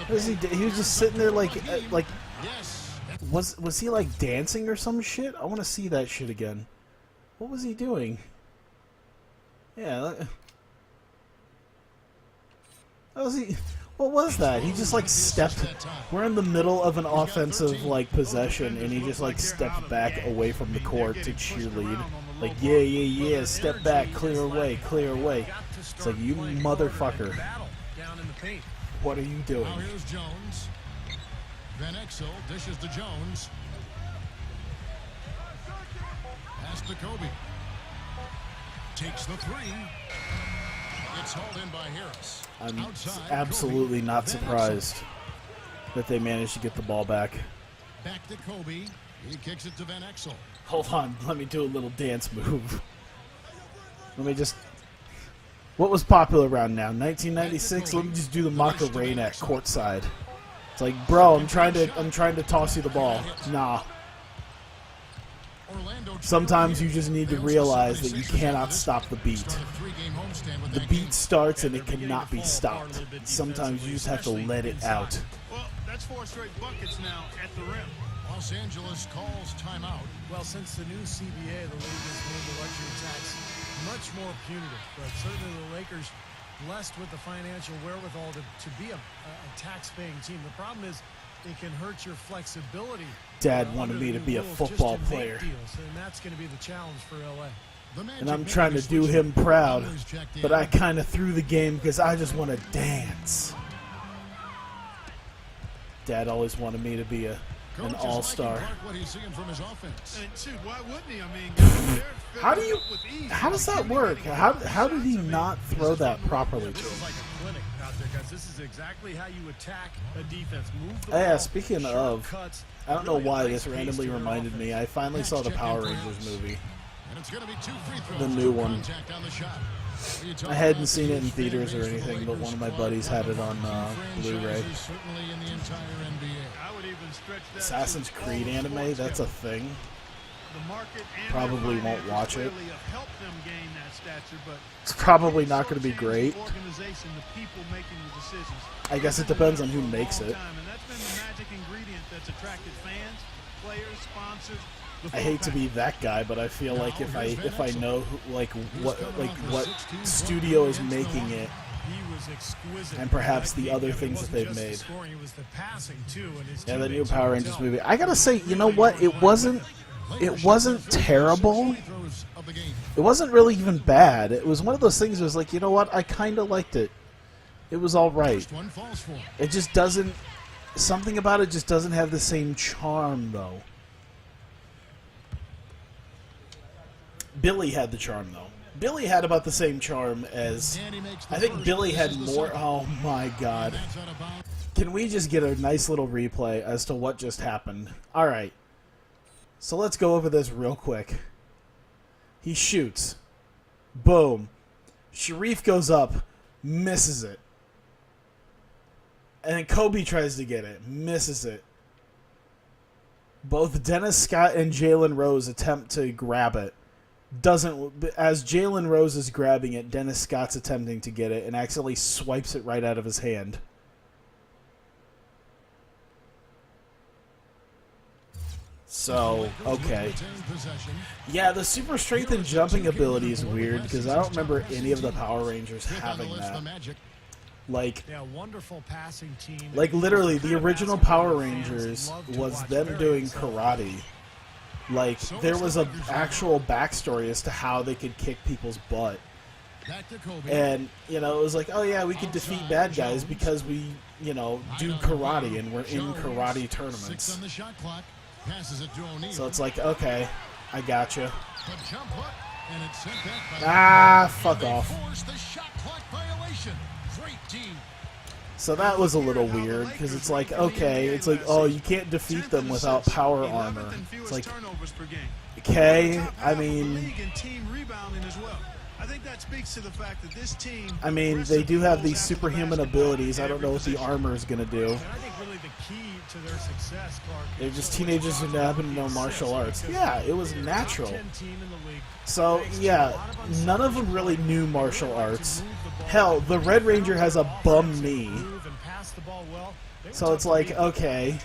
Speaker 1: What is he was just sitting there like was he like dancing or some shit? I want to see that shit again. What was he doing? Yeah. What was that? He just like stepped. We're in the middle of an offensive like possession, and he just like stepped back away from the court to cheerlead. Like yeah, step back, clear away, clear away. It's like, you motherfucker. What are you doing?
Speaker 3: Now here's Jones. Van Exel dishes to Jones. Pass to Kobe. Takes the 3. It's hauled in by Harris.
Speaker 1: I'm
Speaker 3: Outside,
Speaker 1: absolutely
Speaker 3: Kobe.
Speaker 1: not
Speaker 3: Van
Speaker 1: surprised
Speaker 3: Exel.
Speaker 1: that they managed to get the ball back.
Speaker 3: Back to Kobe. He kicks it to Van Exel.
Speaker 1: Hold on, let me do a little dance move. Let me just... What was popular around now? 1996? Let me just do the Macarena at courtside. It's like, bro, I'm trying to toss you the ball. Nah. Sometimes you just need to realize that you cannot stop the beat. The beat starts and it cannot be stopped. Sometimes you just have to let it out.
Speaker 5: Well, that's 4 straight buckets now at the rim.
Speaker 3: Los Angeles calls timeout.
Speaker 4: Well, since the new CBA, the league has made the luxury tax much more punitive, but certainly the Lakers blessed with the financial wherewithal to be a tax-paying team. The problem is it can hurt your flexibility.
Speaker 1: Dad wanted me to be a football player.
Speaker 4: Deals, and that's going to be the challenge for LA.
Speaker 1: And I'm trying to do him proud, but I kind of threw the game because I just want to dance. Dad always wanted me to be an all-star.
Speaker 3: What he's seeing from his offense.
Speaker 5: And shoot, why wouldn't he? I mean,
Speaker 1: How does that work? How did he not throw that properly to
Speaker 4: This is
Speaker 1: him?
Speaker 4: like a clinic out there, guys. This is exactly how you attack a defense. Move the
Speaker 1: Yeah,
Speaker 4: ball,
Speaker 1: speaking of,
Speaker 4: shortcuts,
Speaker 1: I don't know
Speaker 4: really a
Speaker 1: why
Speaker 4: nice
Speaker 1: this
Speaker 4: pace
Speaker 1: randomly
Speaker 4: to their
Speaker 1: reminded me.
Speaker 4: offense.
Speaker 1: I finally saw the Power Rangers movie.
Speaker 3: And it's going to be 2 free throws.
Speaker 1: The new one.
Speaker 3: Contact on the shot.
Speaker 1: I hadn't seen it in theaters or anything, but one of my buddies had it on Blu-ray.
Speaker 3: Certainly in the entire NBA.
Speaker 5: I would even stretch that
Speaker 1: Assassin's
Speaker 5: to all
Speaker 1: Creed
Speaker 5: the
Speaker 1: anime,
Speaker 5: sports
Speaker 1: that's a
Speaker 5: categories.
Speaker 1: thing.
Speaker 5: The market and
Speaker 1: Probably
Speaker 5: their
Speaker 1: won't
Speaker 5: finances
Speaker 1: watch it.
Speaker 5: clearly have helped them gain that stature, but
Speaker 1: It's probably not going to be
Speaker 5: shortchange
Speaker 1: great.
Speaker 5: the organization, the people making the decisions.
Speaker 1: I guess it depends on who makes it.
Speaker 5: And that's been the magic ingredient that's attracted fans, players, sponsors.
Speaker 1: I hate to be that guy, but I feel like if I know who, what studio is making it,
Speaker 4: He was exquisite.
Speaker 1: and perhaps the other
Speaker 4: It
Speaker 1: things that
Speaker 4: wasn't
Speaker 1: they've
Speaker 4: just the
Speaker 1: made.
Speaker 4: scoring, it was the passing too, and his
Speaker 1: Yeah, the new
Speaker 4: teammates
Speaker 1: Power
Speaker 4: could
Speaker 1: Rangers
Speaker 4: tell.
Speaker 1: movie. I gotta say, you know what? It wasn't terrible. It wasn't really even bad. It was one of those things that was like, you know what? I kind of liked it. It was all right.
Speaker 3: First one falls for him.
Speaker 1: It just doesn't... Something about it just doesn't have the same charm, though. Billy had the charm, though. Billy had about the same charm as...
Speaker 3: And he makes the
Speaker 1: I think
Speaker 3: first.
Speaker 1: Billy
Speaker 3: This
Speaker 1: had
Speaker 3: is the
Speaker 1: more...
Speaker 3: second.
Speaker 1: Oh, my God.
Speaker 3: That's out of bounds.
Speaker 1: Can we just get a nice little replay as to what just happened? All right. So let's go over this real quick. He shoots. Boom. Sharif goes up, misses it. And then Kobe tries to get it, misses it. Both Dennis Scott and Jalen Rose attempt to grab it. Doesn't. As Jalen Rose is grabbing it, Dennis Scott's attempting to get it and accidentally swipes it right out of his hand. So, okay. Yeah, the super strength and jumping ability is weird because I don't remember any of the Power Rangers having that. Like,
Speaker 4: yeah, wonderful passing team.
Speaker 1: Like literally, the original Power Rangers was them doing karate. Like, there was an actual backstory as to how they could kick people's butt. And, you know, it was like, oh yeah, we could defeat bad guys because we, you know, do karate and we're in karate tournaments. So it's like, okay, I gotcha. Ah, fuck off. So that was a little weird, because it's like, okay, it's like, oh, you can't defeat them without power armor. It's like, okay, I mean...
Speaker 5: I think that speaks to the fact that this team...
Speaker 1: I mean, they do have these superhuman abilities. I don't know what the armor is going to do.
Speaker 4: And I think really the key to their success, Clark,
Speaker 1: they're just teenagers who happen to know martial arts. Yeah, it was natural. So, yeah, none of them really knew martial arts. Hell, the Red Ranger has a bum knee. So it's like, okay,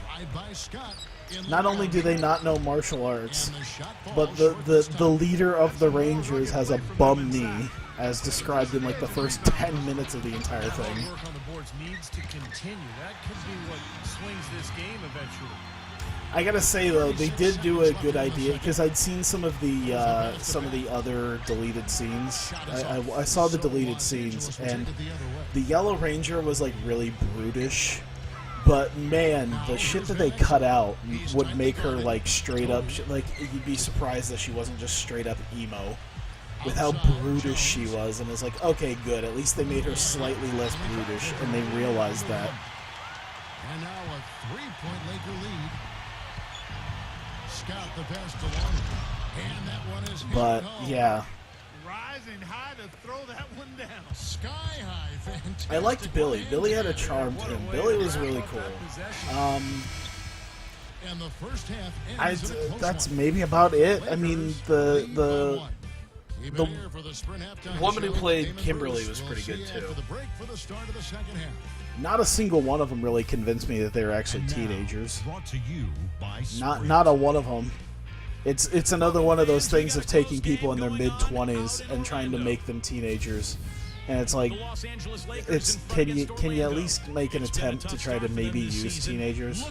Speaker 1: not only do they not know martial arts, but the leader of the Rangers has a bum knee, as described in like the first 10 minutes of the entire thing.
Speaker 4: Work on the boards needs to continue. That could be what swings this game eventually.
Speaker 1: I gotta say though, they did do a good idea because I'd seen some of the other deleted scenes. I saw the deleted scenes, and the Yellow Ranger was like really brutish. But man, the shit that they cut out would make her like straight up, like you'd be surprised that she wasn't just straight up emo with how brutish she was. And it's like, okay, good, at least they made her slightly less brutish, and they realized that.
Speaker 3: And now a 3-point Laker lead. Scout the pass to Long. And that one is hit
Speaker 1: But
Speaker 3: home.
Speaker 1: yeah.
Speaker 5: Rising high to throw that one down.
Speaker 3: Sky high, fantastic.
Speaker 1: I liked Billy. Billy had a charm to him. Billy was really cool.
Speaker 3: And the first half ends in a close
Speaker 1: That's
Speaker 3: one.
Speaker 1: maybe about it. I mean, the woman who played Kimberly was pretty good too. Not a single one of them really convinced me that they were actually teenagers.
Speaker 7: Brought to you by
Speaker 1: Not a one of them. It's another one of those things of taking people in their mid-20s and trying to make them teenagers. And it's like, can you at least make an attempt to try to maybe use teenagers?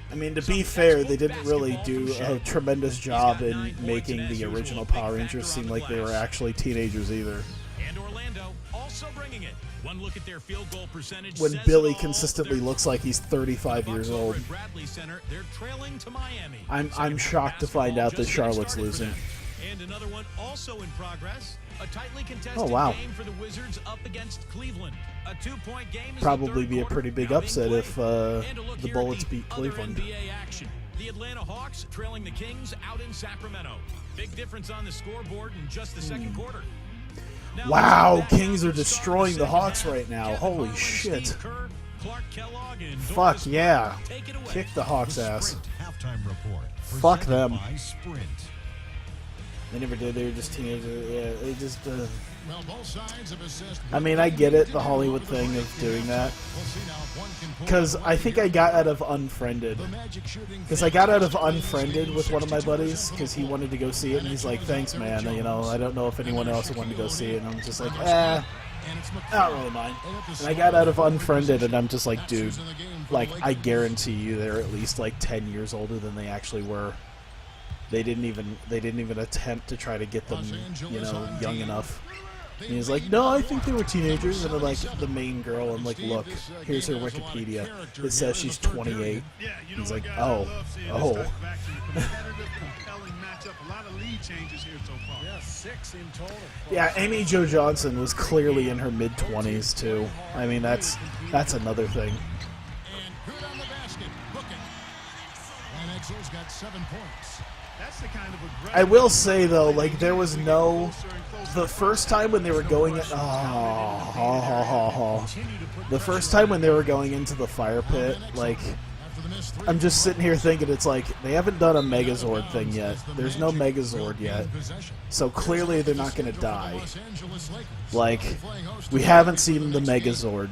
Speaker 1: I mean, to be fair, they didn't really do a tremendous job in making the original Power Rangers seem like they were actually teenagers either.
Speaker 2: And Orlando also bringing it. One look at their field goal percentage.
Speaker 1: When Billy consistently looks like he's 35 years old.
Speaker 2: They're trailing to Miami.
Speaker 1: I'm shocked to find out that Charlotte's losing.
Speaker 2: And another one also in progress. A tightly contested
Speaker 1: Oh, wow.
Speaker 2: game for the Wizards up against Cleveland. A 2-point game is
Speaker 1: Probably
Speaker 2: the
Speaker 1: be a
Speaker 2: third
Speaker 1: pretty big
Speaker 2: quarter
Speaker 1: upset
Speaker 2: being
Speaker 1: if
Speaker 2: played. And a look
Speaker 1: the
Speaker 2: here at
Speaker 1: Bullets beat
Speaker 2: other
Speaker 1: Cleveland.
Speaker 2: NBA action. The Atlanta Hawks trailing the Kings out in Sacramento. Big difference on the scoreboard in just the second quarter. Now,
Speaker 1: Wow, Kings are destroying the Hawks right now. Holy shit.
Speaker 2: Kerr, Clark Kellogg, and
Speaker 1: Fuck
Speaker 2: Doris
Speaker 1: yeah.
Speaker 2: Burke take it away.
Speaker 1: Kick the Hawks ass.
Speaker 7: Sprint halftime report.
Speaker 1: Fuck
Speaker 7: presented
Speaker 1: them.
Speaker 7: by Sprint.
Speaker 1: They never did. They were just teenagers. Yeah, they just...
Speaker 3: Well, both sides have assessed
Speaker 1: I mean, I get it, the Hollywood thing of doing that.
Speaker 3: We'll see now if one can pull
Speaker 1: Because
Speaker 3: it
Speaker 1: I think I got out of Unfriended.
Speaker 3: The Magic shooting
Speaker 1: Because I got out of Unfriended with one of my buddies because he wanted to go see it, and he's like, thanks, man. You know, I don't know if anyone else wanted to go see it. And I'm just like, I don't really mind. And I got out of Unfriended, and I'm just like, dude, like, I guarantee you they're at least like 10 years older than they actually were. They didn't even attempt to try to get them, you know, young enough. And he's like, no, I think they were teenagers. And then, like, the main girl, I'm like, look, here's her Wikipedia. It says she's 28. He's like, oh.
Speaker 4: Yeah, 6 in total.
Speaker 1: Yeah, Amy Jo Johnson was clearly in her mid-20s, too. I mean, that's another thing.
Speaker 3: And good on the basket. Booking. And Exel's got 7 points.
Speaker 5: That's the kind of
Speaker 1: I will say, though, like, there was no... The first time when they were going... The first time when they were going into the fire pit, like... I'm just sitting here thinking, it's like, they haven't done a Megazord thing yet. There's no Megazord yet. So clearly they're not going to die. Like, we haven't seen the Megazord.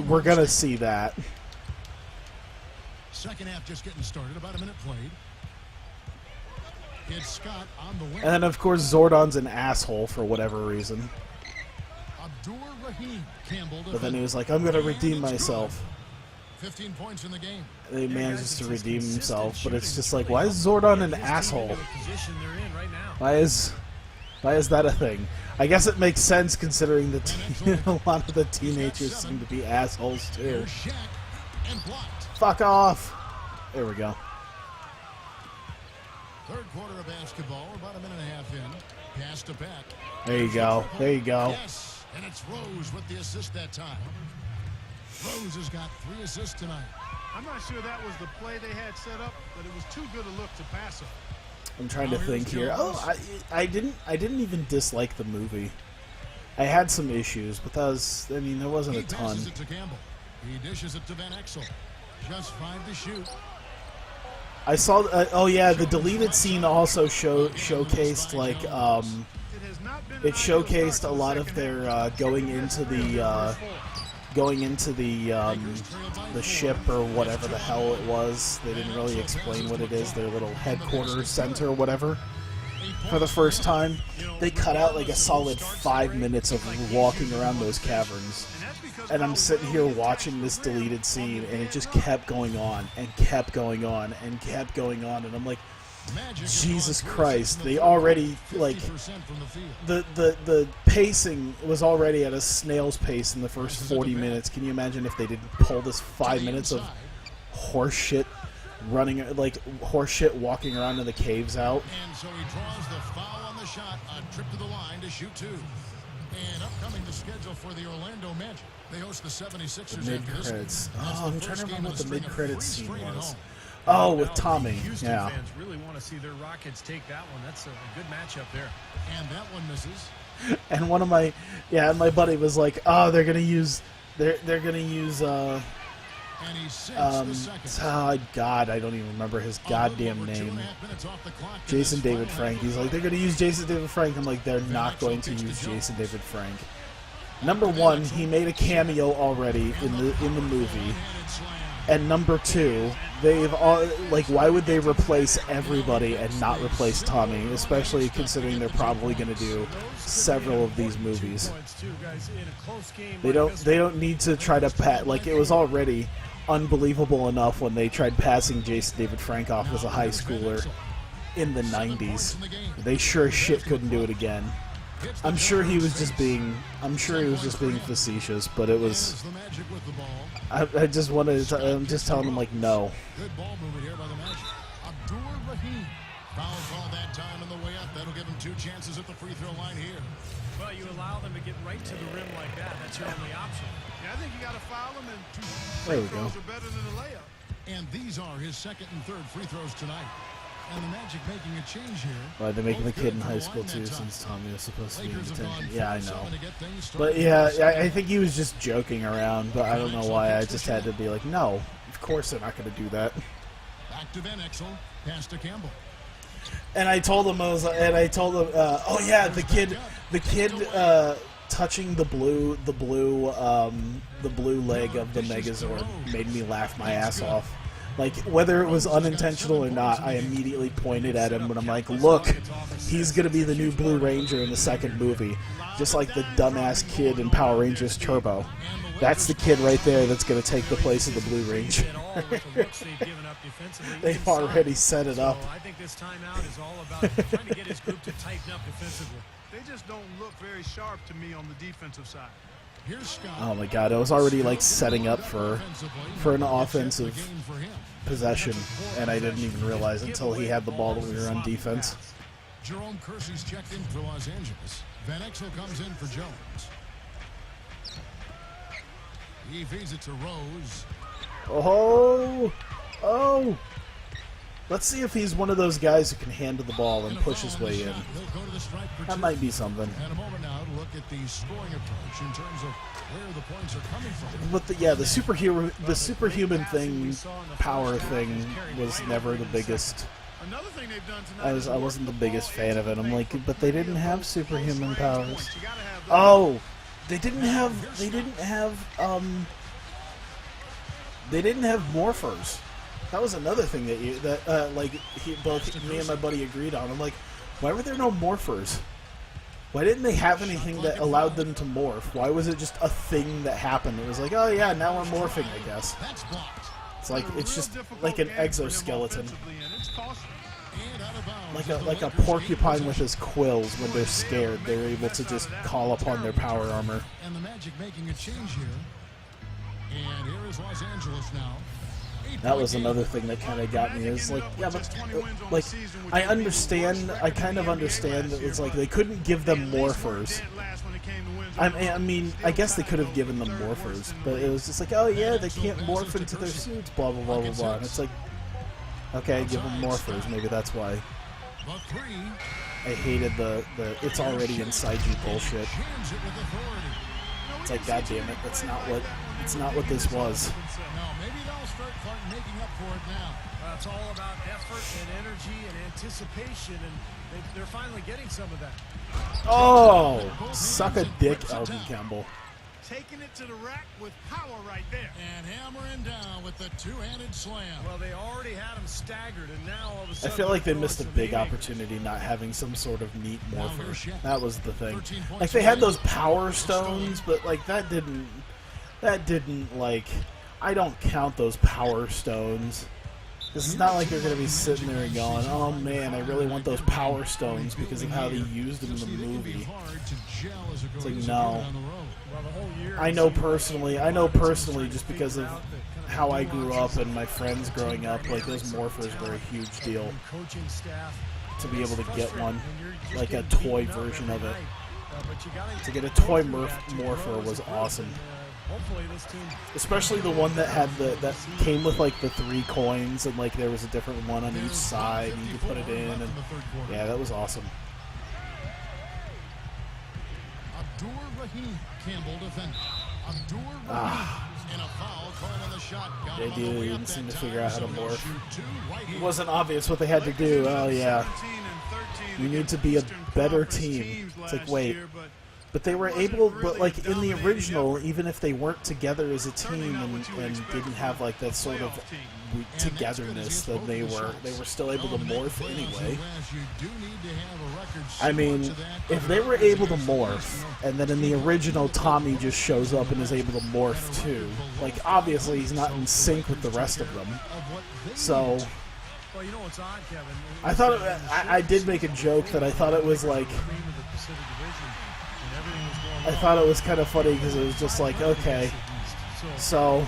Speaker 1: We're going to see that.
Speaker 3: Second half just getting started, about a minute played. It's Scott on the wing.
Speaker 1: And then, of course, Zordon's an asshole for whatever reason. But then he was like, I'm going to redeem myself.
Speaker 3: 15 points in the game.
Speaker 1: And he manages to redeem himself, but it's just like, why is Zordon an asshole? Why is that a thing? I guess it makes sense considering that a lot of the teenagers seem to be assholes too. Fuck off! There we go.
Speaker 3: Third quarter of basketball, about a minute and a half in. Pass to Beck.
Speaker 1: There you go. There you go.
Speaker 3: Yes, and it's Rose with the assist that time. Rose has got 3 assists tonight.
Speaker 5: I'm not sure that was the play they had set up, but it was too good a look to pass up.
Speaker 1: I'm trying to think here. Oh, I didn't even dislike the movie. I had some issues, but there wasn't a ton.
Speaker 3: He dishes it to Campbell. He dishes it to Van Exel. Just 5 to shoot.
Speaker 1: I saw. Oh yeah, the deleted scene also showcased like it showcased a lot of their going into the ship or whatever the hell it was. They didn't really explain what it is. Their little headquarters center or whatever. For the first time, they cut out like a solid 5 minutes of walking around those caverns. And I'm sitting here watching this deleted scene, and it just kept going on, and kept going on, and kept going on, and I'm like, Jesus Christ, they already, like, the pacing was already at a snail's pace in the first 40 minutes. Can you imagine if they didn't pull this 5 minutes of horseshit running, like, horseshit walking around in the caves out?
Speaker 3: And so he draws the foul on the shot, a trip to the line to shoot 2. And upcoming the schedule for the Orlando Magic. They host the 76ers.
Speaker 1: The mid-credits. Oh, I'm trying to remember what the mid-credits scene was. Oh, with Tommy.
Speaker 4: Houston
Speaker 1: Yeah.
Speaker 4: fans really want to see their Rockets take that one. That's a good matchup there.
Speaker 3: And that one misses.
Speaker 1: And one of my my buddy was like, oh, they're gonna use
Speaker 3: And he sinks the second.
Speaker 1: God, I don't even remember his goddamn name. Jason David Frank. He's like, they're going to use Jason David Frank. I'm like, they're not going to use Jason David Frank. Number one, he made a cameo already in the movie. And number two, why would they replace everybody and not replace Tommy? Especially considering they're probably going to do several of these movies. They don't need to try to it was already unbelievable enough when they tried passing Jason David Frank off as a high schooler in the 90s. They sure as shit couldn't do it again. I'm sure he was just being facetious, but it was. I just wanted to. I'm just telling him, like, no.
Speaker 3: Good ball movement here by the Magic. Abdur-Rahim. Foul call that time on the way up. That'll give him 2 chances at the free throw line here.
Speaker 4: Well, you allow them to get right to the rim like that. That's your only option.
Speaker 5: Yeah, I think you got to foul them, and 2
Speaker 1: There we
Speaker 5: free
Speaker 1: go.
Speaker 5: throws are better than a layup.
Speaker 3: And these are his second and third free throws tonight. And the Magic making a change here.
Speaker 1: Well, they're making the
Speaker 3: Both
Speaker 1: kid in
Speaker 3: good
Speaker 1: high
Speaker 3: from
Speaker 1: school
Speaker 3: the
Speaker 1: too,
Speaker 3: line that
Speaker 1: since
Speaker 3: time.
Speaker 1: Tommy was supposed to be in
Speaker 3: Lakers have
Speaker 1: detention.
Speaker 3: gone
Speaker 1: Yeah, I
Speaker 3: 4-7
Speaker 1: know.
Speaker 3: to get things started
Speaker 1: But
Speaker 3: in
Speaker 1: yeah,
Speaker 3: the second
Speaker 1: I think he was just joking around. But I don't know why. I just had to be like, no, of course they're not going to do that.
Speaker 3: Back to Van Exel, pass to Campbell.
Speaker 1: And I told him, oh yeah, the kid touching the blue leg of the Megazord made me laugh my ass off. Like, whether it was unintentional or not, I immediately pointed at him and I'm like, look, he's gonna be the new Blue Ranger in the second movie, just like the dumbass kid in Power Rangers Turbo. That's the kid right there that's gonna take the place of the Blue Ranger. They've already set it up.
Speaker 4: I think this timeout is all about trying to get his group to tighten up defensively.
Speaker 5: They just don't look very sharp to me on the defensive side.
Speaker 1: Oh my God! I was already like setting up for an offensive possession, and I didn't even realize until he had the ball that we were on defense.
Speaker 3: Jerome Kersey's checked in for Los Angeles. Van Exel comes in for Jones. He feeds it to Rose.
Speaker 1: Oh! Let's see if he's one of those guys who can handle the ball and push his way in. That might be something.
Speaker 3: And a moment now to look at the scoring approach in terms of where the points are coming from.
Speaker 1: But the superhuman thing, power thing, was never the biggest. I wasn't the biggest fan of it. I'm like, but they didn't have superhuman powers. Oh, they didn't have morphers. That was another thing that both me and my buddy agreed on. I'm like, why were there no morphers? Why didn't they have anything that allowed them to morph? Why was it just a thing that happened? It was like, oh yeah, now I'm morphing, I guess. It's just like an exoskeleton. Like a porcupine with his quills. When they're scared, they're able to just call upon their power armor.
Speaker 3: And the Magic making a change here. And here is Los Angeles now.
Speaker 1: That was another thing that kind of got me. Is like, yeah, but like I kind of understand that it's like they couldn't give them morphers. I mean, I guess they could have given them morphers, but it was just like, oh yeah, they can't morph into their suits, blah blah blah blah blah. And it's like, okay, give them morphers. Maybe that's why. I hated the it's already inside you bullshit. It's like, god damn it, that's not what this was.
Speaker 3: Maybe they'll start making up for it now.
Speaker 4: It's all about effort and energy and anticipation, and they're finally getting some of that.
Speaker 1: Oh, suck a dick, Elgin Campbell.
Speaker 5: Taking it to the rack with power right there.
Speaker 3: And hammering down with the two-handed slam.
Speaker 4: Well, they already had him staggered, and now all of a
Speaker 1: I
Speaker 4: sudden...
Speaker 1: feel like they missed a big opportunity not having some sort of neat morpher. That was the thing. Like, they had those power stones, but, like, that didn't, like... I don't count those power stones. This is not like they're going to be sitting there and going, oh man, I really want those power stones because of how they used them in the movie. It's like, no. I know personally just because of how I grew up and my friends growing up, like those morphers were a huge deal. To be able to get one, like a toy version of it. To get a toy morpher was awesome. Especially the one that had that came with like the 3 coins and like there was a different one on each side and you could put it in, and yeah, that was awesome.
Speaker 3: Abdur Rahim Campbell defending. Abdur Rahim in a foul call on the shot.
Speaker 1: They didn't seem to figure out how to morph. It wasn't obvious what they had to do. Oh yeah, we need to be a better team. It's like, wait. But they were able, but like in the original, even if they weren't together as a team and didn't have like that sort of togetherness, then they were still able to morph anyway. I mean, if they were able to morph, and then in the original Tommy just shows up and is able to morph too, like obviously he's not in sync with the rest of them. So, I thought I did make a joke that I thought it was like. I thought it was kind of funny because it was just like, okay, so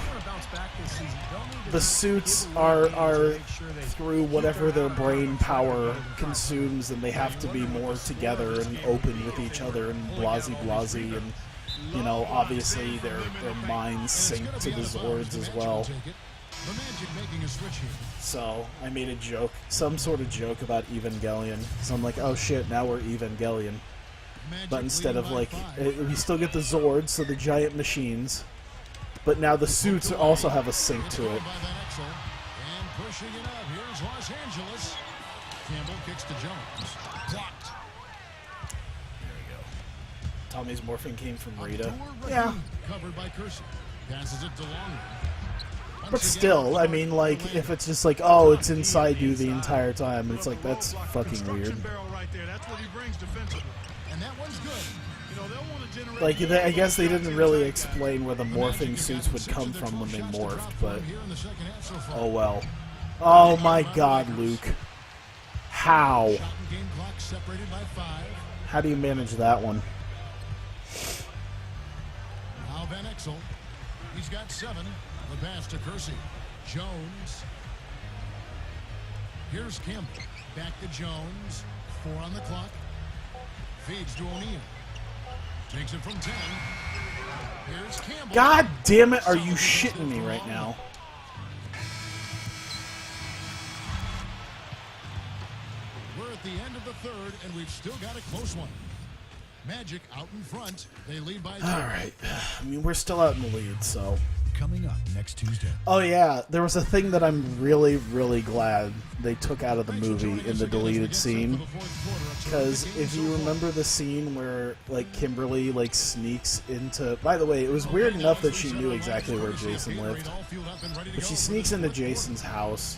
Speaker 1: the suits are through whatever their brain power consumes, and they have to be more together and open with each other and blasey, and you know, obviously their minds sync to the Zords as well. So I made a joke, some sort of joke about Evangelion. So I'm like, oh shit, now we're Evangelion. But instead of like, we still get the Zords, so the giant machines, but now the suits also have a sync to it.
Speaker 3: And pushing it up, here's Los Angeles. Campbell kicks to Jones. Blocked.
Speaker 1: There we go. Tommy's morphing came from Rita.
Speaker 3: Yeah. Covered by Kersey. Passes it to Longley.
Speaker 1: But still, I mean, like, if it's just like, oh, it's inside you the entire time, it's like, that's fucking weird.
Speaker 3: And that one's good.
Speaker 1: Like, I guess they didn't really explain where the morphing suits would come from when they morphed, but oh well. Oh my god, Luke. How? How do you manage that one?
Speaker 3: Now Van Exel. He's got 7. The pass to Kersey. Jones. Here's Campbell. Back to Jones. 4 on the clock. Feeds to O'Neal. Takes it from 10. Here's Campbell.
Speaker 1: God damn it, are you shitting me right now?
Speaker 3: We're at the end of the third, and we've still got a close one. Magic out in front. They lead by 3.
Speaker 1: All right. I mean, we're still out in the lead, so.
Speaker 7: Coming up next Tuesday.
Speaker 1: Oh, yeah. There was a thing that I'm really, really glad they took out of the movie in the deleted scene. Because if you remember the scene where, like, Kimberly, like, sneaks into... By the way, it was weird enough that she knew exactly where Jason lived. But she sneaks into Jason's house,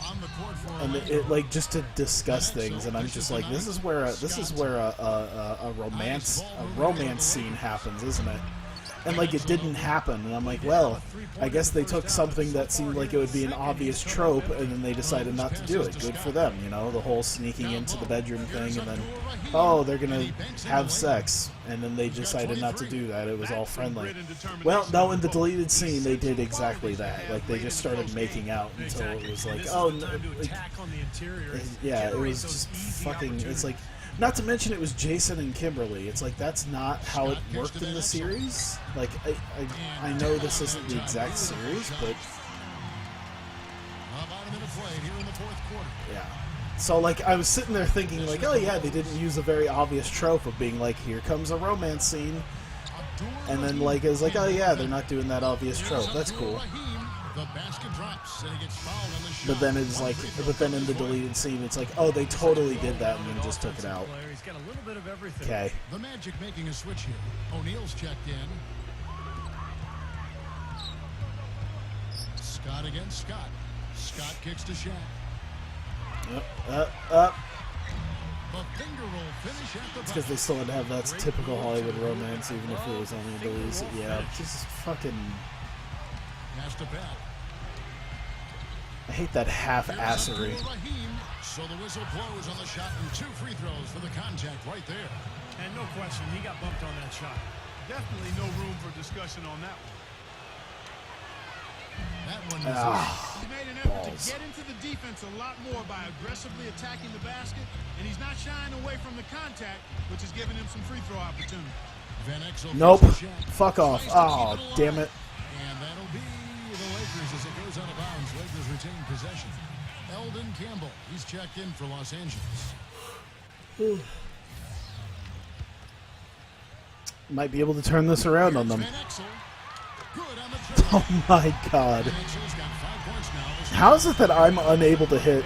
Speaker 1: and it like, just to discuss things, and I'm just like, this is where a romance scene happens, isn't it? And, like, it didn't happen, and I'm like, well, I guess they took something that seemed like it would be an obvious trope, and then they decided not to do it. Good for them, you know, the whole sneaking into the bedroom thing, and then, oh, they're gonna have sex, and then they decided not to do that. It was all friendly. Well, no, in the deleted scene, they did exactly that. Like, they just started making out until it was like, oh, no, like, yeah, it was just fucking, it's like, not to mention it was Jason and Kimberly. It's like, that's not how it worked in the series. Like, I know this isn't the exact series, but... Yeah. So, like, I was sitting there thinking, like, oh yeah, they didn't use a very obvious trope of being like, here comes a romance scene. And then, like, it was like, oh yeah, they're not doing that obvious trope. That's cool. But then it's like, in the deleted scene, it's like, oh, they totally did that and then just took it out. Okay.
Speaker 3: The Magic making a switch here. O'Neal's checked in. Scott against Scott. Scott kicks to Shaq.
Speaker 1: Up.
Speaker 3: The finger roll finish at the
Speaker 1: It's because they still had to have that typical Hollywood romance, even if it was only a deleted. Yeah, just fucking.
Speaker 3: Pass to Pat.
Speaker 1: I hate that half-assery.
Speaker 3: So the whistle blows on the shot and 2 free throws for the contact right there.
Speaker 4: And no question, he got bumped on that shot.
Speaker 5: Definitely no room for discussion on that one.
Speaker 3: That one
Speaker 5: He made an effort to get into the defense a lot more by aggressively attacking the basket, and he's not shying away from the contact, which is giving him some free throw opportunity.
Speaker 3: Van Exel.
Speaker 1: Nope. Fuck off. Oh, damn it.
Speaker 3: And that'll be the Lakers as it goes out of bounds. Lakers retain possession. Eldon Campbell, he's checked in for Los Angeles.
Speaker 1: Might be able to turn this around on them. Oh my god. How is it that I'm unable to hit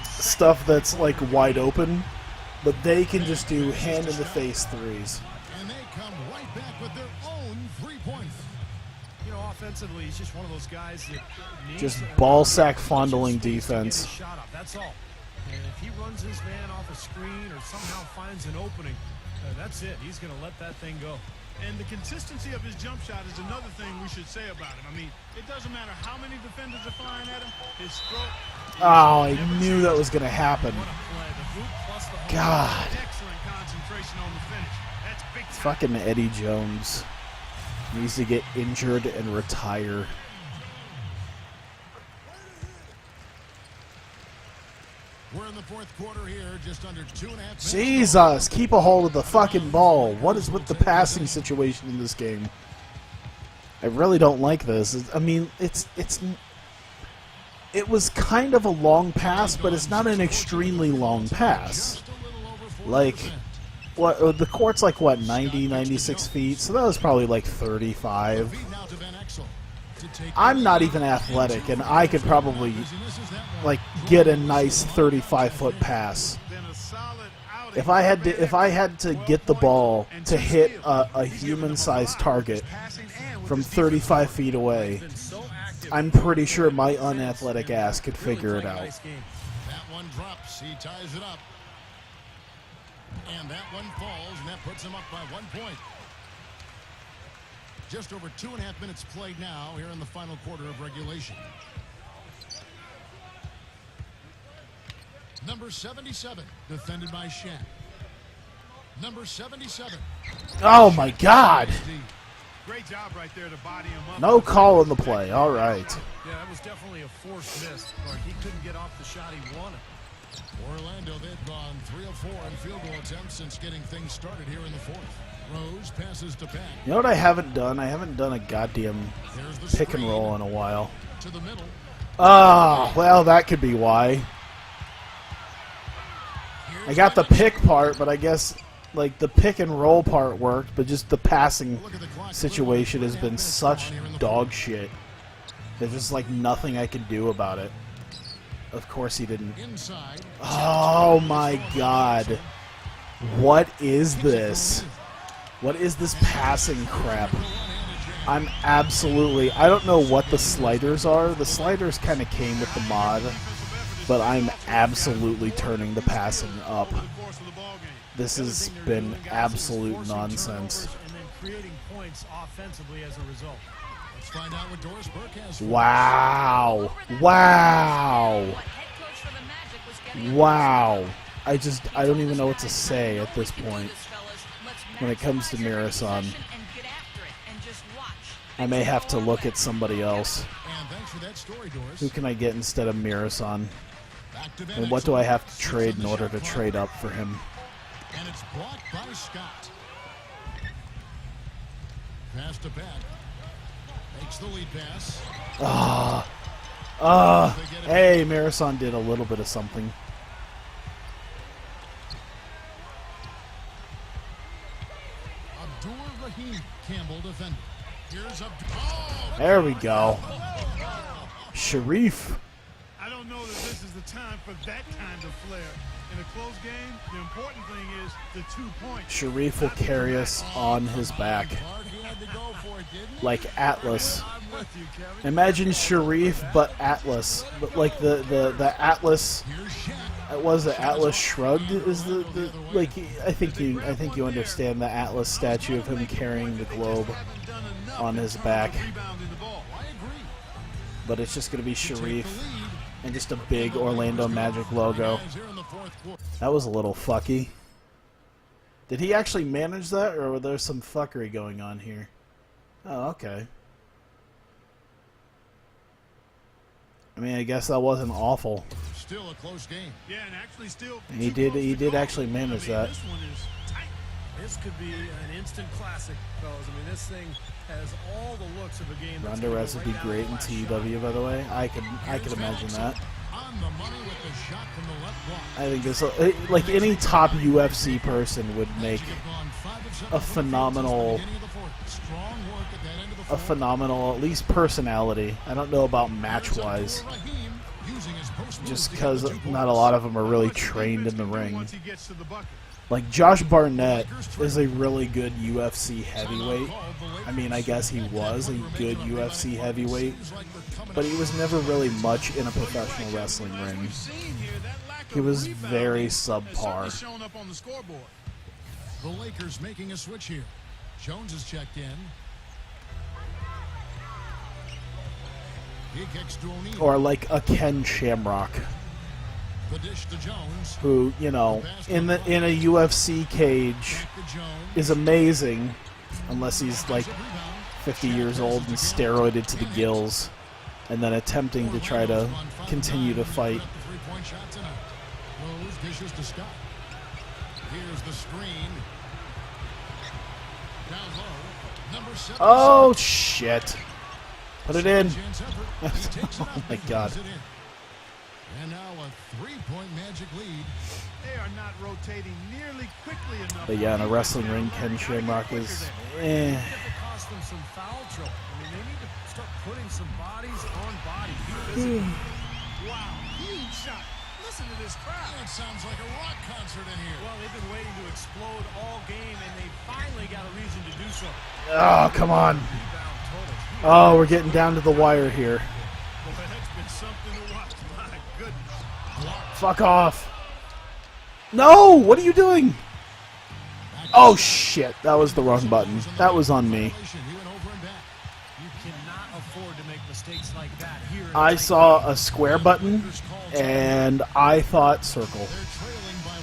Speaker 1: stuff that's like wide open, but they can just do hand-in-the-face threes?
Speaker 3: And they come right back with their own 3 points.
Speaker 4: You know, offensively, he's just one of those guys that needs
Speaker 1: Just ball sack fondling defense.
Speaker 4: Shot up, that's all. And if he runs his man off a screen or somehow finds an opening, that's it. He's going to let that thing go.
Speaker 5: And the consistency of his jump shot is another thing we should say about him. I mean, it doesn't matter how many defenders are flying at him. His stroke.
Speaker 1: Oh, I knew that was going to happen. God.
Speaker 5: Excellent concentration on the finish. That's big time.
Speaker 1: Fucking Eddie Jones needs to get injured and retire.
Speaker 3: We're in the fourth quarter here, just under 2.5 minutes.
Speaker 1: Jesus, keep a hold of the fucking ball. What is with the passing situation in this game? I really don't like this. I mean, it was kind of a long pass, but it's not an extremely long pass. Like, what, the court's like, what, 90, 96 feet? So that was probably like 35. I'm not even athletic, and I could probably, like, get a nice 35-foot pass. If I had to get the ball to hit a human-sized target from 35 feet away, I'm pretty sure my unathletic ass could figure it out.
Speaker 3: That one drops. He ties it up. And that one falls, and that puts him up by 1 point. Just over 2.5 minutes played now here in the final quarter of regulation. Number 77, defended by Shaq. Number 77.
Speaker 1: Oh my God!
Speaker 5: Great job right there to body him up.
Speaker 1: No call on the play. All right.
Speaker 4: Yeah, that was definitely a forced miss. Clark, he couldn't get off the shot he wanted.
Speaker 3: Orlando, they've gone 3 of 4 in field goal attempts since getting things started here in the fourth. Rose passes to Pat.
Speaker 1: You know what I haven't done? I haven't done a goddamn pick and roll in a while.
Speaker 3: To the middle.
Speaker 1: Ah, well, that could be why. I got the pick part, but I guess like the pick and roll part worked, but just the passing situation has been such dog shit. There's just like nothing I can do about it. Of course he didn't. Oh my God. What is this? What is this passing crap? I'm absolutely... I don't know what the sliders are. The sliders kind of came with the mod, but I'm absolutely turning the passing up. This has been absolute nonsense.
Speaker 4: And then creating points offensively as a result.
Speaker 3: Let's find out what Doris Burke has.
Speaker 1: Wow. Wow. Wow. I don't even know what to say at this point when it comes to Mirasan. I may have to look at somebody else. Who can I get instead of Mirasan? And what do I have to trade in order to trade up for him?
Speaker 3: And it's blocked by Scott. Pass to Pat. Makes the lead pass.
Speaker 1: Hey, Mirasan did a little bit of something.
Speaker 3: Abdur-Rahim Campbell defender. Here's
Speaker 1: There we go. Sharif.
Speaker 5: I don't know that this is the time for that kind of flair. In a close game, the important thing is the 2 points.
Speaker 1: Sharif will carry us on his back. Like Atlas. Imagine Sharif, but Atlas. But like the Atlas. Was the Atlas shrugged? Is the like? I think you understand the Atlas statue of him carrying the globe on his back. But it's just gonna be Sharif and just a big Orlando Magic logo. That was a little fucky. Did he actually manage that, or was there some fuckery going on here? Oh, okay. I mean, I guess that wasn't awful.
Speaker 3: Still a close game.
Speaker 5: Yeah, and actually still.
Speaker 1: He did actually manage that.
Speaker 5: This one is tight.
Speaker 4: This could be an instant classic, fellas. I mean, this thing has all the looks of a game.
Speaker 1: Ronda Rousey would be great in TEW, by the way. I could imagine that.
Speaker 3: On the money with the shot from the left block.
Speaker 1: I think this, like any top UFC person would make a phenomenal, at least personality. I don't know about match-wise, just because not a lot of them are really trained in the ring. Like Josh Barnett is a really good UFC heavyweight. I mean, I guess he was a good UFC heavyweight, but he was never really much in a professional wrestling ring. He was very subpar.
Speaker 3: The Lakers making a switch here. Jones is checked in. He kicks to O'Neal.
Speaker 1: Or like a Ken Shamrock,
Speaker 3: The dish to Jones.
Speaker 1: who, you know, in a UFC cage is amazing, unless he's like 50 years old and steroided to the gills, and then attempting to try to continue to fight.
Speaker 3: Three-point shot tonight. Rose dishes to Scott. Here's the screen. Down low. Number 7.
Speaker 1: Oh shit! Put it in. Oh my god.
Speaker 3: And now a 3-point Magic lead.
Speaker 5: They are not rotating nearly quickly enough.
Speaker 1: But yeah, in a wrestling ring, Ken Shamrock is
Speaker 4: It cost them some foul trouble. I mean, they need to start putting some bodies on bodies.
Speaker 5: Wow, huge shot. Listen to this crowd.
Speaker 3: It sounds like a rock concert in here.
Speaker 4: Well, they've been waiting to explode all game, and they finally got a reason to do so.
Speaker 1: Oh, come on.
Speaker 4: Rebound total.
Speaker 1: Oh, we're getting down to the wire here.
Speaker 5: Boy, that's been something to watch. My goodness.
Speaker 1: Fuck off. No! What are you doing? Oh shit, that was the wrong button. That was on me.
Speaker 3: He went over and back.
Speaker 4: You cannot afford to make mistakes like that here.
Speaker 1: I saw a square button, and I thought circle.
Speaker 3: They're trailing by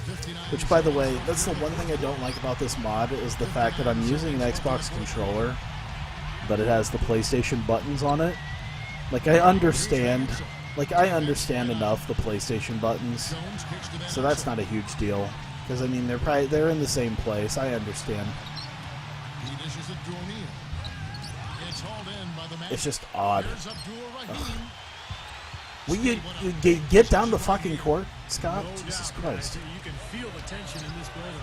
Speaker 3: 1.
Speaker 1: Which, by the way, that's the one thing I don't like about this mod, is the fact that I'm using an Xbox controller, but it has the PlayStation buttons on it. Like, I understand enough the PlayStation buttons, so that's not a huge deal. Because, I mean, they're in the same place. I understand. It's just odd. Will you get down the fucking court, Scott? Jesus Christ.
Speaker 4: You can feel the tension in this building.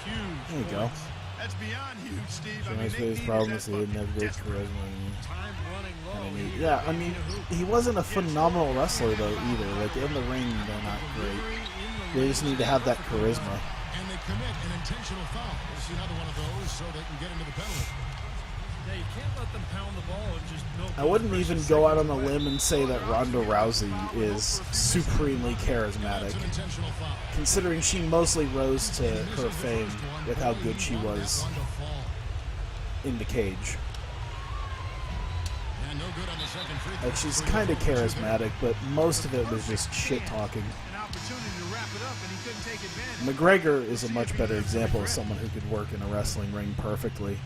Speaker 4: Huge.
Speaker 1: There you go.
Speaker 5: That's beyond huge, Steve. I mean,
Speaker 1: Nice
Speaker 5: they
Speaker 1: face
Speaker 5: needed
Speaker 1: problems.
Speaker 5: that
Speaker 1: He didn't
Speaker 5: bucket
Speaker 1: have great
Speaker 5: desperately.
Speaker 1: charisma.
Speaker 4: Time running low.
Speaker 1: Yeah, I mean, he wasn't a phenomenal wrestler though either. Like in the ring, they're not great. They just need to have that charisma.
Speaker 3: And they commit an intentional foul. We'll see another one of those so they can get into the penalty.
Speaker 4: Yeah, you can't let them pound the ball and just milk
Speaker 1: I wouldn't even go out on a limb and say that Ronda Rousey is supremely charismatic,
Speaker 3: That's an intentional foul.
Speaker 1: considering she mostly rose to her fame with how good she was
Speaker 3: One to fall.
Speaker 1: in the cage.
Speaker 3: And no good on the second free throw.
Speaker 1: Like, she's kind of charismatic, but most of it was just shit talking.
Speaker 5: An opportunity to wrap it up, and he couldn't take advantage.
Speaker 1: McGregor is a much better example of someone who could work in a wrestling ring perfectly.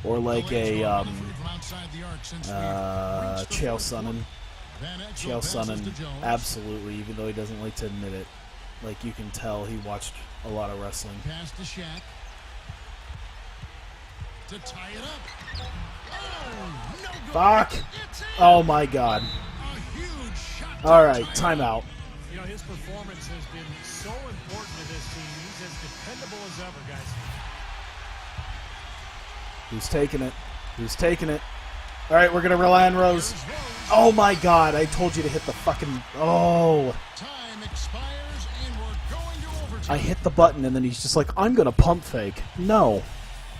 Speaker 1: Or like a
Speaker 3: From outside the arc since
Speaker 1: Chael Sonnen.
Speaker 3: Van Exel
Speaker 1: Chael
Speaker 3: passes
Speaker 1: Sonnen,
Speaker 3: to Jones.
Speaker 1: absolutely, even though he doesn't like to admit it. Like, you can tell he watched a lot of wrestling.
Speaker 3: Pass to Shaq. To tie it up. Oh, no good.
Speaker 1: Fuck!
Speaker 3: It's in.
Speaker 1: Oh my god.
Speaker 3: A huge shot. to
Speaker 1: Alright,
Speaker 3: tie it up.
Speaker 1: timeout.
Speaker 4: You know, his performance has been so important to this team. He's as dependable as ever, guys.
Speaker 1: Who's taking it? Who's taking it? Alright, we're gonna rely on Rose. Oh my god, I told you to hit the fucking... Oh!
Speaker 3: Time expires and we're going to overtime.
Speaker 1: I hit the button and then he's just like, I'm gonna pump fake. No.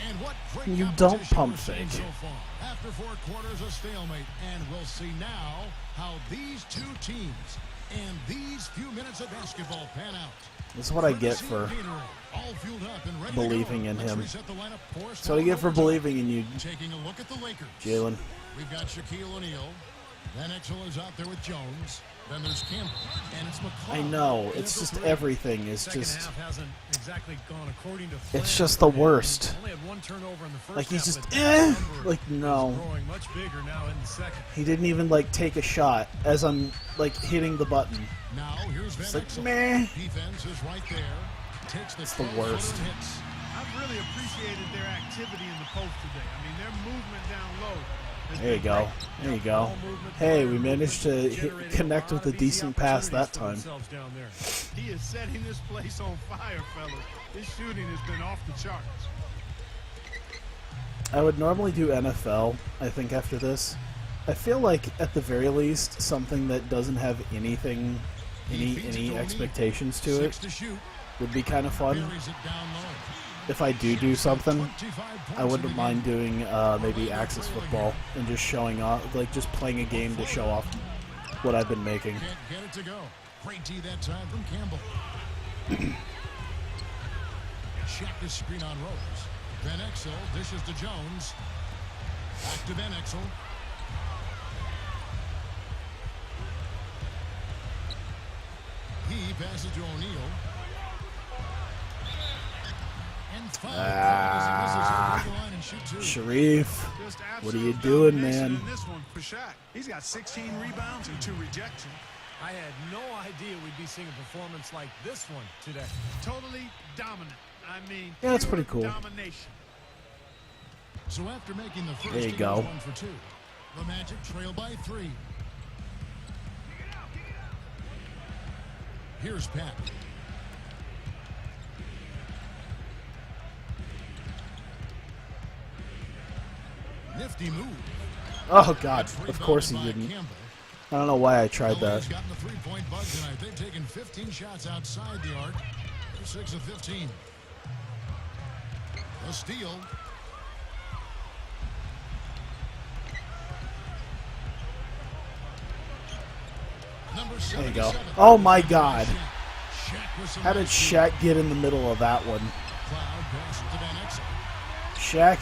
Speaker 3: And what great
Speaker 1: You don't
Speaker 3: competition
Speaker 1: pump
Speaker 3: we're seeing
Speaker 1: fake.
Speaker 3: so far. After 4 quarters, a stalemate, and we'll see now how these two teams and these few minutes of basketball pan out.
Speaker 1: This is what I get for
Speaker 3: All fueled up and ready
Speaker 1: believing
Speaker 3: to go.
Speaker 1: in
Speaker 3: Let's
Speaker 1: him.
Speaker 3: reset the lineup for
Speaker 1: That's what I get for believing in you,
Speaker 3: Taking a look at the Lakers.
Speaker 1: Jalen.
Speaker 3: We've got Shaquille O'Neal. Van Exel is out there with Jones. Then there's Campbell. And it's McCall.
Speaker 1: I know, it's just everything is
Speaker 4: Second
Speaker 1: just...
Speaker 4: half hasn't exactly gone according to plan.
Speaker 1: It's just the worst.
Speaker 4: Only had one turnover in the first
Speaker 1: Like, he's
Speaker 4: half,
Speaker 1: just,
Speaker 4: but number
Speaker 1: like, no.
Speaker 4: is growing much bigger now in the second.
Speaker 1: He didn't even, like, take a shot as I'm, like, hitting the button.
Speaker 3: Now here's Van
Speaker 1: It's like,
Speaker 3: Exel.
Speaker 1: meh.
Speaker 3: Defense is right there. Takes the,
Speaker 1: It's the
Speaker 3: 12-footer
Speaker 1: worst.
Speaker 3: hits.
Speaker 5: I've really appreciated their activity in the post today. I mean, their movement down low. has
Speaker 1: There you
Speaker 5: been
Speaker 1: go.
Speaker 5: great.
Speaker 1: There you go. Hey, we managed to connect with a decent pass that time.
Speaker 4: Down there.
Speaker 5: He is setting this place on fire, fellas. His shooting has been off the charts.
Speaker 1: I would normally do NFL, I think, after this. I feel like, at the very least, something that doesn't have anything, any expectations to
Speaker 3: Six
Speaker 1: it
Speaker 3: to shoot.
Speaker 1: would be kind of fun.
Speaker 3: Buries it down low.
Speaker 1: If I do something,
Speaker 3: 25
Speaker 1: I
Speaker 3: points
Speaker 1: wouldn't
Speaker 3: in the
Speaker 1: mind
Speaker 3: game.
Speaker 1: doing maybe Axis football and just showing off, like just playing a game to show off what I've been making.
Speaker 3: Can't get it to go. Great D that time from Campbell. Shaq to screen on Rose. Van Exel dishes to Jones. Back to Van Exel. He passes to O'Neal. And foul as he misses over the line and shoot two.
Speaker 1: Sharif,
Speaker 5: Just
Speaker 1: what are you
Speaker 5: absolute
Speaker 1: doing,
Speaker 5: domination
Speaker 1: man?
Speaker 5: in this one for Shaq. He's got 16 rebounds and 2 rejections.
Speaker 4: I had no idea we'd be seeing a performance like this one today.
Speaker 5: Totally dominant. I mean,
Speaker 1: Yeah, that's
Speaker 5: pure
Speaker 1: pretty cool.
Speaker 5: Domination.
Speaker 3: So after making the first,
Speaker 1: There you
Speaker 3: it
Speaker 1: go.
Speaker 3: was 1 for 2. The Magic trail by 3. Here's Pat. Nifty move.
Speaker 1: Oh God,
Speaker 3: That's
Speaker 1: of course he
Speaker 3: rebounded by
Speaker 1: didn't.
Speaker 3: Campbell.
Speaker 1: I don't know why I tried
Speaker 3: LA's
Speaker 1: that.
Speaker 3: gotten the three-point bug tonight. They've taken 15 shots outside the arc. They're 6 of 15. A steal. Number
Speaker 1: There you go.
Speaker 3: 77.
Speaker 1: Oh my God.
Speaker 3: Shaq with some
Speaker 1: How did
Speaker 3: nice
Speaker 1: Shaq get in the middle of that one?
Speaker 3: Cloud passes to Van Exel.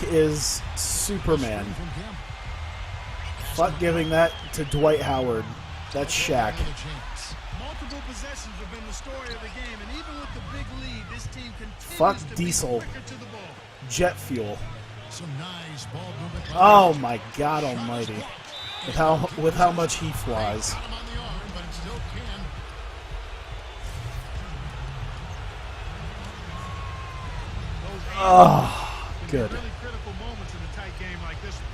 Speaker 1: Shaq is Superman.
Speaker 3: From Campbell.
Speaker 1: Fuck giving that to Dwight Howard. That's Shaq.
Speaker 3: Another chance.
Speaker 5: Multiple possessions have been the story of the game, and even with the big lead, this team continues
Speaker 1: Fuck
Speaker 5: to
Speaker 1: Diesel.
Speaker 5: be quicker to the ball.
Speaker 1: Jet fuel.
Speaker 3: Some nice ball movement.
Speaker 1: Oh my God Almighty! With how much he flies.
Speaker 3: Got him on the arm, but it still can.
Speaker 1: Oh, good.
Speaker 5: Really critical moments in a tight game like this one.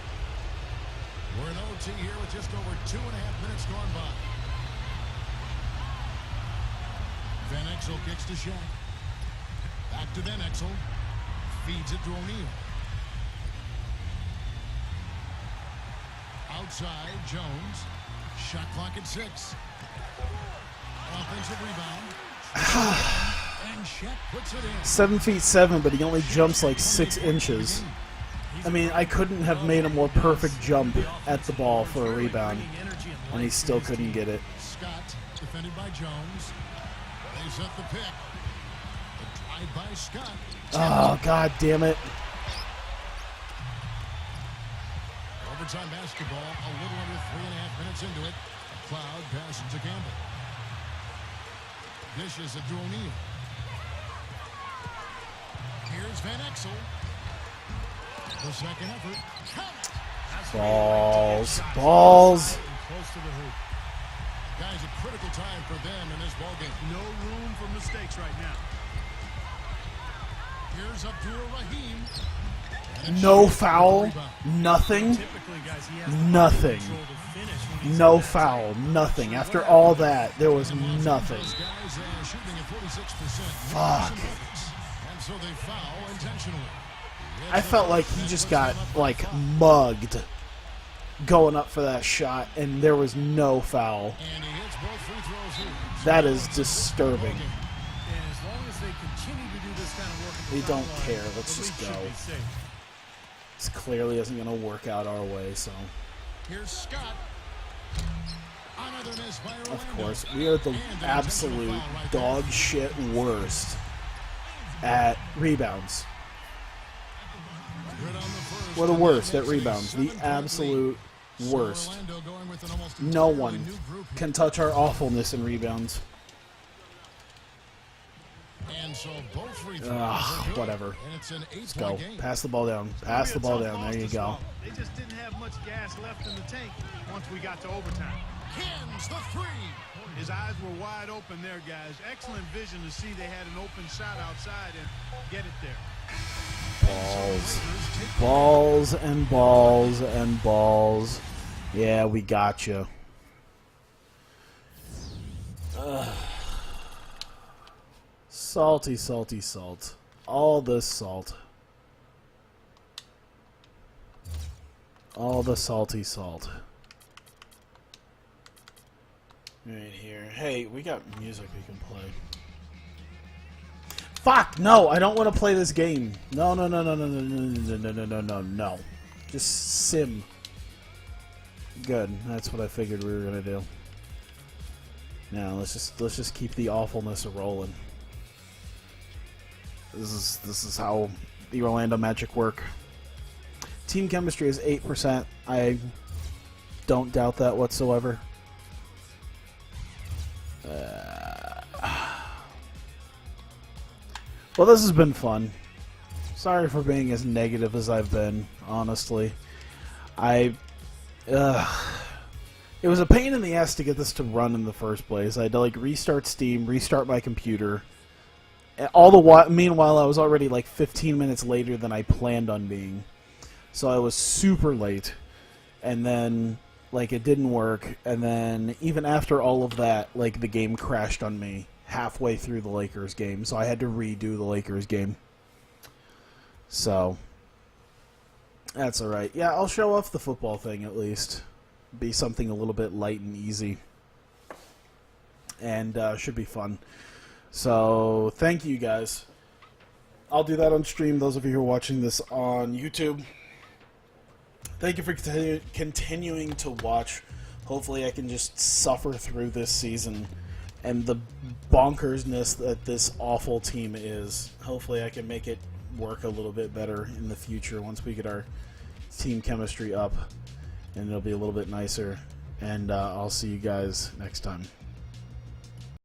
Speaker 3: We're in OT here with just over 2.5 minutes gone by. Van Exel kicks to Shaq. Back to Van Exel. Feeds it to O'Neal. Outside, Jones. Shot clock at 6. Offensive rebound. And Shaq puts it in.
Speaker 1: 7'7", but he only jumps like 6 inches. I mean, I couldn't have made a more perfect jump at the ball for a rebound, and he still couldn't get it.
Speaker 3: Scott, defended by Jones. They set the pick. The drive by Scott.
Speaker 1: Oh, God damn it.
Speaker 3: Overtime basketball, a little under 3.5 minutes into it. Cloud passes to Campbell. Dishes it to O'Neal. Here's Van Exel. The second effort.
Speaker 1: Balls. Balls.
Speaker 5: Close to the hoop.
Speaker 3: Guys, a critical time for them in this ballgame.
Speaker 5: No room for mistakes right now.
Speaker 3: Here's Abdul Rahim.
Speaker 1: No foul. Nothing.
Speaker 5: Typically, guys, he has
Speaker 1: Nothing.
Speaker 5: control to finish when he's
Speaker 1: No foul. Nothing. After all that, there was nothing.
Speaker 3: Those guys shooting at 46%.
Speaker 1: Fuck.
Speaker 3: And so they foul intentionally.
Speaker 1: I felt like he just got, like, mugged going up for that shot, and there was no foul.
Speaker 3: And he hits both free throws here.
Speaker 1: That is disturbing.
Speaker 4: And as long as they continue to do this kind of work, at the
Speaker 1: We
Speaker 4: foul
Speaker 1: don't
Speaker 4: line,
Speaker 1: care. Let's
Speaker 4: the
Speaker 1: just
Speaker 4: league should
Speaker 1: go.
Speaker 4: be safe.
Speaker 1: This clearly isn't going to work out our way, so...
Speaker 3: Here's Scott. Another miss by Orlando.
Speaker 1: Of course, we are the absolute dog shit worst at rebounds.
Speaker 3: Good on the first.
Speaker 1: We're the worst at rebounds. The absolute worst.
Speaker 3: Orlando going with an almost
Speaker 1: No
Speaker 3: entirely
Speaker 1: one
Speaker 3: new group here.
Speaker 1: can touch our awfulness in rebounds.
Speaker 3: And so both free throws
Speaker 1: Ugh,
Speaker 3: are good.
Speaker 1: whatever.
Speaker 3: And it's an
Speaker 1: Let's go.
Speaker 3: 8-point game.
Speaker 1: Pass the ball down. Pass the ball down. There you go.
Speaker 5: They just didn't have much gas left in the tank once we got to overtime.
Speaker 3: Kins the three.
Speaker 5: His eyes were wide open there, guys. Excellent vision to see they had an open shot outside and get it there.
Speaker 1: Balls. Balls and balls and balls. Yeah, we got you. Salty, salty, salt. All this salt. All the salty salt. Right here. Hey, we got music we can play. Fuck! No, I don't want to play this game. No, no, no, no, no, no, no, no, no, no, no, no. Just sim. Good. That's what I figured we were gonna do. Now let's just keep the awfulness rolling. This is how the Orlando Magic work. Team chemistry is 8%. I don't doubt that whatsoever. Well, this has been fun. Sorry for being as negative as I've been, honestly. It was a pain in the ass to get this to run in the first place. I had to like restart Steam, restart my computer. All the while, meanwhile, I was already like 15 minutes later than I planned on being. So I was super late. And then, like, it didn't work. And then, even after all of that, like, the game crashed on me halfway through the Lakers game. So I had to redo the Lakers game. So, that's alright. Yeah, I'll show off the football thing at least. Be something a little bit light and easy. And should be fun. So, thank you guys. I'll do that on stream, those of you who are watching this on YouTube. Thank you for continuing to watch. Hopefully I can just suffer through this season and the bonkersness that this awful team is. Hopefully I can make it work a little bit better in the future once we get our team chemistry up. And it'll be a little bit nicer. And I'll see you guys next time.